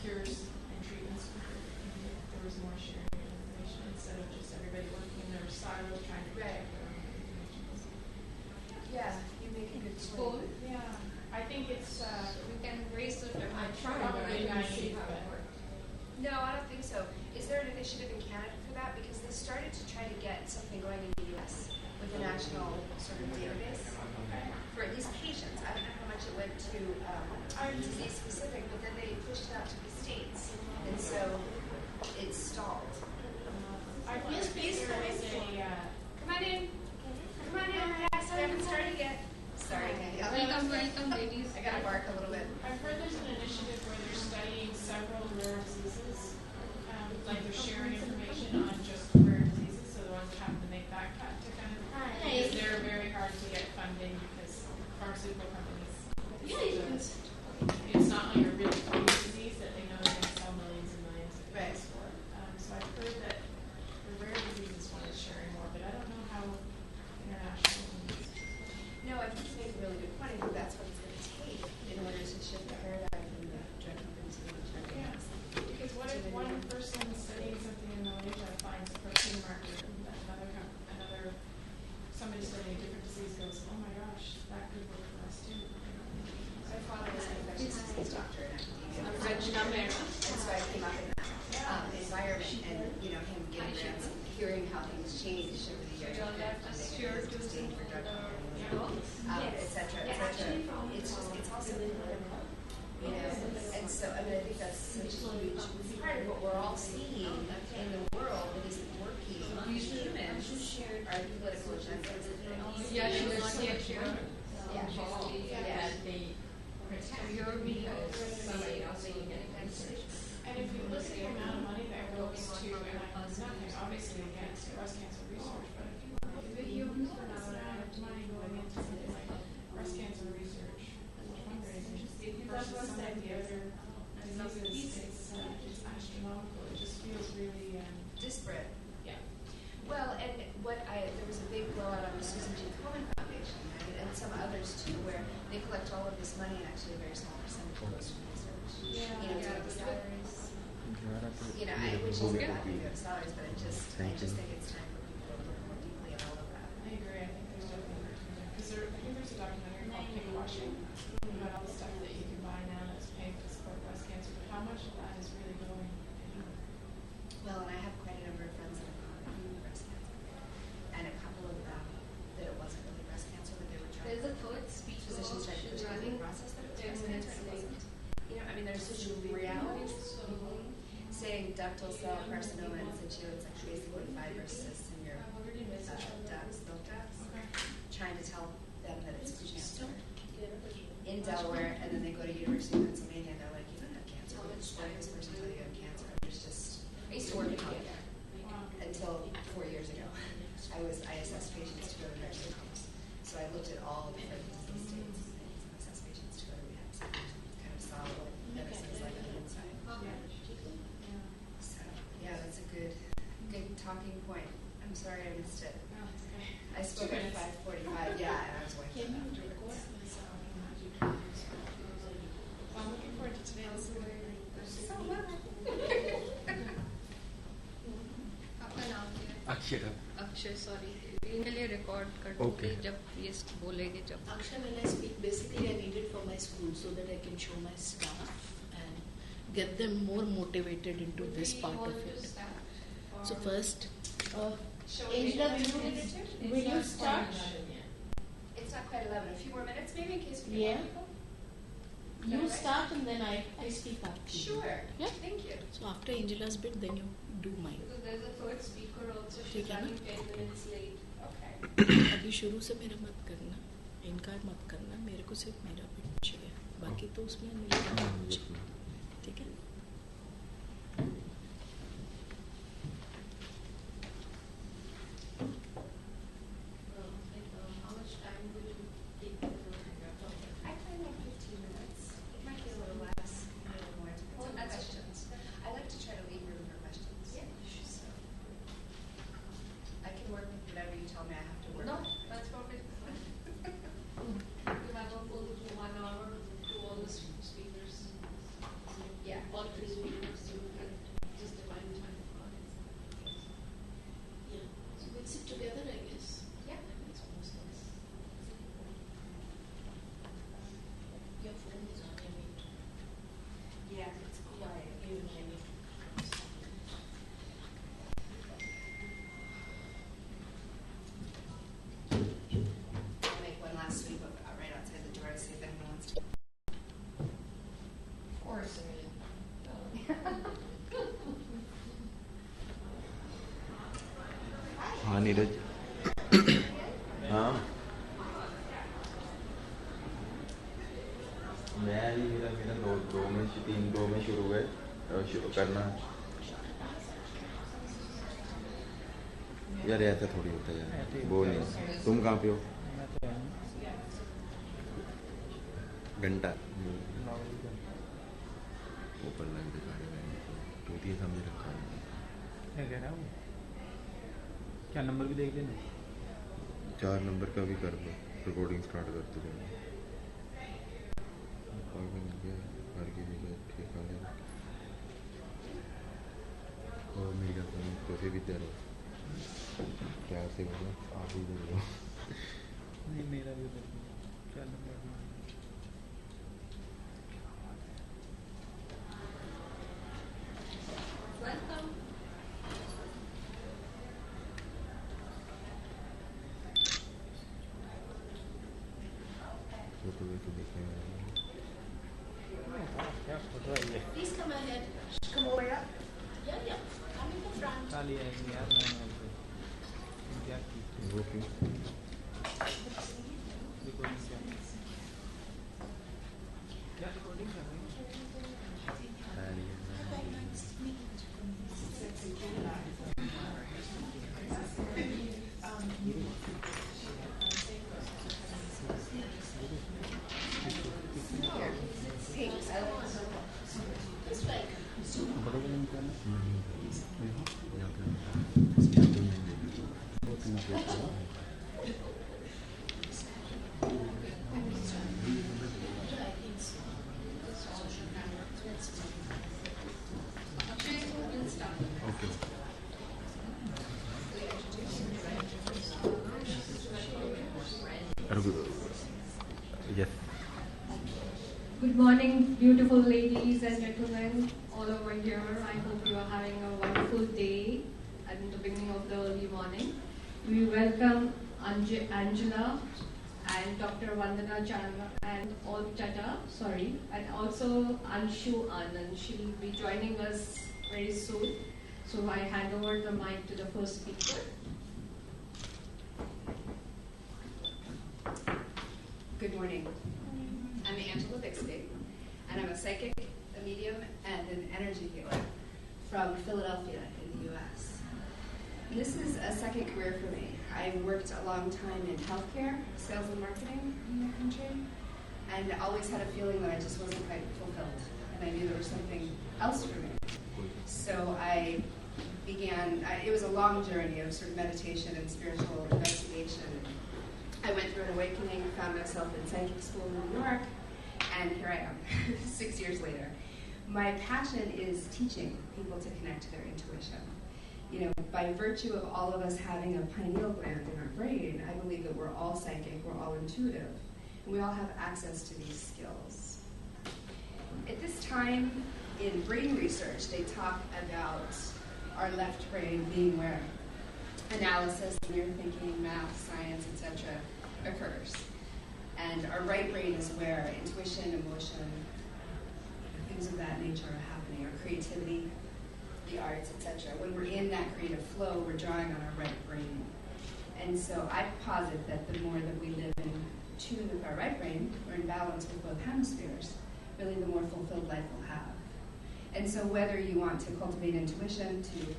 cures and treatments quicker if there was more sharing of information instead of just everybody working in their silos trying to protect their own information. Yeah, you make a good School. point. Yeah, I think it's. We can research it. I'm trying, but I don't see how it works. No, I don't think so. Is there an initiative in Canada for that? Because they started to try to get something going in the U.S. with a national sort of database for at least patients. I don't know how much it went to disease specific, but then they pushed it out to the states, and so it stalled. Yes, please come in. Come on in. Come on in. Yes, I haven't started yet. Sorry, Welcome, ladies. I gotta bark a little bit. I've heard there's an initiative where they're studying several rare diseases, like they're sharing information on just rare diseases, so the ones that happen to make that cut to kind of, because they're very hard to get funding because pharmaceutical companies. It's not like a really common disease that they know they're going to sell millions and millions of drugs for. So I've heard that the rare diseases one is sharing more, but I don't know how international. No, I think you make a really good point. I think that's what it's going to take in order to shift the paradigm from the drug companies to the drug companies. Because what if one person studying something in Malaysia finds a protein marker, another somebody studying a different disease goes, oh my gosh, that could work for us too. My father was an infectious disease doctor in academia, and so I came up in that environment, and him getting grants and hearing how things changed over the years, funding for drug companies, et cetera, et cetera. It's also political, and so I think that's such a huge part of what we're all seeing in the world that isn't working. Humans are political agendas. Yeah, she was not yet here. Yeah. Somebody else will get research. And if you look at the amount of money that goes to, and I'm nothing obviously against breast cancer research, but if you look at the amount of money going into something like breast cancer research fundraising versus some of the other diseases, it's astronomical. It just feels really disparate. Yeah. Well, and there was a big blowout on the Susan G. Komen Foundation, right, and some others too, where they collect all of this money and actually a very small percentage goes to research. To the salaries. Which is good to go to salaries, but I just think it's time for people to look more deeply at all of that. I agree. I think there's definitely work to do. Because I think there's a documentary called Pink Washing about all the stuff that you can buy now that's paying to support breast cancer, but how much of that is really going? Well, and I have quite a number of friends that have gone through breast cancer, and a couple of them that it wasn't really breast cancer, but they were trying. There's a third speech. Physicians tried to tell the process that it was breast cancer, and it wasn't. There's such realities. Saying ductal cell carcinoma in situ, it's like basically fibrous cysts in your ducts, milk ducts. Trying to tell them that it's cancer in Delaware, and then they go to University of Pennsylvania, and they're like, you don't have cancer. Why did this person tell you you have cancer? I used to work in healthcare until 4 years ago. I assessed patients to go to nursing homes, so I looked at all different disease states and assessed patients to go to rehab centers, kind of saw what medicine's like on the inside. Yeah, that's a good talking point. I'm sorry I missed it. I spoke at 5:45. Yeah, and I was waking up afterwards. I'm looking forward to today. So Akshay sorry इनके लिए record कर दूंगी जब ये बोलेंगे जब Akshay, when I speak, basically I need it for my school so that I can show my staff and get them more motivated into this part of it. So first, Angela, will you start? It's not quite 11. A few more minutes, maybe, in case we get more people. You start and then I speak after. Sure. Yeah. Thank you. So after Angela's bit, then you do mine. So there's a third speaker also. She's ठीक है ना? running 10 minutes late. Okay. अभी शुरू से मेरा मत करना, इनकार मत करना, मेरे को सिर्फ मेरा बिट चाहिए, बाकी तो उसमें मिलेगा मुझे, ठीक है? How much time will you take? Yeah, it's quiet usually. I'll make one last sweep of right outside the door to see if anyone wants to. Of course. हाँ नीरज हाँ मैं भी मेरा दो में शुरू है करना यार ऐसा थोड़ी होता है यार वो नहीं तुम कहाँ पे हो घंटा ऊपर लग तो ये समझ रखा है क्या कह रहा हूँ क्या नंबर भी देख लेना 4 नंबर का भी कर दो रिकॉर्डिंग स्टार्ट करते जाओ घर की जगह ठेका ले और मेरा कैसे भी तेरो क्या से बोलो आप ही बोलो नहीं मेरा भी क्या number Welcome. Please come ahead. Come over up. Yeah, yeah. Come in the front. खाली है यार मैं क्या की वो क्यों रिकॉर्डिंग क्या रिकॉर्डिंग कर रहे Yes. Good morning, beautiful ladies and gentlemen all over here. I hope you are having a wonderful day at the beginning of the early morning. We welcome Angela and Dr. Vandana Chadha and Chadha, and also Anshu Anand. She will be joining us very soon. So I hand over the mic to the first speaker. Good morning. I'm Angela Bixby, and I'm a psychic, a medium, and an energy healer from Philadelphia in the U.S. And this is a second career for me. I worked a long time in healthcare, sales and marketing in the country, and I always had a feeling that I just wasn't quite fulfilled, and I knew there was something else for me. So I began, it was a long journey of sort of meditation and spiritual investigation. I went through an awakening, found myself in psychic school in New York, and here I am, 6 years later. My passion is teaching people to connect to their intuition. You know, by virtue of all of us having a pineal gland in our brain, I believe that we're all psychic, we're all intuitive, and we all have access to these skills. At this time in brain research, they talk about our left brain being where analysis, linear thinking, math, science, etc. occurs. And our right brain is where intuition, emotion, things of that nature are happening, our creativity, the arts, etc. When we're in that creative flow, we're drawing on our right brain. And so I posit that the more that we live in tune with our right brain, or in balance with both hemispheres, really the more fulfilled life we'll have. And so whether you want to cultivate intuition, to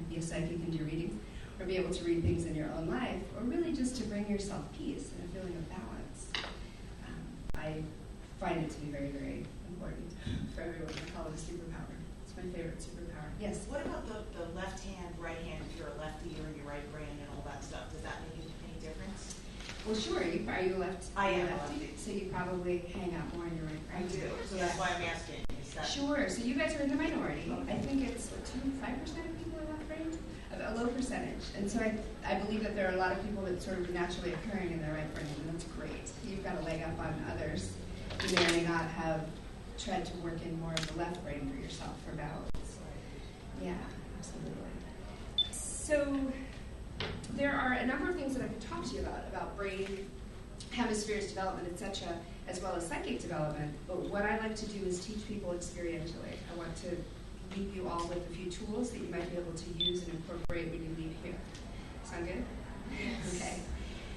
be a psychic and do readings, or be able to read things in your own life, or really just to bring yourself peace and a feeling of balance, I find it to be very, very important for everyone. I call it a superpower. It's my favorite superpower. Yes? What about the left hand, right hand, if you're a lefty or your right brain and all that stuff? Does that make any difference? Well, sure. Are you left? I am a lefty. So you probably hang out more in your right brain. I do. So that's why I'm asking. Is that Sure. So you guys are in the minority. I think it's 5% of people are left brain, a low percentage. And so I believe that there are a lot of people that sort of naturally occurring in their right brain, and that's great. You've got a leg up on others who may or may not have tried to work in more of the left brain for yourself for balance. Yeah, absolutely. So there are a number of things that I could talk to you about brain, hemispheres development, etc., as well as psychic development. But what I like to do is teach people experientially. I want to leave you all with a few tools that you might be able to use and incorporate when you leave here. Sound good? Yes. Okay.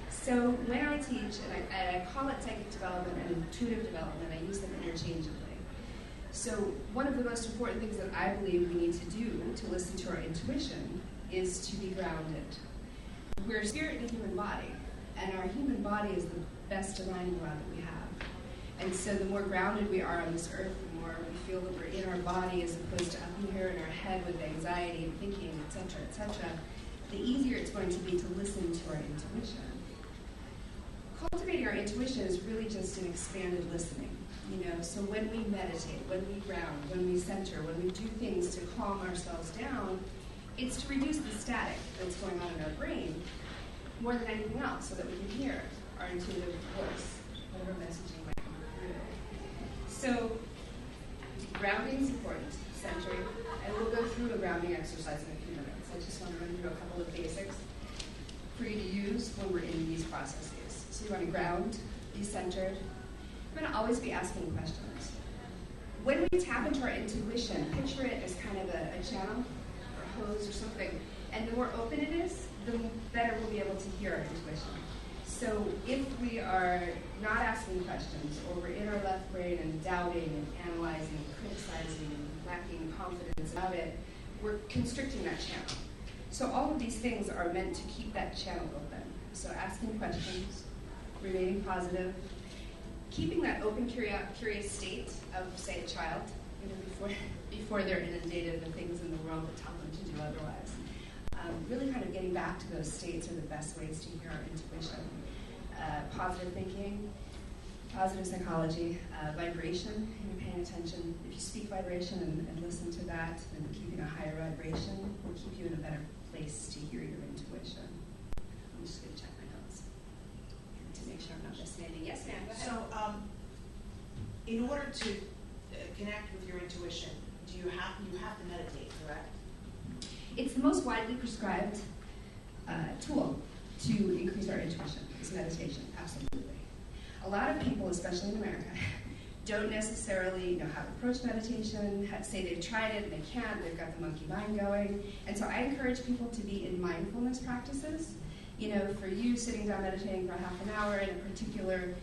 So when I teach, and I call it psychic development and intuitive development, I use them interchangeably. So one of the most important things that I believe we need to do to listen to our intuition is to be grounded. We're a spirit in a human body, and our human body is the best divining rod that we have. And so the more grounded we are on this earth, the more we feel that we're in our body as opposed to up in here in our head with anxiety and thinking, etc., the easier it's going to be to listen to our intuition. Cultivating our intuition is really just an expanded listening. So when we meditate, when we ground, when we center, when we do things to calm ourselves down, it's to reduce the static that's going on in our brain more than anything else, so that we can hear our intuitive voice, whatever messaging might come through. So grounding is important, centering, and we'll go through a grounding exercise in a few minutes. I just want to run through a couple of basics for you to use when we're in these processes. So you want to ground, be centered. I'm going to always be asking questions. When we tap into our intuition, picture it as kind of a channel or hose or something, and the more open it is, the better we'll be able to hear our intuition. So if we are not asking questions, or we're in our left brain and doubting and analyzing and criticizing and lacking confidence about it, we're constricting that channel. So all of these things are meant to keep that channel open. So asking questions, remaining positive, keeping that open, curious state of, say, a child, before they're inundated with things in the world that tell them to do otherwise. Really kind of getting back to those states are the best ways to hear our intuition. Positive thinking, positive psychology, vibration, you're paying attention. If you speak vibration and listen to that, then keeping a higher vibration will keep you in a better place to hear your intuition. I'm just going to check my notes to make sure I'm not missing anything. Yes, ma'am, go ahead. So, in order to connect with your intuition, you have to meditate, correct? It's the most widely prescribed tool to increase our intuition, is meditation, absolutely. A lot of people, especially in America, don't necessarily know how to approach meditation, say they've tried it and they can't, they've got the monkey mind going. And so I encourage people to be in mindfulness practices. For you, sitting down meditating for a half an hour in a particular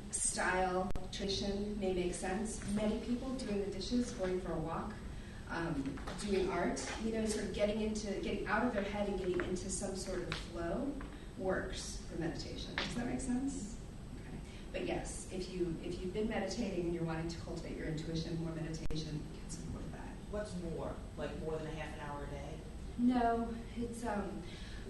style, tradition may make sense. Many people doing the dishes, going for a walk, doing art, sort of getting out of their head and getting into some sort of flow works for meditation. Does that make sense? Okay. But yes, if you've been meditating and you're wanting to cultivate your intuition, more meditation can support that. What's more? Like more than a half an hour a day? No, it's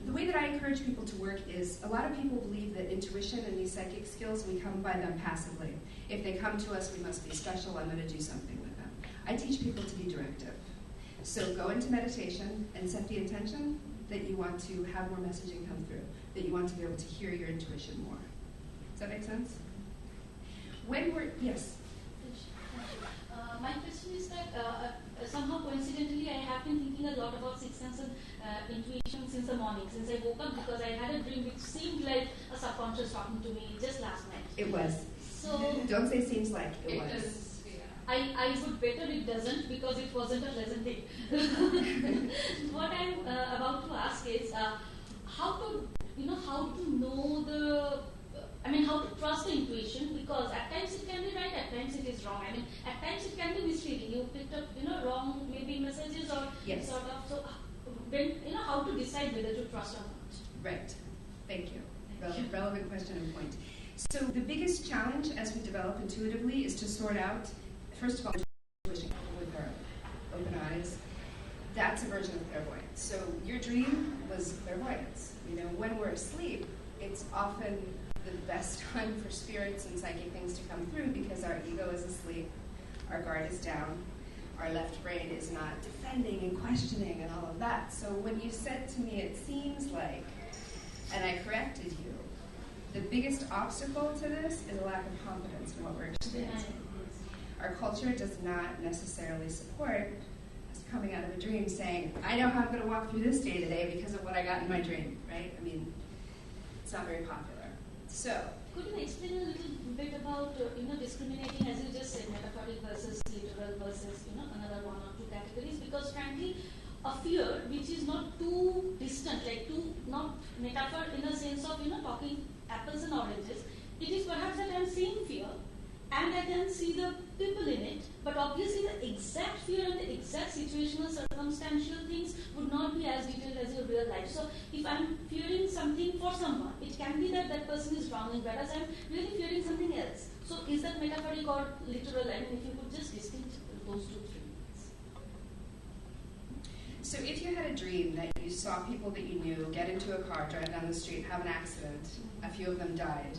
the way that I encourage people to work is a lot of people believe that intuition and these psychic skills, we come by them passively. If they come to us, we must be special, I'm going to do something with them. I teach people to be directive. So go into meditation and set the intention that you want to have more messaging come through, that you want to be able to hear your intuition more. Does that make sense? Yes? My question is that somehow coincidentally I have been thinking a lot about sixth sense and intuition since the morning, since I woke up, because I had a dream which seemed like a subconscious talking to me just last night. It was. So don't say seems like, it was. Is. I would better it doesn't, because it wasn't a pleasant day. What I'm about to ask is how to know how to trust the intuition, because at times it can be right, at times it is wrong. At times it can be misleading. You picked up wrong maybe messages or yes. Sort of. So when how to decide whether to trust or not. Right. Thank you. Relevant question and point. So the biggest challenge as we develop intuitively is to sort out, first of all, intuition with our open eyes. That's a version of clairvoyance. So your dream was clairvoyance. When we're asleep, it's often the best time for spirits and psychic things to come through, because our ego is asleep, our guard is down, our left brain is not defending and questioning and all of that. So when you said to me, it seems like, and I corrected you, the biggest obstacle to this is a lack of confidence in what we're experiencing. our culture does not necessarily support us coming out of a dream saying, I know how I'm going to walk through this day today because of what I got in my dream, right? I mean, it's not very popular. So, could you explain a little bit about discriminating, as you just said, metaphoric versus literal versus another one or two categories? Because frankly, a fear which is not too distant, like too not metaphor in a sense of talking apples and oranges. It is perhaps that I am seeing fear, and I can see the people in it, but obviously the exact fear and the exact situational circumstantial things would not be as detailed as your real life. So if I'm fearing something for someone, it can be that that person is wrong, whereas I'm really fearing something else. So is that metaphoric or literal? I mean, if you could just distinguish those two things. So if you had a dream that you saw people that you knew get into a car, drive down the street, have an accident, a few of them died,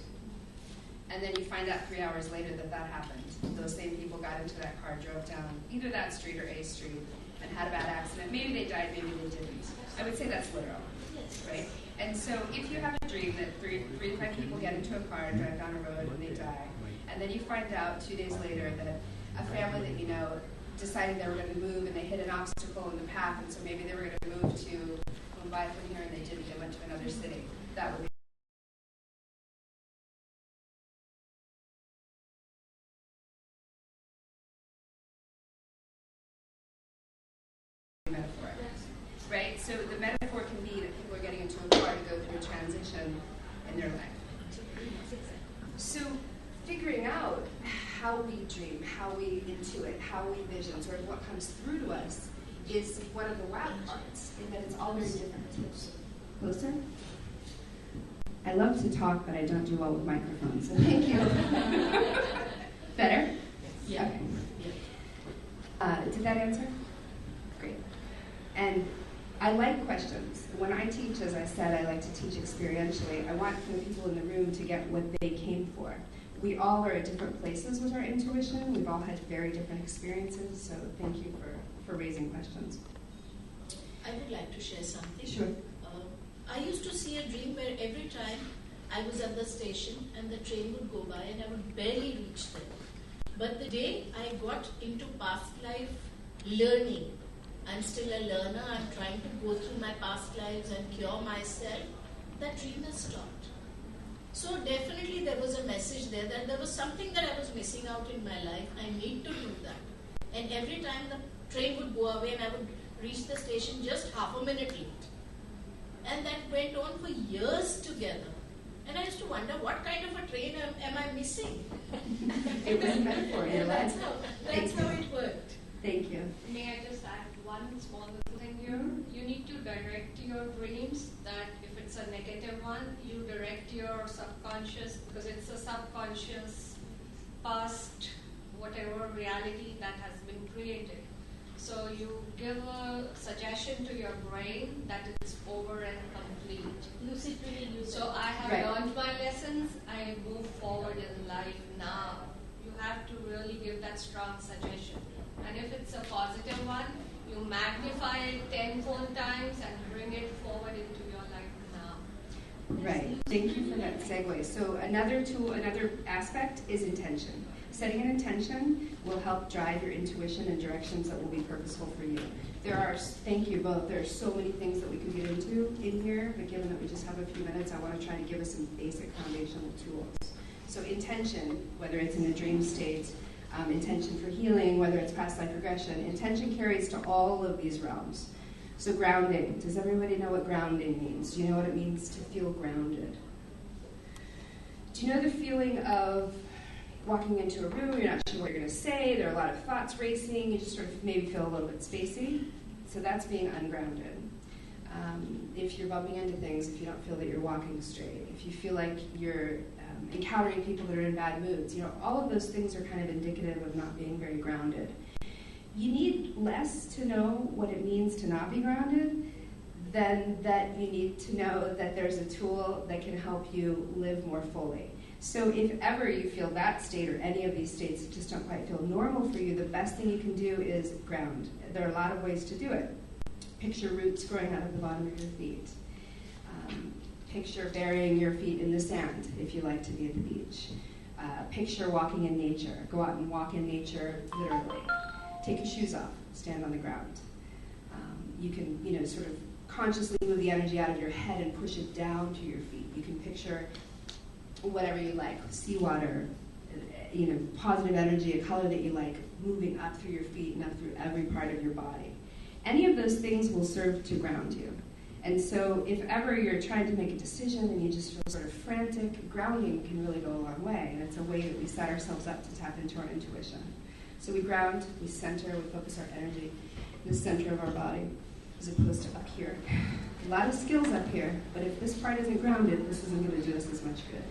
and then you find out 3 hours later that that happened. Those same people got into that car, drove down either that street or A street, and had a bad accident. Maybe they died, maybe they didn't. I would say that's literal, right? And so if you have a dream that 3 to 5 people get into a car, drive down a road, and they die, and then you find out 2 days later that a family that you know decided they were going to move and they hit an obstacle in the path, and so maybe they were going to move to Mumbai from here and they didn't, they went to another city. That would be metaphor, right? So the metaphor can be that people are getting into a car to go through a transition in their life. So figuring out how we dream, how we intuit, how we vision, sort of what comes through to us is one of the wild parts, in that it's all very different. Closer? I love to talk, but I don't do well with microphones, so thank you. Better? Yeah. Okay. Did that answer? Great. And I like questions. When I teach, as I said, I like to teach experientially. I want the people in the room to get what they came for. We all are at different places with our intuition. We've all had very different experiences, so thank you for raising questions. I would like to share something. Sure. I used to see a dream where every time I was at the station and the train would go by and I would barely reach them. But the day I got into past life learning, I'm still a learner, I'm trying to go through my past lives and cure myself, that dream has stopped. So definitely there was a message there that there was something that I was missing out in my life. I need to do that. And every time the train would go away and I would reach the station just half a minute late. And that went on for years together. And I used to wonder, what kind of a train am I missing? It was a metaphor. Yeah, that's how it worked. Thank you. May I just add one small little thing here? You need to direct your dreams, that if it's a negative one, you direct your subconscious, because it's a subconscious past, whatever reality that has been created. So you give a suggestion to your brain that it's over and complete. Lucid dreaming. So I have learned my lessons, I move forward in life now. You have to really give that strong suggestion. And if it's a positive one, you magnify it 10-fold times and bring it forward into your life now. Right. Thank you for that segue. So another aspect is intention. Setting an intention will help drive your intuition in directions that will be purposeful for you. Thank you both, there are so many things that we could get into in here, but given that we just have a few minutes, I want to try to give us some basic foundational tools. So intention, whether it's in a dream state, intention for healing, whether it's past life regression, intention carries to all of these realms. So grounding, does everybody know what grounding means? Do you know what it means to feel grounded? Do you know the feeling of walking into a room, you're not sure what you're going to say, there are a lot of thoughts racing, you just sort of maybe feel a little bit spacey? So that's being ungrounded. If you're bumping into things, if you don't feel that you're walking straight, if you feel like you're encountering people that are in bad moods, all of those things are kind of indicative of not being very grounded. You need less to know what it means to not be grounded than that you need to know that there's a tool that can help you live more fully. So if ever you feel that state or any of these states that just don't quite feel normal for you, the best thing you can do is ground. There are a lot of ways to do it. Picture roots growing out of the bottom of your feet. Picture burying your feet in the sand if you like to be at the beach. Picture walking in nature. Go out and walk in nature, literally. Take your shoes off. Stand on the ground. You can, sort of consciously move the energy out of your head and push it down to your feet. You can picture whatever you like, seawater, positive energy, a color that you like, moving up through your feet and up through every part of your body. Any of those things will serve to ground you. And so if ever you're trying to make a decision and you just feel sort of frantic, grounding can really go a long way. And it's a way that we set ourselves up to tap into our intuition. So we ground, we center, we focus our energy in the center of our body, as opposed to up here. A lot of skills up here, but if this part isn't grounded, this isn't going to do us as much good.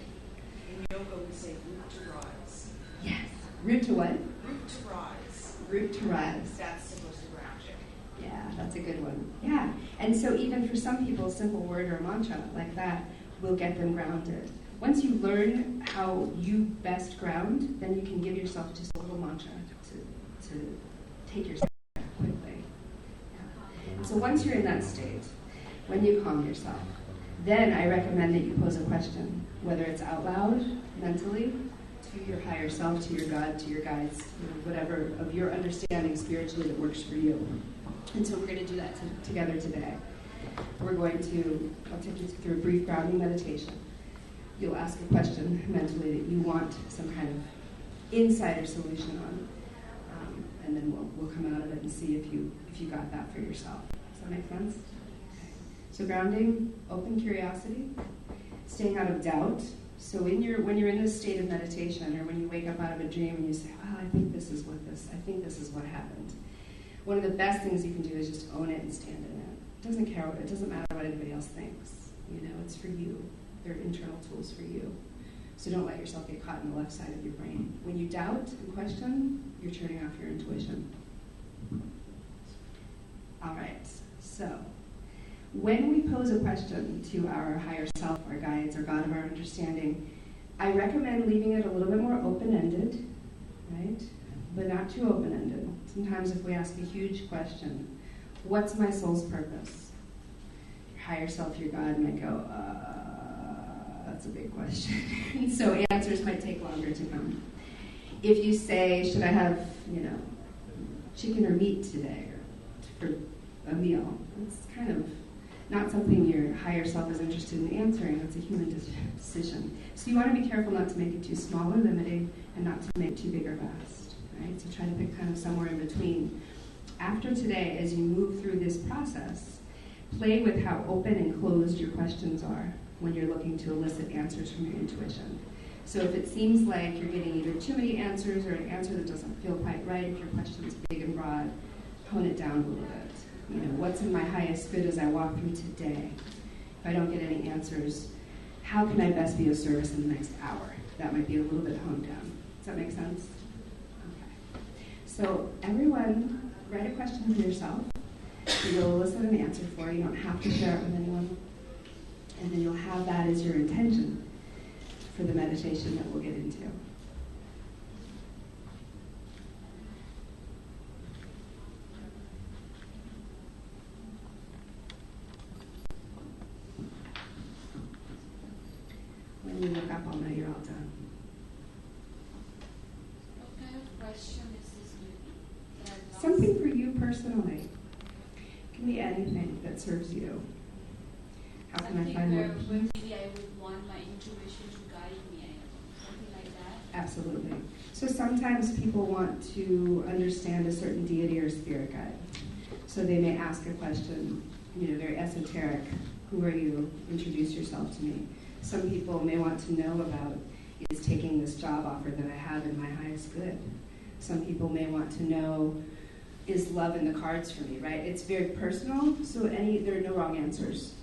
In yoga, we say root to rise. Yes. Root to what? Root to rise. Root to rise. That's supposed to ground you. Yeah, that's a good one. Yeah. And so even for some people, a simple word or mantra like that will get them grounded. Once you learn how you best ground, then you can give yourself just a little mantra to take yourself there quickly. Yeah. So once you're in that state, when you calm yourself, then I recommend that you pose a question, whether it's out loud, mentally, to your higher self, to your God, to your guides, whatever of your understanding spiritually that works for you. And so we're going to do that together today. I'll take you through a brief grounding meditation. You'll ask a question mentally that you want some kind of insider solution on, and then we'll come out of it and see if you got that for yourself. Does that make sense? Okay. So grounding, open curiosity, staying out of doubt. So when you're in this state of meditation, or when you wake up out of a dream and you say, "Oh, I think this is what happened," one of the best things you can do is just own it and stand in it. It doesn't matter what anybody else thinks. It's for you. They're internal tools for you. So don't let yourself get caught in the left side of your brain. When you doubt and question, you're turning off your intuition. All right. So when we pose a question to our higher self, our guides, our God of our understanding, I recommend leaving it a little bit more open-ended, right? But not too open-ended. Sometimes if we ask a huge question, what's my soul's purpose? Your higher self, your God, might go, that's a big question. So answers might take longer to come. If you say, should I have, chicken or meat today, or for a meal, it's kind of not something your higher self is interested in answering. That's a human decision. So you want to be careful not to make it too small or limiting, and not to make it too big or vast. Right? So try to pick kind of somewhere in between. After today, as you move through this process, play with how open and closed your questions are when you're looking to elicit answers from your intuition. So if it seems like you're getting either too many answers or an answer that doesn't feel quite right, if your question is big and broad, tone it down a little bit. What's in my highest good as I walk through today? If I don't get any answers, how can I best be of service in the next hour? That might be a little bit honed down. Does that make sense? Okay. So everyone, write a question for yourself. You'll elicit an answer for it. You don't have to share it with anyone. And then you'll have that as your intention for the meditation that we'll get into. When you look up, I'll know you're all done. What kind of question is this? Something for you personally. It can be anything that serves you. How can I find where more? maybe I would want my intuition to guide me, something like that. Absolutely. So sometimes people want to understand a certain deity or spirit guide. So they may ask a question, very esoteric. Who are you? Introduce yourself to me. Some people may want to know about, is taking this job offer that I have in my highest good? Some people may want to know, is love in the cards for me, right? It's very personal, so there are no wrong answers.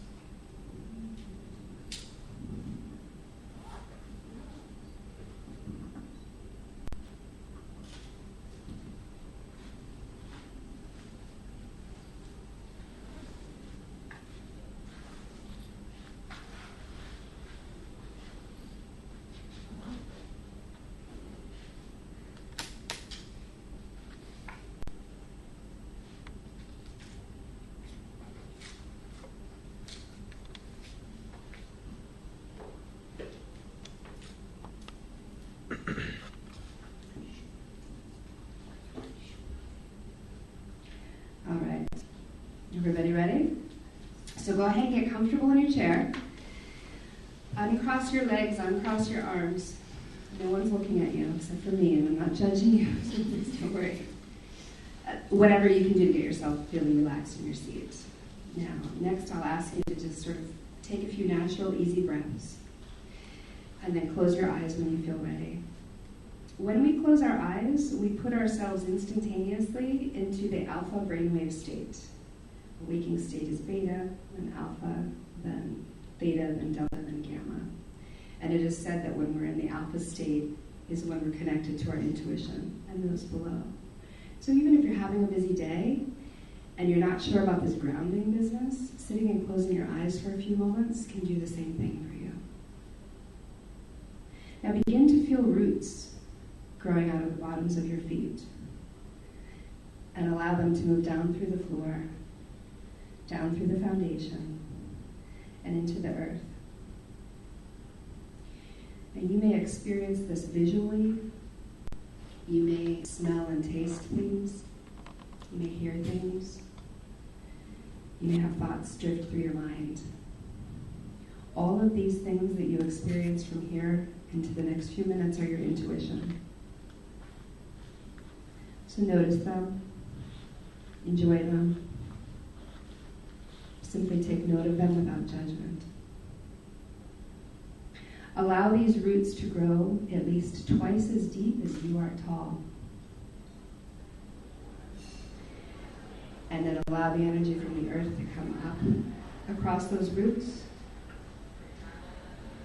Everybody ready? So go ahead and get comfortable in your chair. Uncross your legs, uncross your arms. No one's looking at you except for me, and I'm not judging you, so please don't worry. Whatever you can do to get yourself feeling relaxed in your seat. Now, next I'll ask you to just sort of take a few natural, easy breaths, and then close your eyes when you feel ready. When we close our eyes, we put ourselves instantaneously into the alpha brainwave state. The waking state is beta, then alpha, then theta, then delta, then gamma. And it is said that when we're in the alpha state is when we're connected to our intuition and those below. So even if you're having a busy day and you're not sure about this grounding business, sitting and closing your eyes for a few moments can do the same thing for you. Now begin to feel roots growing out of the bottoms of your feet and allow them to move down through the floor, down through the foundation, and into the earth. And you may experience this visually. You may smell and taste things. You may hear things. You may have thoughts drift through your mind. All of these things that you experience from here into the next few minutes are your intuition. So notice them. Enjoy them. Simply take note of them without judgment. Allow these roots to grow at least twice as deep as you are tall. And then allow the energy from the earth to come up across those roots.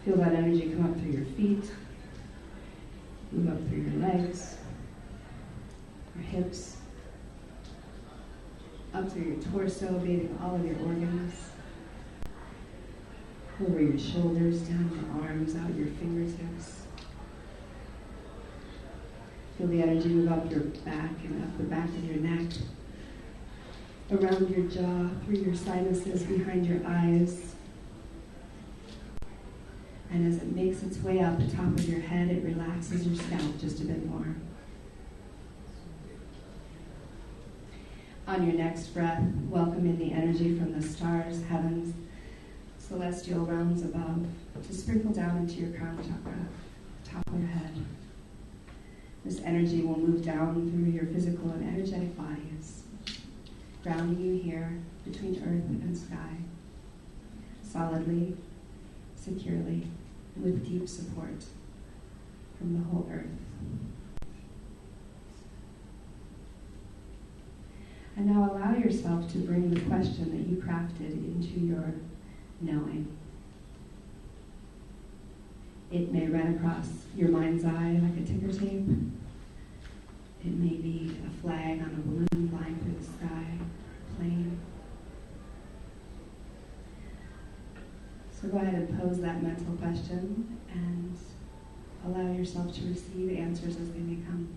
Feel that energy come up through your feet, move up through your legs, your hips, up through your torso, bathing all of your organs. Over your shoulders, down your arms, out your fingertips. Feel the energy move up your back and up the back of your neck, around your jaw, through your sinuses, behind your eyes. And as it makes its way out the top of your head, it relaxes your scalp just a bit more. On your next breath, welcome in the energy from the stars, heavens, celestial realms above, to sprinkle down into your crown chakra, top of your head. This energy will move down through your physical and energetic bodies, grounding you here between earth and sky, solidly, securely, with deep support from the whole earth. And now allow yourself to bring the question that you crafted into your knowing. It may run across your mind's eye like a ticker tape. It may be a flag on a balloon flying through the sky, plane. So go ahead and pose that mental question and allow yourself to receive answers as they may come.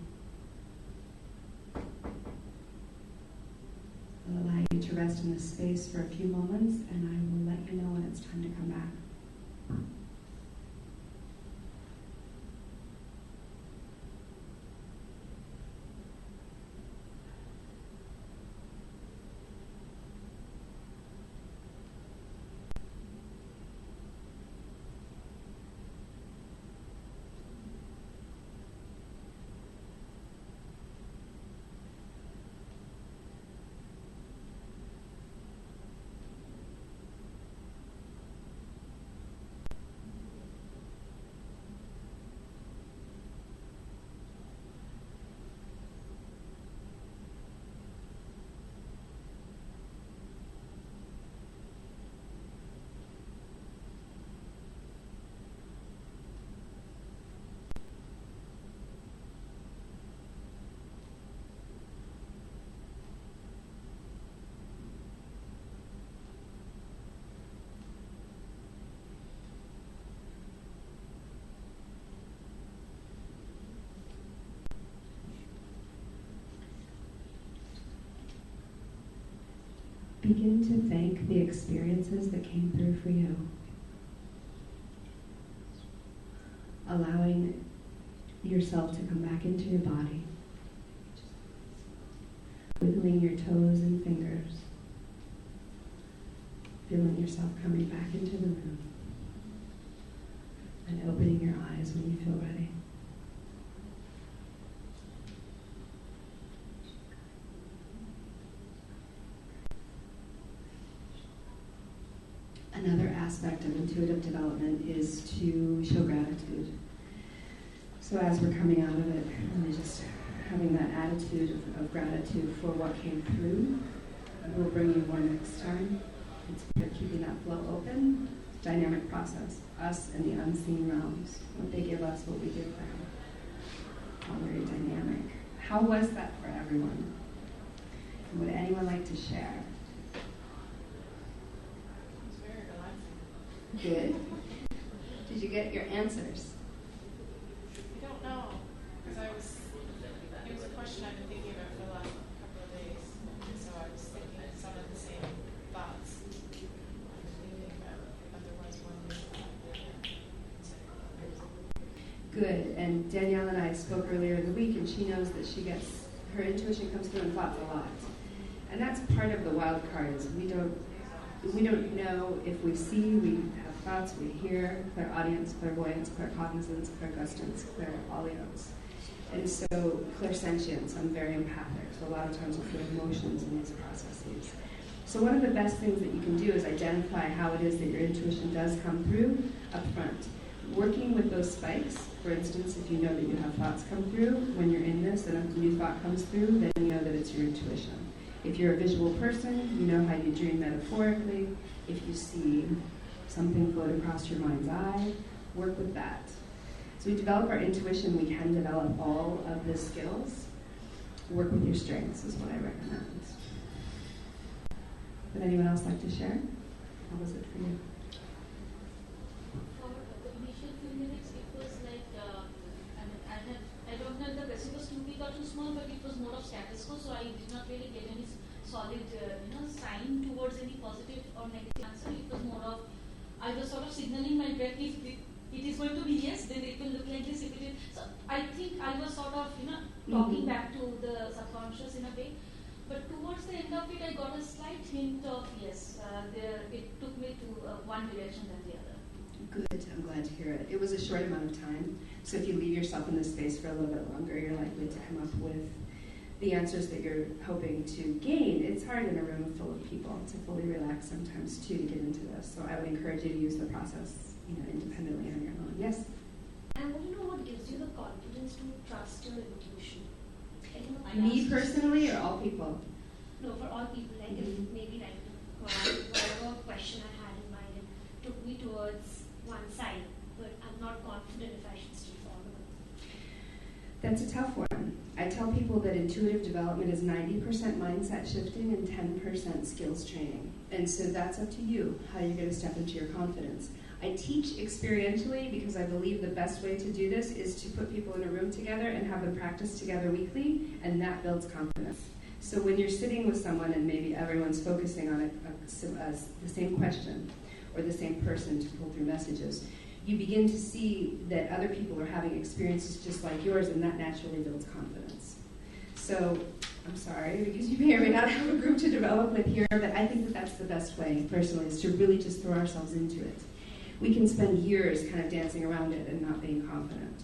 I'll allow you to rest in this space for a few moments, and I will let you know when it's time to come back. Begin to thank the experiences that came through for you. Allowing yourself to come back into your body. Wiggling your toes and fingers. Feeling yourself coming back into the room and opening your eyes when you feel ready. Another aspect of intuitive development is to show gratitude. So as we're coming out of it, really just having that attitude of gratitude for what came through. We'll bring you more next time. It's keeping that flow open. Dynamic process. Us and the unseen realms. What they give us, what we give them. All very dynamic. How was that for everyone? And would anyone like to share? It's very relaxing. Good. Did you get your answers? I don't know, because it was a question I've been thinking about for the last couple of days. So I was thinking some of the same thoughts I've been thinking about, but there was one Good. And Danielle and I spoke earlier in the week, and she knows that her intuition comes through in thoughts a lot. And that's part of the wild card is we don't know if we see, we have thoughts, we hear, clairaudience, clairvoyance, claircognizance, clairgustance, clairaudience. And so clairsentience, I'm very empathic, so a lot of times we feel emotions in these processes. So one of the best things that you can do is identify how it is that your intuition does come through up front. Working with those spikes, for instance, if you know that you have thoughts come through, when you're in this and a new thought comes through, then you know that it's your intuition. If you're a visual person, you know how you dream metaphorically. If you see something float across your mind's eye, work with that. So we develop our intuition, we can develop all of the skills. Work with your strengths is what I recommend. Would anyone else like to share? How was it for you? For the initial few minutes, it was like, I don't know if the question was too big or too small, but it was more of status quo, so I did not really get any solid, sign towards any positive or negative answer. It was more of, I was sort of signaling my brain, if it is going to be yes, then it will look like this. If it is, so I think I was sort of, talking back to the subconscious in a way. But towards the end of it, I got a slight hint of yes. It took me to one direction than the other. Good. I'm glad to hear it. It was a short amount of time, so if you leave yourself in this space for a little bit longer, you're likely to come up with the answers that you're hoping to gain. It's hard in a room full of people to fully relax sometimes too to get into this. So I would encourage you to use the process, independently on your own. Yes. I want to know what gives you the confidence to trust your intuition. Me personally, or all people? No, for all people. Like if maybe whatever question I had in mind, it took me towards one side, but I'm not confident if I should still follow it. That's a tough one. I tell people that intuitive development is 90% mindset shifting and 10% skills training. And so that's up to you, how you're going to step into your confidence. I teach experientially because I believe the best way to do this is to put people in a room together and have them practice together weekly, and that builds confidence. So when you're sitting with someone and maybe everyone's focusing on the same question or the same person to pull through messages, you begin to see that other people are having experiences just like yours, and that naturally builds confidence. So, I'm sorry, because you may or may not have a group to develop with here, but I think that that's the best way, personally, is to really just throw ourselves into it. We can spend years kind of dancing around it and not being confident.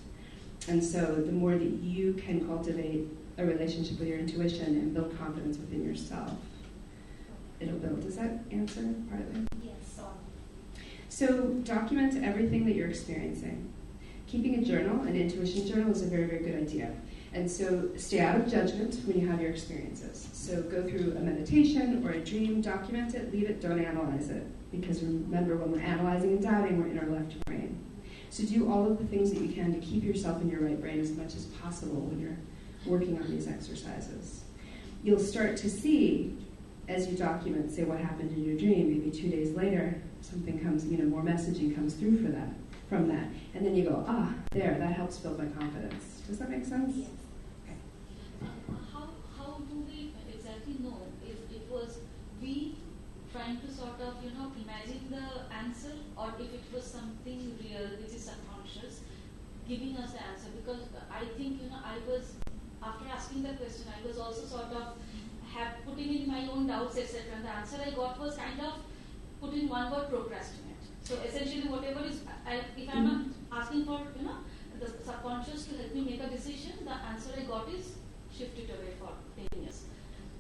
And so the more that you can cultivate a relationship with your intuition and build confidence within yourself, it'll build. Does that answer partly? Yes. So document everything that you're experiencing. Keeping a journal, an intuition journal, is a very, very good idea. And so stay out of judgment when you have your experiences. So go through a meditation or a dream, document it, leave it, don't analyze it. Because remember, when we're analyzing and doubting, we're in our left brain. So do all of the things that you can to keep yourself in your right brain as much as possible when you're working on these exercises. You'll start to see, as you document, say what happened in your dream, maybe 2 days later, something comes, more messaging comes through from that. And then you go, there, that helps build my confidence. Does that make sense? Yes. Okay. How do we exactly know if it was we trying to sort of, imagine the answer, or if it was something real, which is subconscious, giving us the answer? Because I think, I was, after asking the question, I was also sort of putting in my own doubts, etc. And the answer I got was kind of put in one word, procrastinate. So essentially, whatever is, if I'm asking for, the subconscious to help me make a decision, the answer I got is shift it away for 10 years.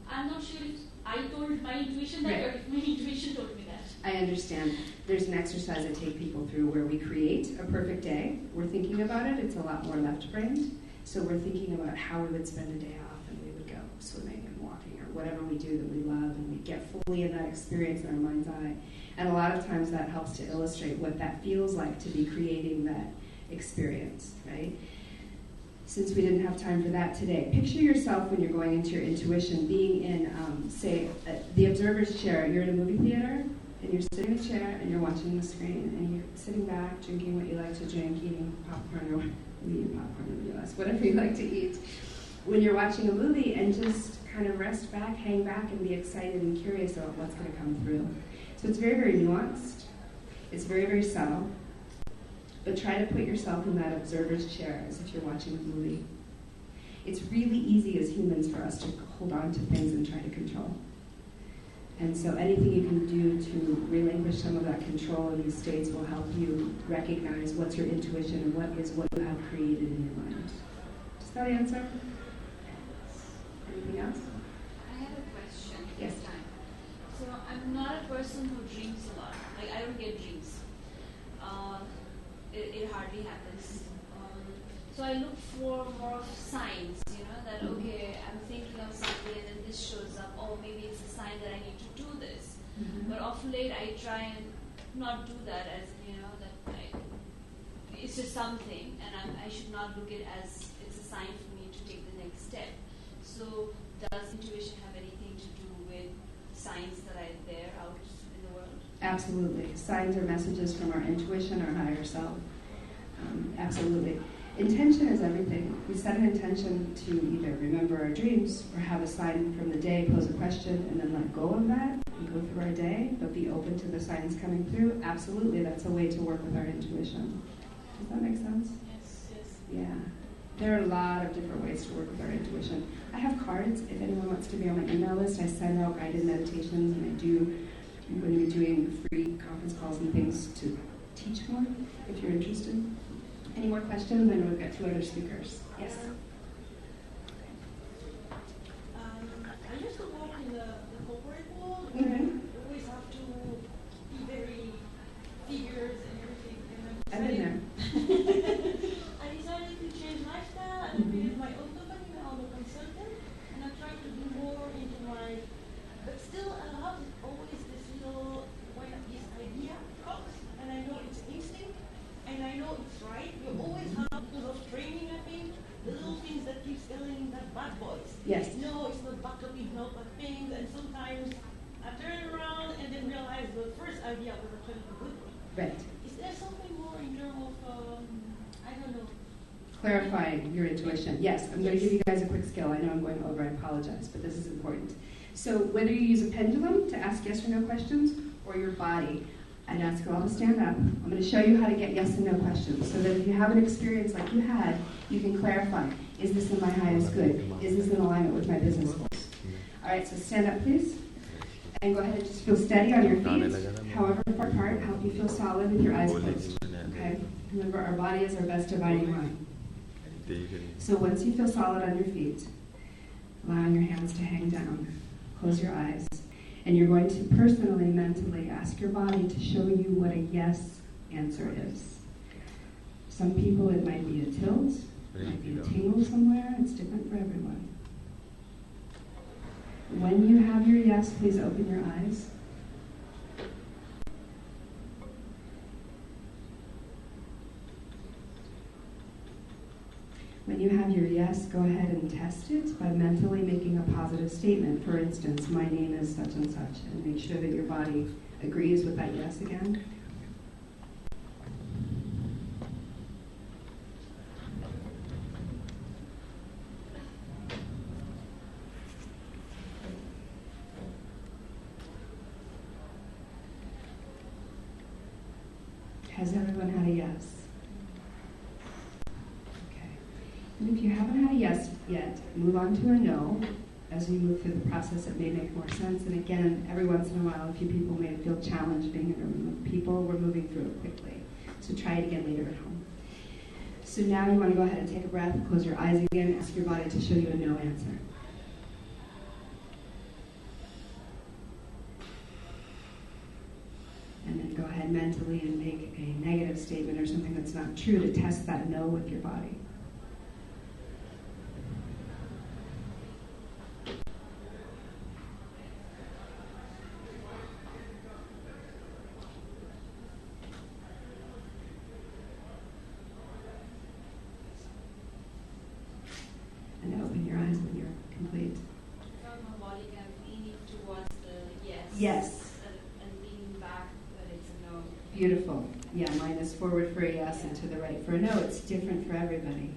I'm not sure if I told my intuition that, or if my intuition told me that. I understand. There's an exercise I take people through where we create a perfect day. We're thinking about it. It's a lot more left-brained. So we're thinking about how we would spend a day off, and we would go swimming and walking or whatever we do that we love, and we get fully in that experience in our mind's eye. And a lot of times that helps to illustrate what that feels like to be creating that experience, right? Since we didn't have time for that today, picture yourself when you're going into your intuition being in, say, the observer's chair. You're in a movie theater, and you're sitting in a chair, and you're watching the screen, and you're sitting back, drinking what you like to drink, eating popcorn, or we eat popcorn in the US, whatever you like to eat. When you're watching a movie, and just kind of rest back, hang back, and be excited and curious about what's going to come through. So it's very, very nuanced. It's very, very subtle. But try to put yourself in that observer's chair as if you're watching a movie. It's really easy as humans for us to hold on to things and try to control. And so anything you can do to relinquish some of that control in these states will help you recognize what's your intuition and what you have created in your mind. Does that answer? Anything else? I have a question. Yes. So I'm not a person who dreams a lot. Like, I don't get dreams. It hardly happens. So I look for more of signs, that okay, I'm thinking of something and then this shows up. Oh, maybe it's a sign that I need to do this. But of late I try and not do that as, it's just something, and I should not look at it as it's a sign for me to take the next step. So does intuition have anything to do with signs that are there out in the world? Absolutely. Signs are messages from our intuition, our higher self. Absolutely. Intention is everything. We set an intention to either remember our dreams or have a sign from the day, pose a question, and then let go of that and go through our day, but be open to the signs coming through. Absolutely. That's a way to work with our intuition. Does that make sense? Yes, yes. Yeah. There are a lot of different ways to work with our intuition. I have cards. If anyone wants to be on my email list, I send out guided meditations, and I'm going to be doing free conference calls and things to teach more, if you're interested. Any more questions? I know we've got 2 other speakers. Yes? I used to work in the corporate world, where you always have to be very figures and everything. And I've been there. I decided to change lifestyle and create my own company. Now I'm a consultant, and I'm trying to do more into my, but still I have always this little, when this idea comes, and I know it's instinct, and I know it's right. You always have, because of training, I think, the little things that keeps telling that bad voice. Yes. No, it's not bad copy, not bad things, and sometimes I turn around and then realize the first idea was actually a good one. Right. Is there something more in terms of, I don't know. Clarifying your intuition. Yes, I'm going to give you guys a quick skill. I know I'm going over, I apologize, but this is important. So whether you use a pendulum to ask yes or no questions, or your body, I'd ask you all to stand up. I'm going to show you how to get yes and no questions, so that if you have an experience like you had, you can clarify, is this in my highest good? Is this in alignment with my business goals? All right, so stand up, please. And go ahead and just feel steady on your feet, however far apart, help you feel solid with your eyes closed. Okay? Remember, our body is our best dividing line. So once you feel solid on your feet, allowing your hands to hang down, close your eyes, and you're going to personally, mentally ask your body to show you what a yes answer is. Some people it might be a tilt, it might be a tingle somewhere, it's different for everyone. When you have your yes, please open your eyes. When you have your yes, go ahead and test it by mentally making a positive statement. For instance, my name is such and such, and make sure that your body agrees with that yes again. Has everyone had a yes? And if you haven't had a yes yet, move on to a no. as we move through the process, it may make more sense. And again, every once in a while, a few people may feel challenged being in a room with people. We're moving through it quickly. So try it again later at home. So now you want to go ahead and take a breath, close your eyes again, ask your body to show you a no answer. And then go ahead mentally and make a negative statement or something that's not true to test that no with your body. And open your eyes when you're complete. From my body kind of leaning towards the yes. Yes. And leaning back that it's a no. Beautiful. Yeah, mine is forward for a yes and to the right for a no. It's different for everybody.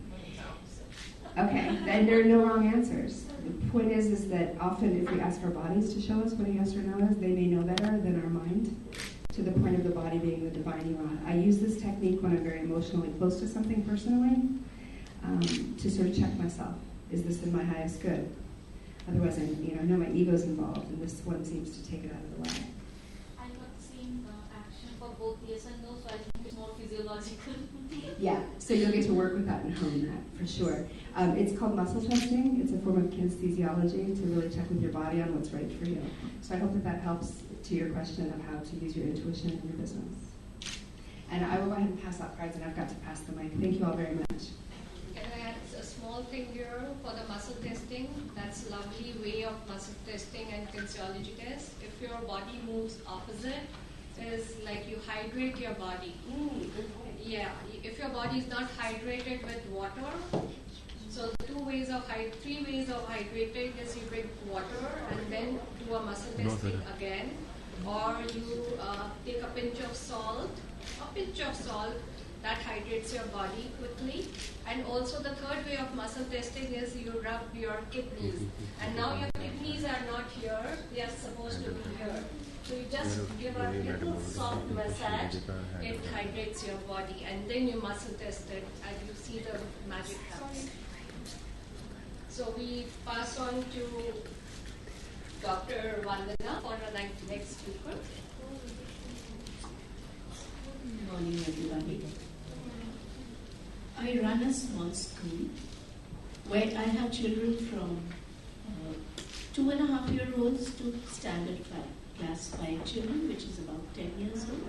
Okay, and there are no wrong answers. The point is that often if we ask our bodies to show us what a yes or no is, they may know better than our mind, to the point of the body being the divining rod. I use this technique when I'm very emotionally close to something personally, to sort of check myself. Is this in my highest good? Otherwise, I know my ego's involved, and this one seems to take it out of the way. I got the same action for both yes and no, so I think it's more physiological. Yeah, so you'll get to work with that and hone that, for sure. It's called muscle testing. It's a form of kinesthesiology to really check with your body on what's right for you. So I hope that helps to your question of how to use your intuition in your business. And I will go ahead and pass out cards, and I've got to pass the mic. Thank you all very much. Can I add a small thing here for the muscle testing? That's a lovely way of muscle testing and kinesiology test. If your body moves opposite, is like you hydrate your body. Good point. Yeah, if your body is not hydrated with water, so the three ways of hydrating is you drink water and then do a muscle testing again, or you take a pinch of salt, that hydrates your body quickly. And also the third way of muscle testing is you rub your kidneys. And now your kidneys are not here, they are supposed to be here. So you just give a little soft massage, it hydrates your body, and then you muscle test it and you see the magic happen. So we pass on to Dr. Vandana for the next speaker. Good morning, everybody. I run a small school where I have children from 2.5-year-olds to standard class 5 children, which is about 10 years old.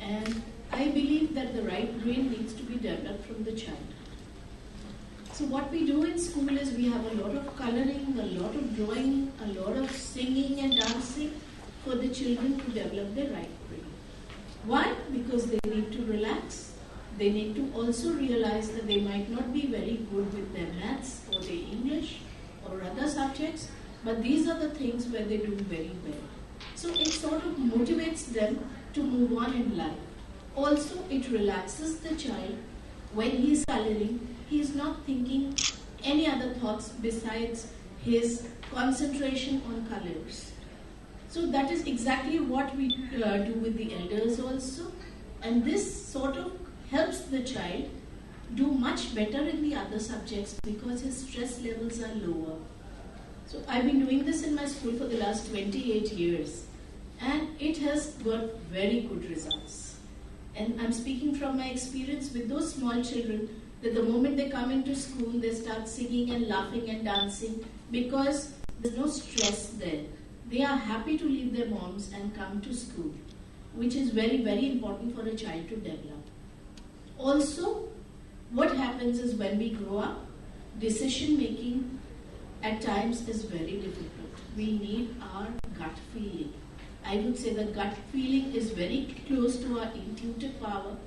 And I believe that the right brain needs to be developed from the child. So what we do in school is we have a lot of coloring, a lot of drawing, a lot of singing and dancing for the children to develop their right brain. Why? Because they need to relax. They need to also realize that they might not be very good with their maths or their English or other subjects, but these are the things where they do very well. So it sort of motivates them to move on in life. Also, it relaxes the child when he's coloring. He's not thinking any other thoughts besides his concentration on colors. So that is exactly what we do with the elders also. And this sort of helps the child do much better in the other subjects because his stress levels are lower. So I've been doing this in my school for the last 28 years. And it has got very good results. And I'm speaking from my experience with those small children, that the moment they come into school, they start singing and laughing and dancing because there's no stress there. They are happy to leave their moms and come to school, which is very, very important for a child to develop. Also, what happens is when we grow up, decision making at times is very difficult. We need our gut feeling. I would say the gut feeling is very close to our intuitive power.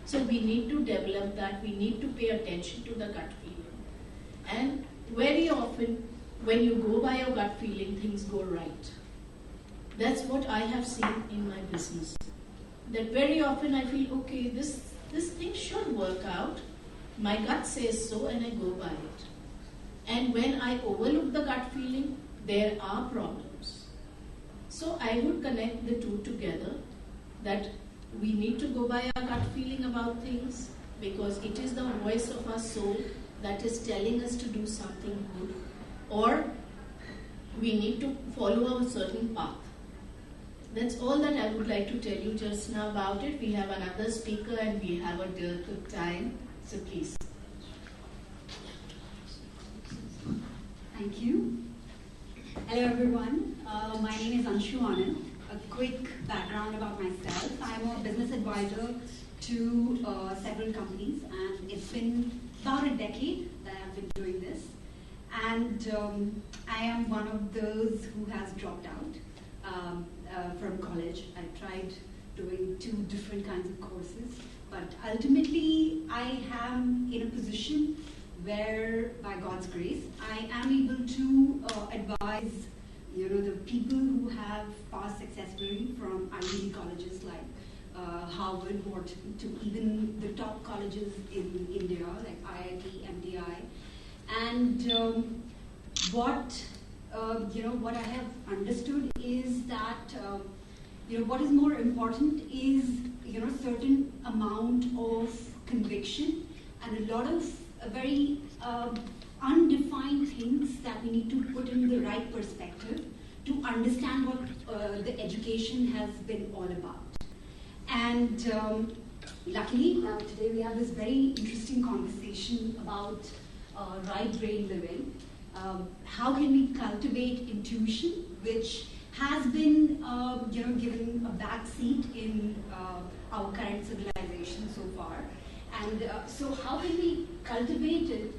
So we need to develop that. We need to pay attention to the gut feeling. And very often, when you go by your gut feeling, things go right. That's what I have seen in my business. That very often I feel, okay, this thing should work out. My gut says so, and I go by it. And when I overlook the gut feeling, there are problems. So I would connect the two together, that we need to go by our gut feeling about things because it is the voice of our soul that is telling us to do something good, or We need to follow a certain path. That's all that I would like to tell you just now about it. We have another speaker and we have a dearth of time, so please. Thank you. Hello everyone. My name is Anshu, Anand. A quick background about myself. I'm a business advisor to several companies, and it's been about a decade that I've been doing this. And I am one of those who has dropped out from college. I tried doing 2 different kinds of courses, but ultimately I am in a position where, by God's grace, I am able to advise the people who have passed successfully from Ivy League colleges like Harvard, Wharton, to even the top colleges in India like IIT, MDI. And what I have understood is that what is more important is certain amount of conviction and a lot of very undefined things that we need to put in the right perspective to understand what the education has been all about. And luckily, today we have this very interesting conversation about right brain living. How can we cultivate intuition, which has been given a back seat in our current civilization so far. And so how can we cultivate it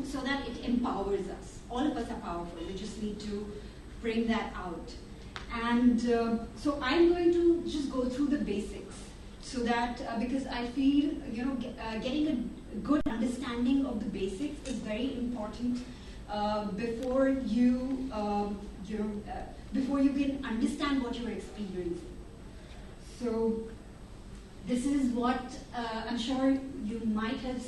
so that it empowers us? All of us are powerful. We just need to bring that out. And so I'm going to just go through the basics so that because I feel getting a good understanding of the basics is very important before you can understand what you're experiencing. So this is what I'm sure you might have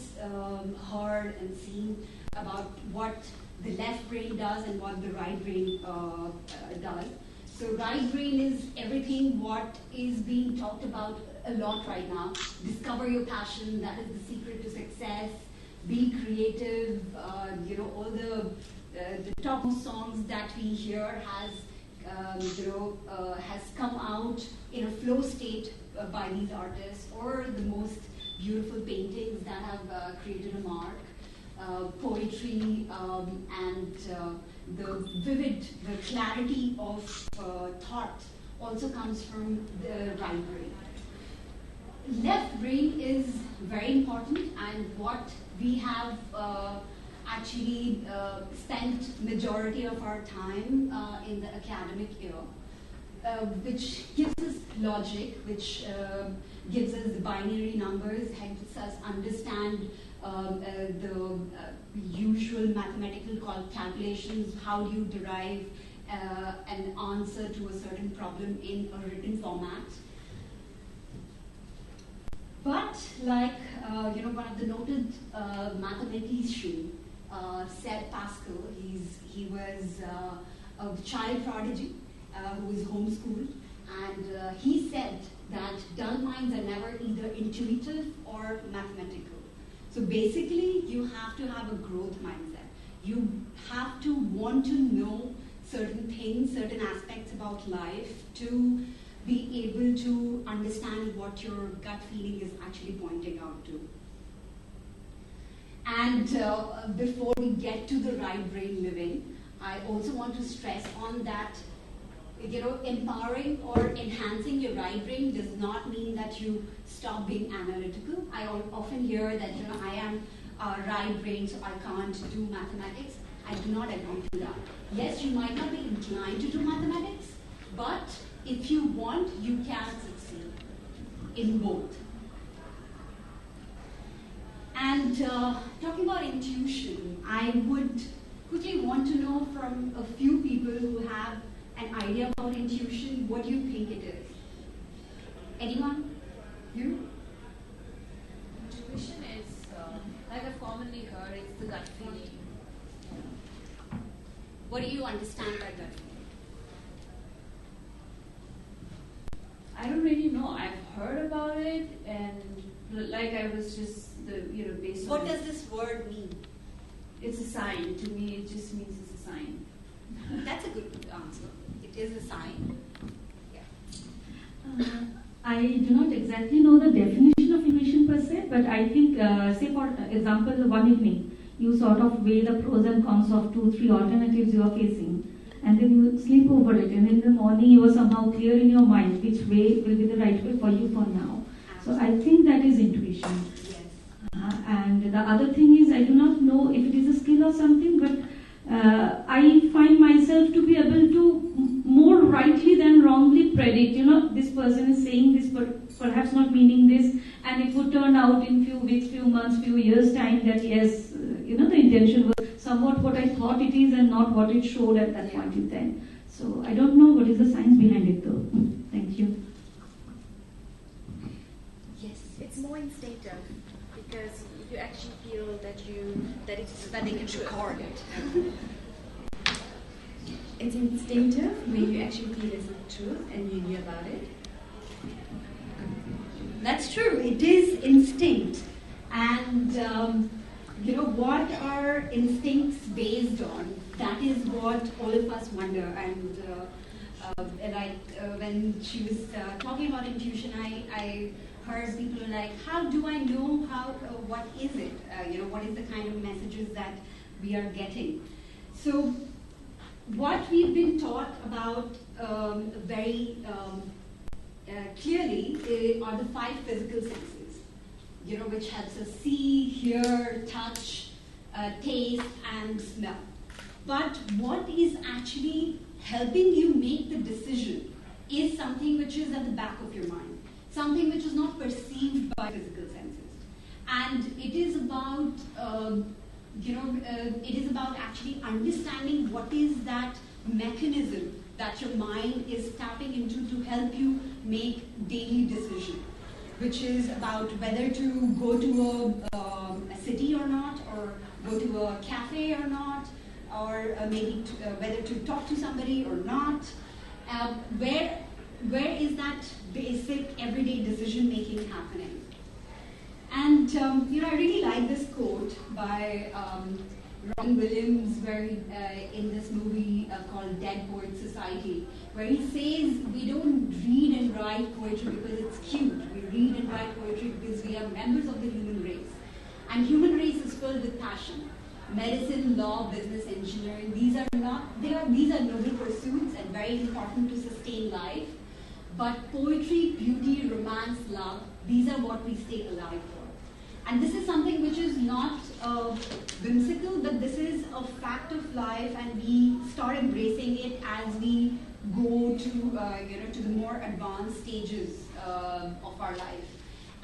heard and seen about what the left brain does and what the right brain does. So right brain is everything what is being talked about a lot right now. Discover your passion, that is the secret to success. Be creative, all the top songs that we hear has come out in a flow state by these artists, or the most beautiful paintings that have created a mark, poetry, and the vivid, the clarity of thought also comes from the right brain. Left brain is very important, and what we have actually spent majority of our time in the academic year, which gives us logic, which gives us the binary numbers, helps us understand the usual mathematical calculations. How do you derive an answer to a certain problem in a written format? But like one of the noted mathematicians said, Pascal, he was a child prodigy who was homeschooled, and he said that dull minds are never either intuitive or mathematical. So basically, you have to have a growth mindset. You have to want to know certain things, certain aspects about life to be able to understand what your gut feeling is actually pointing out to. And before we get to the right brain living, I also want to stress on that, empowering or enhancing your right brain does not mean that you stop being analytical. I often hear that, I am right brain, so I can't do mathematics. I do not agree to that. Yes, you might not be inclined to do mathematics, but if you want, you can succeed in both. And talking about intuition, I would quickly want to know from a few people who have an idea about intuition, what do you think it is? Anyone? You? Intuition is, like I've commonly heard, it's the gut feeling. What do you understand by gut feeling? I don't really know. I've heard about it, and like I was just based on. What does this word mean? It's a sign. To me, it just means it's a sign. That's a good answer. It is a sign. I do not exactly know the definition of intuition per se, but I think, say for example, one evening, you sort of weigh the pros and cons of 2-3 alternatives you are facing, and then you sleep over it, and in the morning you are somehow clear in your mind which way will be the right way for you for now. So I think that is intuition. And the other thing is, I do not know if it is a skill or something, but I find myself to be able to more rightly than wrongly predict, this person is saying this but perhaps not meaning this, and it would turn out in few weeks, few months, few years time that yes, the intention was somewhat what I thought it is and not what it showed at that point in time. So I don't know what is the science behind it though. Thank you. Yes, it's more instinctive because you actually feel that it's that they can record it. It's instinctive when you actually feel it's the truth and you knew about it. That's true. It is instinct, and what are instincts based on? That is what all of us wonder. And when she was talking about intuition, I heard people are like, how do I know what is it? What is the kind of messages that we are getting? So what we've been taught about very clearly are the 5 physical senses, which helps us see, hear, touch, taste, and smell. But what is actually helping you make the decision is something which is at the back of your mind, something which is not perceived by physical senses. And it is about, actually understanding what is that mechanism that your mind is tapping into to help you make daily decisions, which is about whether to go to a city or not, or go to a cafe or not, or maybe whether to talk to somebody or not. Where is that basic everyday decision making happening? And I really like this quote by Robin Williams, where in this movie called Dead Poets Society, where he says we don't read and write poetry because it's cute. We read and write poetry because we are members of the human race. And human race is filled with passion. Medicine, law, business, engineering, these are noble pursuits and very important to sustain life. But poetry, beauty, romance, love, these are what we stay alive for. And this is something which is not whimsical, but this is a fact of life, and we start embracing it as we go to the more advanced stages of our life.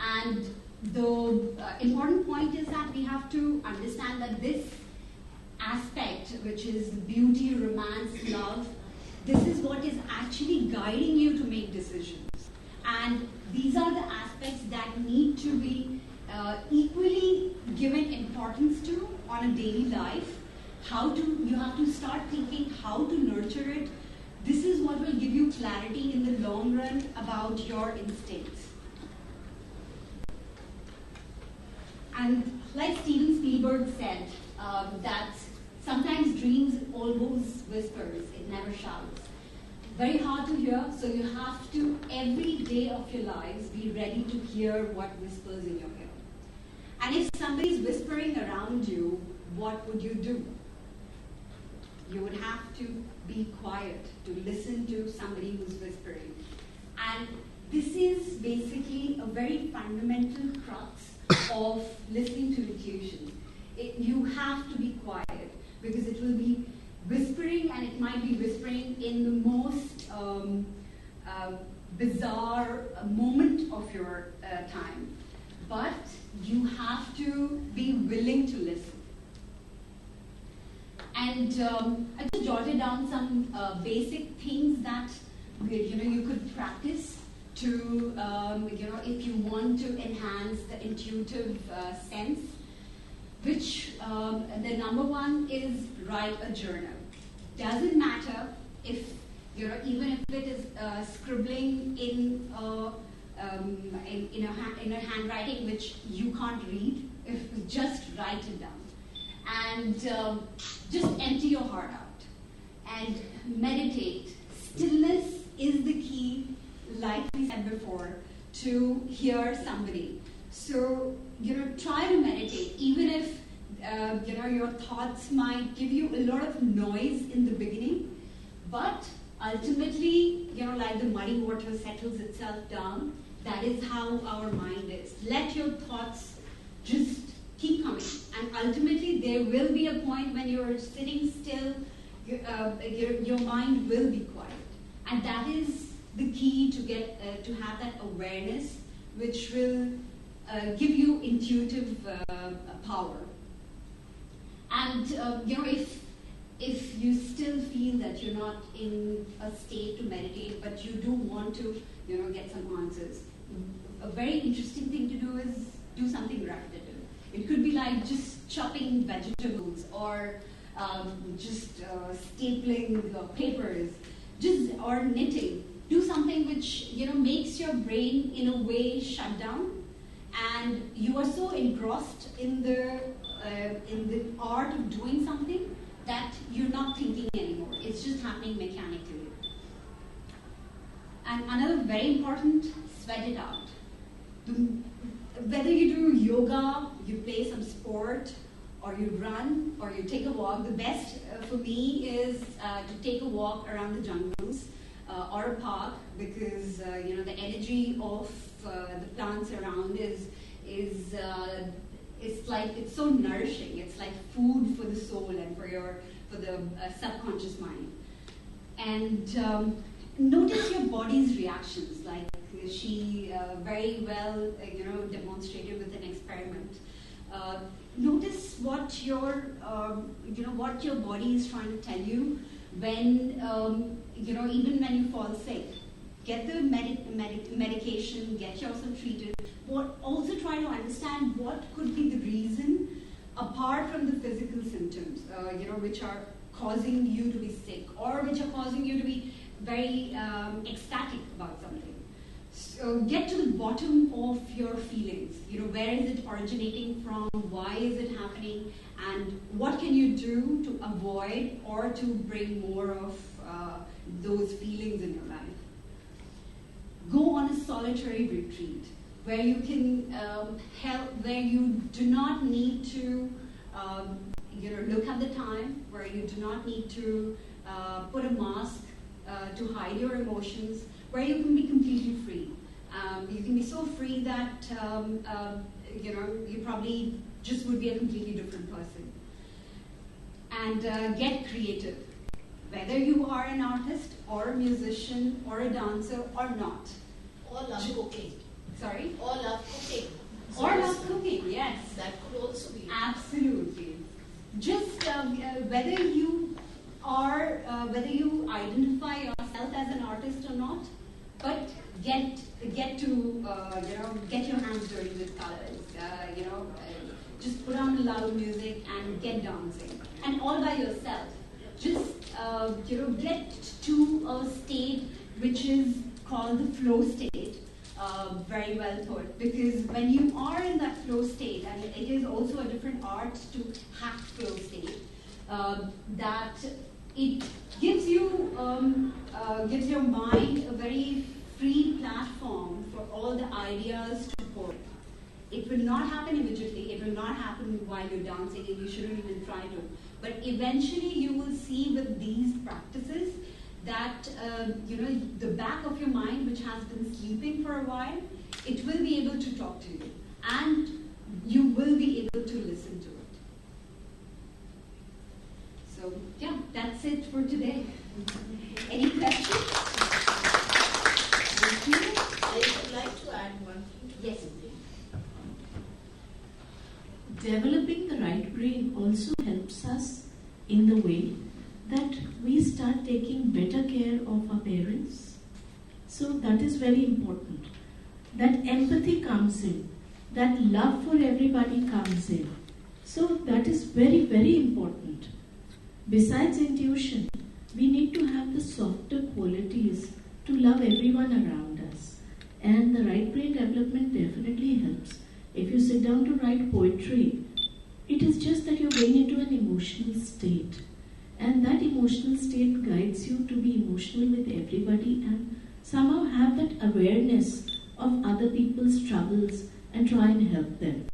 And the important point is that we have to understand that this aspect, which is beauty, romance, love, this is what is actually guiding you to make decisions. And these are the aspects that need to be equally given importance to on a daily life. You have to start thinking how to nurture it. This is what will give you clarity in the long run about your instincts. And like Steven Spielberg said, that sometimes dreams always whispers, it never shouts. Very hard to hear, so you have to, every day of your lives, be ready to hear what whispers in your ear. And if somebody is whispering around you, what would you do? You would have to be quiet, to listen to somebody who's whispering. And this is basically a very fundamental crux of listening to intuition. You have to be quiet, because it will be whispering, and it might be whispering in the most bizarre moment of your time. But you have to be willing to listen. And I just jotted down some basic things that you could practice to if you want to enhance the intuitive sense. Which the number one is write a journal. Doesn't matter if even if it is scribbling in a handwriting which you can't read. If just write it down, and just empty your heart out. and meditate. Stillness is the key, like we said before, to hear somebody. So, try to meditate, even if, your thoughts might give you a lot of noise in the beginning, but ultimately, like the muddy water settles itself down, that is how our mind is. Let your thoughts just keep coming, and ultimately there will be a point when you're sitting still, your mind will be quiet, and that is the key to get to have that awareness, which will give you intuitive power. And if you still feel that you're not in a state to meditate, but you do want to get some answers, a very interesting thing to do is do something repetitive. It could be like just chopping vegetables, or just stapling papers, or knitting. Do something which makes your brain in a way shut down, and you are so engrossed in the art of doing something that you're not thinking anymore. It's just happening mechanically. And another very important, sweat it out. Whether you do yoga, you play some sport, or you run, or you take a walk, the best for me is to take a walk around the jungles or a park, because the energy of the plants around is it's so nourishing. It's like food for the soul and for the subconscious mind. And notice your body's reactions, like she very well demonstrated with an experiment. Notice what your body is trying to tell you when even when you fall sick. Get the medication, get yourself treated. But also try to understand what could be the reason, apart from the physical symptoms, which are causing you to be sick, or which are causing you to be very ecstatic about something. So get to the bottom of your feelings. Where is it originating from? Why is it happening? And what can you do to avoid or to bring more of those feelings in your life? Go on a solitary retreat where you can where you do not need to look at the time, where you do not need to put a mask to hide your emotions, where you can be completely free. You can be so free that you probably just would be a completely different person. And get creative. Whether you are an artist or a musician or a dancer or not. Or love cooking. Sorry? Or love cooking. Or love cooking, yes. That could also be. Absolutely. Just whether you identify yourself as an artist or not, but get your hands dirty with colors. Just put on loud music and get dancing, and all by yourself. Just get to a state which is called the flow state. Very well put, because when you are in that flow state, and it is also a different art to hack flow state, that it gives your mind a very free platform for all the ideas to pour. It will not happen immediately. It will not happen while you're dancing, and you shouldn't even try to. But eventually, you will see with these practices that the back of your mind, which has been sleeping for a while, it will be able to talk to you, and you will be able to listen to it. So yeah, that's it for today. Any questions? Thank you. I would like to add one thing to yes. Developing the right brain also helps us in the way that we start taking better care of our parents. So that is very important. That empathy comes in. That love for everybody comes in. So that is very, very important. Besides intuition, we need to have the softer qualities to love everyone around us. And the right brain development definitely helps. If you sit down to write poetry, it is just that you're going into an emotional state. And that emotional state guides you to be emotional with everybody and somehow have that awareness of other people's struggles and try and help them.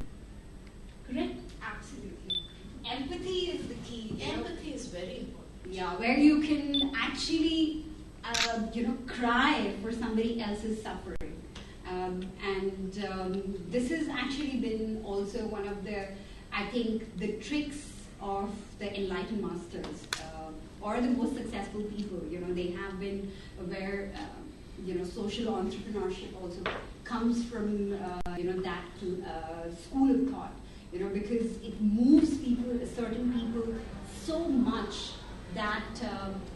Correct? Absolutely. Empathy is the key. Empathy is very important. Yeah, where you can actually, cry for somebody else's suffering. This has actually been also one of the, I think, the tricks of the enlightened masters or the most successful people. They have been where, social entrepreneurship also comes from, that school of thought. Because it moves people, certain people, so much that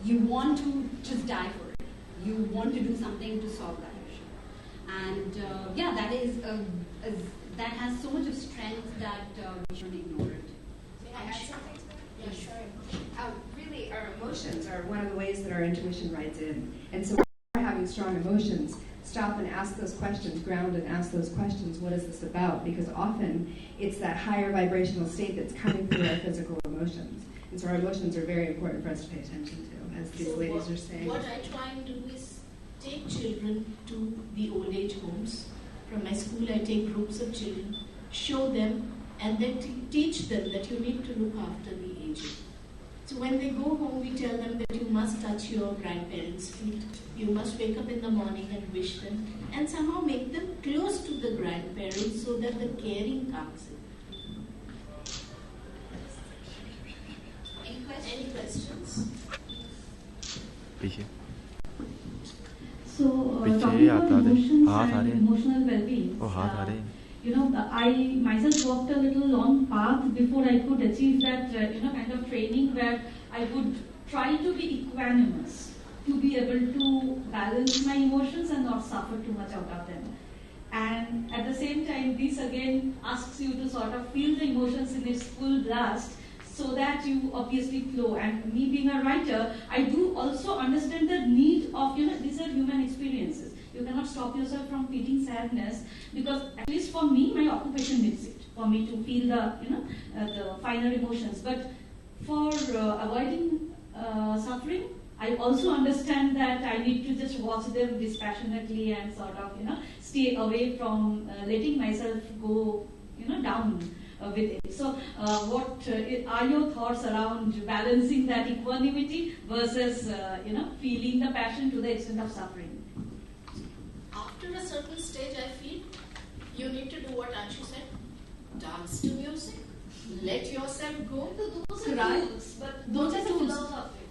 you want to just die for it. You want to do something to solve that issue. And that has so much of strength that we shouldn't ignore it. May I add something to that? Yeah, sure. Really, our emotions are one of the ways that our intuition rides in. And so when we're having strong emotions, stop and ask those questions, ground and ask those questions, what is this about? Because often it's that higher vibrational state that's coming through our physical emotions. And so our emotions are very important for us to pay attention to, as these ladies are saying. What I try and do is take children to the old age homes. From my school, I take groups of children, show them, and then teach them that you need to look after the aged. So when they go home, we tell them that you must touch your grandparents' feet, you must wake up in the morning and wish them, and somehow make them close to the grandparents so that the caring comes in. Any questions? So, talking about emotions and emotional well-being, I myself walked a little long path before I could achieve that, kind of training where I would try to be equanimous, to be able to balance my emotions and not suffer too much out of them. And at the same time, this again asks you to sort of feel the emotions in its full blast, so that you obviously flow. And me being a writer, I do also understand the need of, these are human experiences. You cannot stop yourself from feeling sadness, because at least for me, my occupation needs it, for me to feel the finer emotions. But for avoiding suffering, I also understand that I need to just watch them dispassionately and sort of, stay away from letting myself go, down with it. So, what are your thoughts around balancing that equanimity versus, feeling the passion to the extent of suffering? After a certain stage, I feel you need to do what Anshu said: dance to music, let yourself go. Those are tools, but those are tools.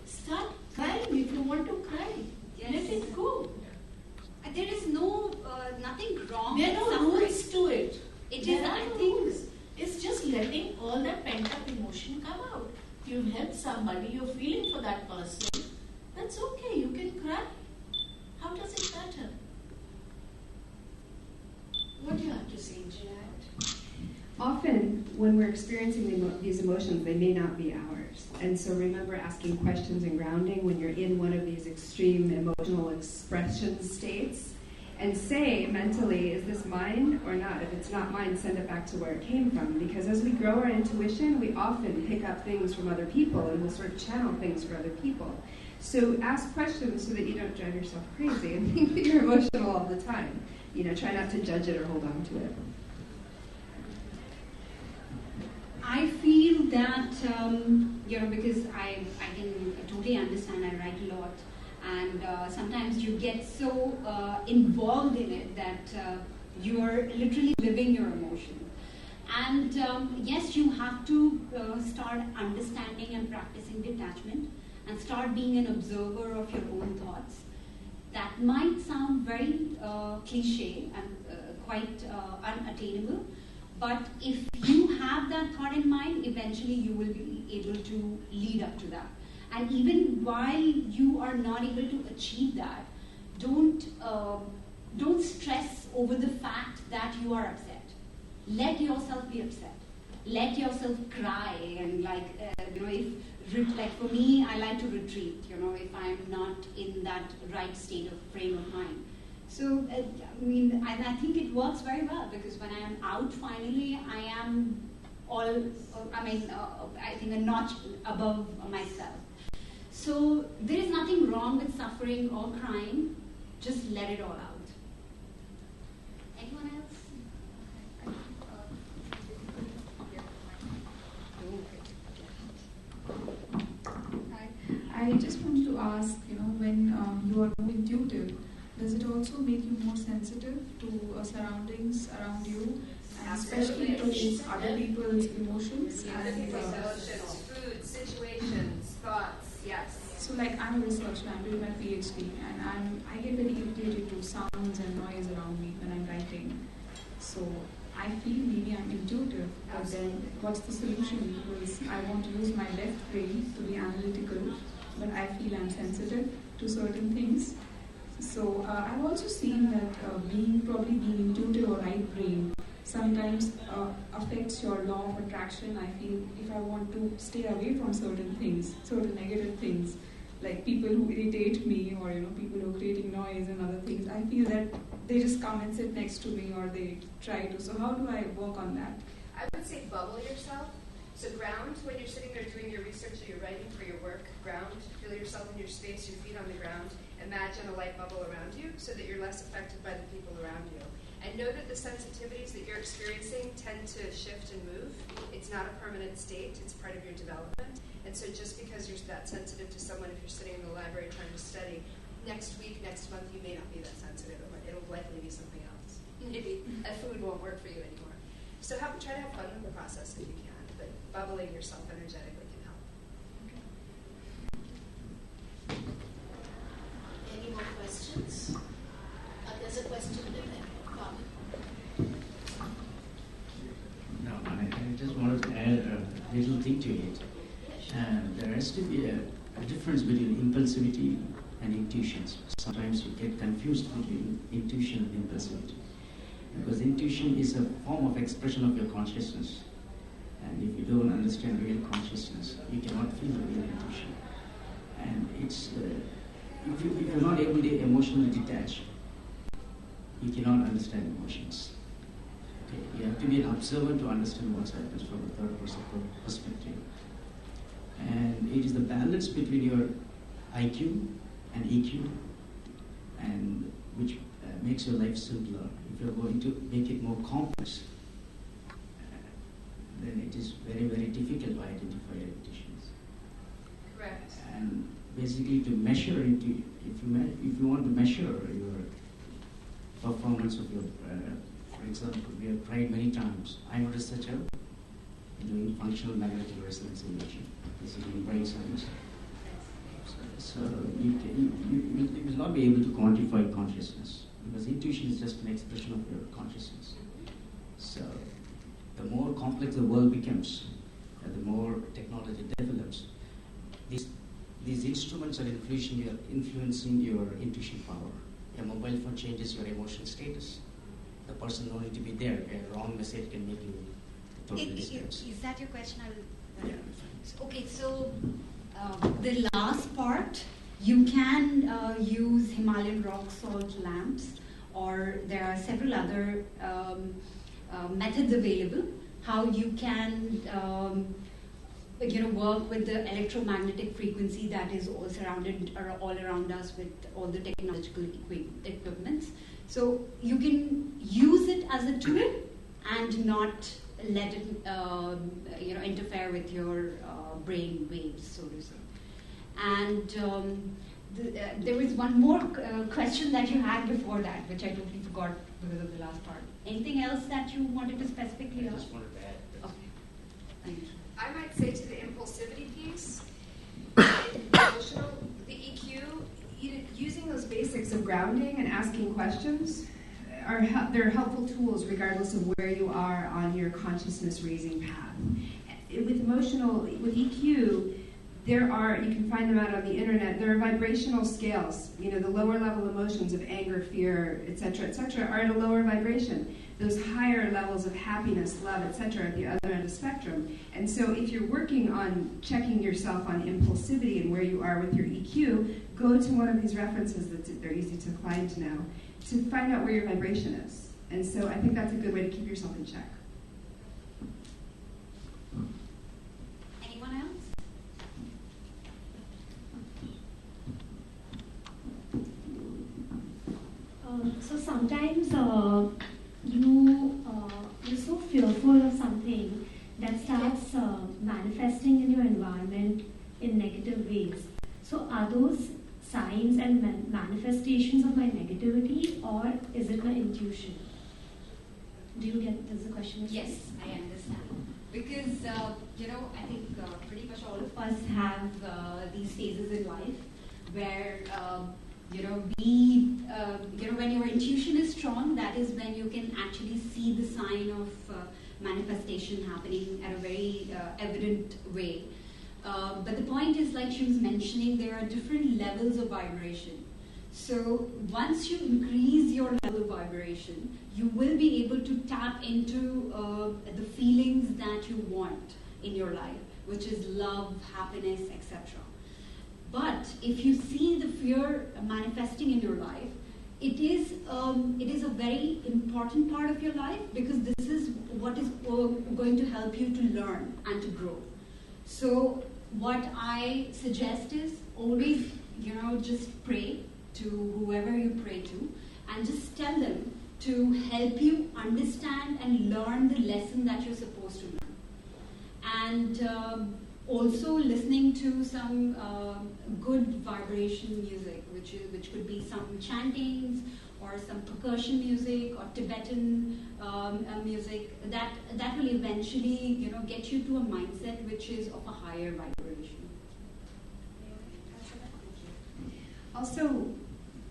Start crying if you want to cry. Yes. Let it go. There is nothing wrong. There are no suffering. rules to it. There are no rules. It's just letting all that pent-up emotion come out. You've helped somebody, you're feeling for that person. That's okay, you can cry. How does it matter? What do you have to say, Chadha? Often, when we're experiencing these emotions, they may not be ours. And so remember asking questions and grounding when you're in one of these extreme emotional expression states. And say mentally, is this mine or not? If it's not mine, send it back to where it came from. Because as we grow our intuition, we often pick up things from other people and we'll sort of channel things for other people. So ask questions so that you don't drive yourself crazy and think that you're emotional all the time. Try not to judge it or hold on to it. I feel that, because I can totally understand, I write a lot. And sometimes you get so involved in it that you're literally living your emotion. And yes, you have to start understanding and practicing detachment and start being an observer of your own thoughts. That might sound very cliche and quite unattainable, but if you have that thought in mind, eventually you will be able to lead up to that. And even while you are not able to achieve that, don't stress over the fact that you are upset. Let yourself be upset. Let yourself cry and if for me, I like to retreat. If I'm not in that right state of frame of mind. So I think it works very well because when I am out, finally, I am I think a notch above myself. So there is nothing wrong with suffering or crying. Just let it all out. Anyone else? Hi. I just wanted to ask, when you are more intuitive, does it also make you more sensitive to surroundings around you, and especially to other people's emotions? Emotions, food, situations, thoughts, yes. So like I'm a researcher, I'm doing my PhD, and I get very irritated to sounds and noise around me when I'm writing. So I feel maybe I'm intuitive, but then what's the solution? Because I want to use my left brain to be analytical, but I feel I'm sensitive to certain things. So I've also seen that being intuitive or right brain sometimes affects your law of attraction. I feel if I want to stay away from certain things, certain negative things, like people who irritate me or people who are creating noise and other things, I feel that they just come and sit next to me or they try to. So how do I work on that? I would say bubble yourself. So ground, when you're sitting there doing your research or you're writing for your work, ground, feel yourself in your space, your feet on the ground. Imagine a light bubble around you so that you're less affected by the people around you. And know that the sensitivities that you're experiencing tend to shift and move. It's not a permanent state, it's part of your development. And so just because you're that sensitive to someone, if you're sitting in the library trying to study, next week, next month, you may not be that sensitive. It'll likely be something else. Maybe a food won't work for you anymore. So try to have fun with the process if you can, but bubbling yourself energetically can help. Any more questions? There's a question there. No, I just wanted to add a little thing to it. There has to be a difference between impulsivity and intuition. Sometimes you get confused between intuition and impulsivity. Because intuition is a form of expression of your consciousness. And if you don't understand real consciousness, you cannot feel the real intuition. And it's, if you're not able to emotionally detach, you cannot understand emotions. Okay? You have to be an observer to understand what happens from a third person perspective. And it is the balance between your IQ and EQ, and which makes your life simpler. If you're going to make it more complex, then it is very, very difficult to identify intuitions. Correct. And basically, to measure if you want to measure your performance of your, for example, we have tried many times. I'm a researcher doing functional magnetic resonance imaging, basically in brain science. So you will not be able to quantify consciousness, because intuition is just an expression of your consciousness. So the more complex the world becomes, the more technology develops, these instruments are influencing your intuition power. Your mobile phone changes your emotional status. The person don't need to be there. A wrong message can make you totally disturbed. Is that your question? Yeah. Okay, so the last part, you can use Himalayan rock salt lamps, or there are several other methods available. How you can work with the electromagnetic frequency that is all surrounded or all around us with all the technological equipments. So you can use it as a tool and not let it interfere with your brain waves, so to say. And there was one more question that you had before that, which I totally forgot because of the last part. Anything else that you wanted to specifically ask? I just wanted to add. Okay. Thank you. I might say to the impulsivity piece, emotional, the EQ, Using those basics of grounding and asking questions they're helpful tools regardless of where you are on your consciousness raising path. With EQ, you can find them out on the internet, there are vibrational scales. The lower level emotions of anger, fear, etc., are at a lower vibration. Those higher levels of happiness, love, etc., are at the other end of the spectrum. And so if you're working on checking yourself on impulsivity and where you are with your EQ, go to one of these references they're easy to find now to find out where your vibration is. And so I think that's a good way to keep yourself in check. Anyone else? So sometimes you're so fearful of something that starts manifesting in your environment in negative ways. So are those signs and manifestations of my negativity, or is it my intuition? Do you get does the question? Yes, I understand. Because, I think pretty much all of us have these phases in life where, when your intuition is strong, that is when you can actually see the sign of manifestation happening at a very evident way. But the point is, like she was mentioning, there are different levels of vibration. So once you increase your level of vibration, you will be able to tap into the feelings that you want in your life, which is love, happiness, etc. But if you see the fear manifesting in your life, it is a very important part of your life, because this is what is going to help you to learn and to grow. So what I suggest is always, just pray to whoever you pray to, and just tell them to help you understand and learn the lesson that you're supposed to learn. And also listening to some good vibration music, which could be some chantings or some percussion music or Tibetan music, that will eventually get you to a mindset which is of a higher vibration. Also,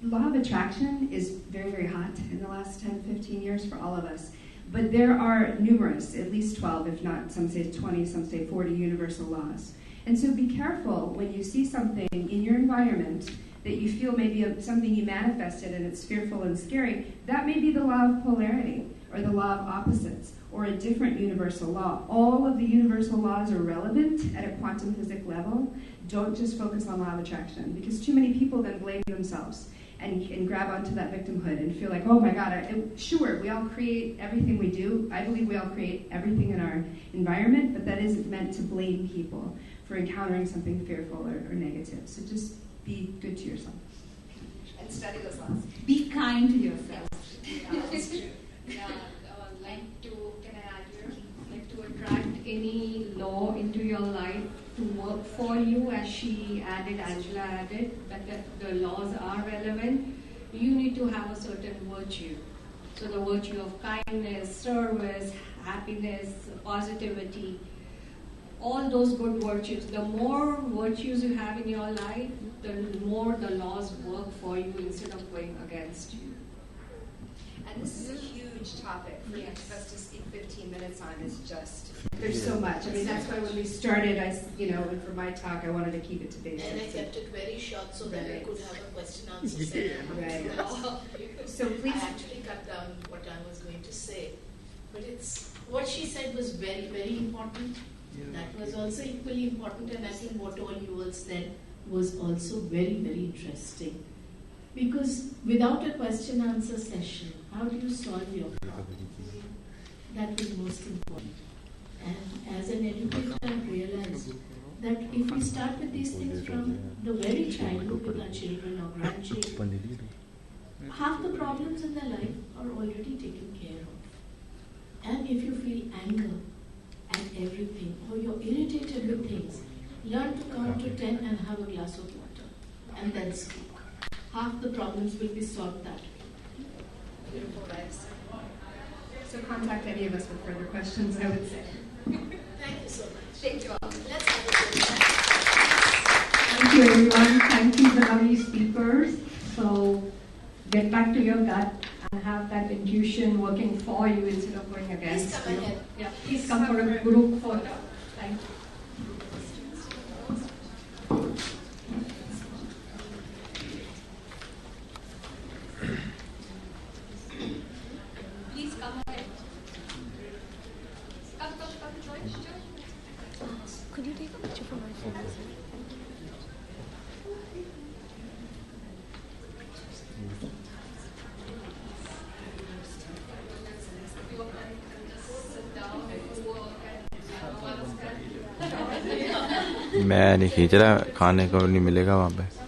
law of attraction is very, very hot in the last 10, 15 years for all of us. But there are numerous, at least 12, if not, some say 20, some say 40 universal laws. And so be careful when you see something in your environment that you feel maybe something you manifested and it's fearful and scary. That may be the law of polarity or the law of opposites or a different universal law. All of the universal laws are relevant at a quantum physics level. Don't just focus on law of attraction, because too many people then blame themselves and grab onto that victimhood and feel like, oh my God, sure, we all create everything we do. I believe we all create everything in our environment, but that isn't meant to blame people for encountering something fearful or negative. So just be good to yourself. And study those laws. Be kind to yourself. That's true. Yeah, can I add here? Like to attract any law into your life to work for you, as Angela added, but the laws are relevant, you need to have a certain virtue. So the virtue of kindness, service, happiness, positivity, all those good virtues. The more virtues you have in your life, the more the laws work for you instead of going against you. And this is a huge topic for each of us to speak 15 minutes on. Is just there's so much. I mean, that's why when we started, and for my talk, I wanted to keep it to basics. And I kept it very short so that we could have a question-answer session. Right. So please. I actually cut down what I was going to say, but what she said was very, very important. Yeah. That was also equally important, and I think what all you all said was also very, very interesting. Because without a question-answer session, how do you solve your problem? That is most important. And as an educator, I've realized that if we start with these things from the very childhood with our children or grandchildren, half the problems in their life are already taken care of. And if you feel anger at everything, or you're irritated with things, learn to count to 10 and have a glass of water, and then speak. Half the problems will be solved that way. Beautiful, guys. So contact any of us with further questions, I would say. Thank you so much. Thank you all. Let's have a good one. Thank you, everyone. Thank you, the lovely speakers. So get back to your gut and have that intuition working for you instead of going against you. Please come ahead. Yeah, please come for a group photo. Thank you. Please come ahead. Come, join. Could you take a picture for my phone? मैं नहीं खींच रहा, खाने को नहीं मिलेगा वहाँ पे।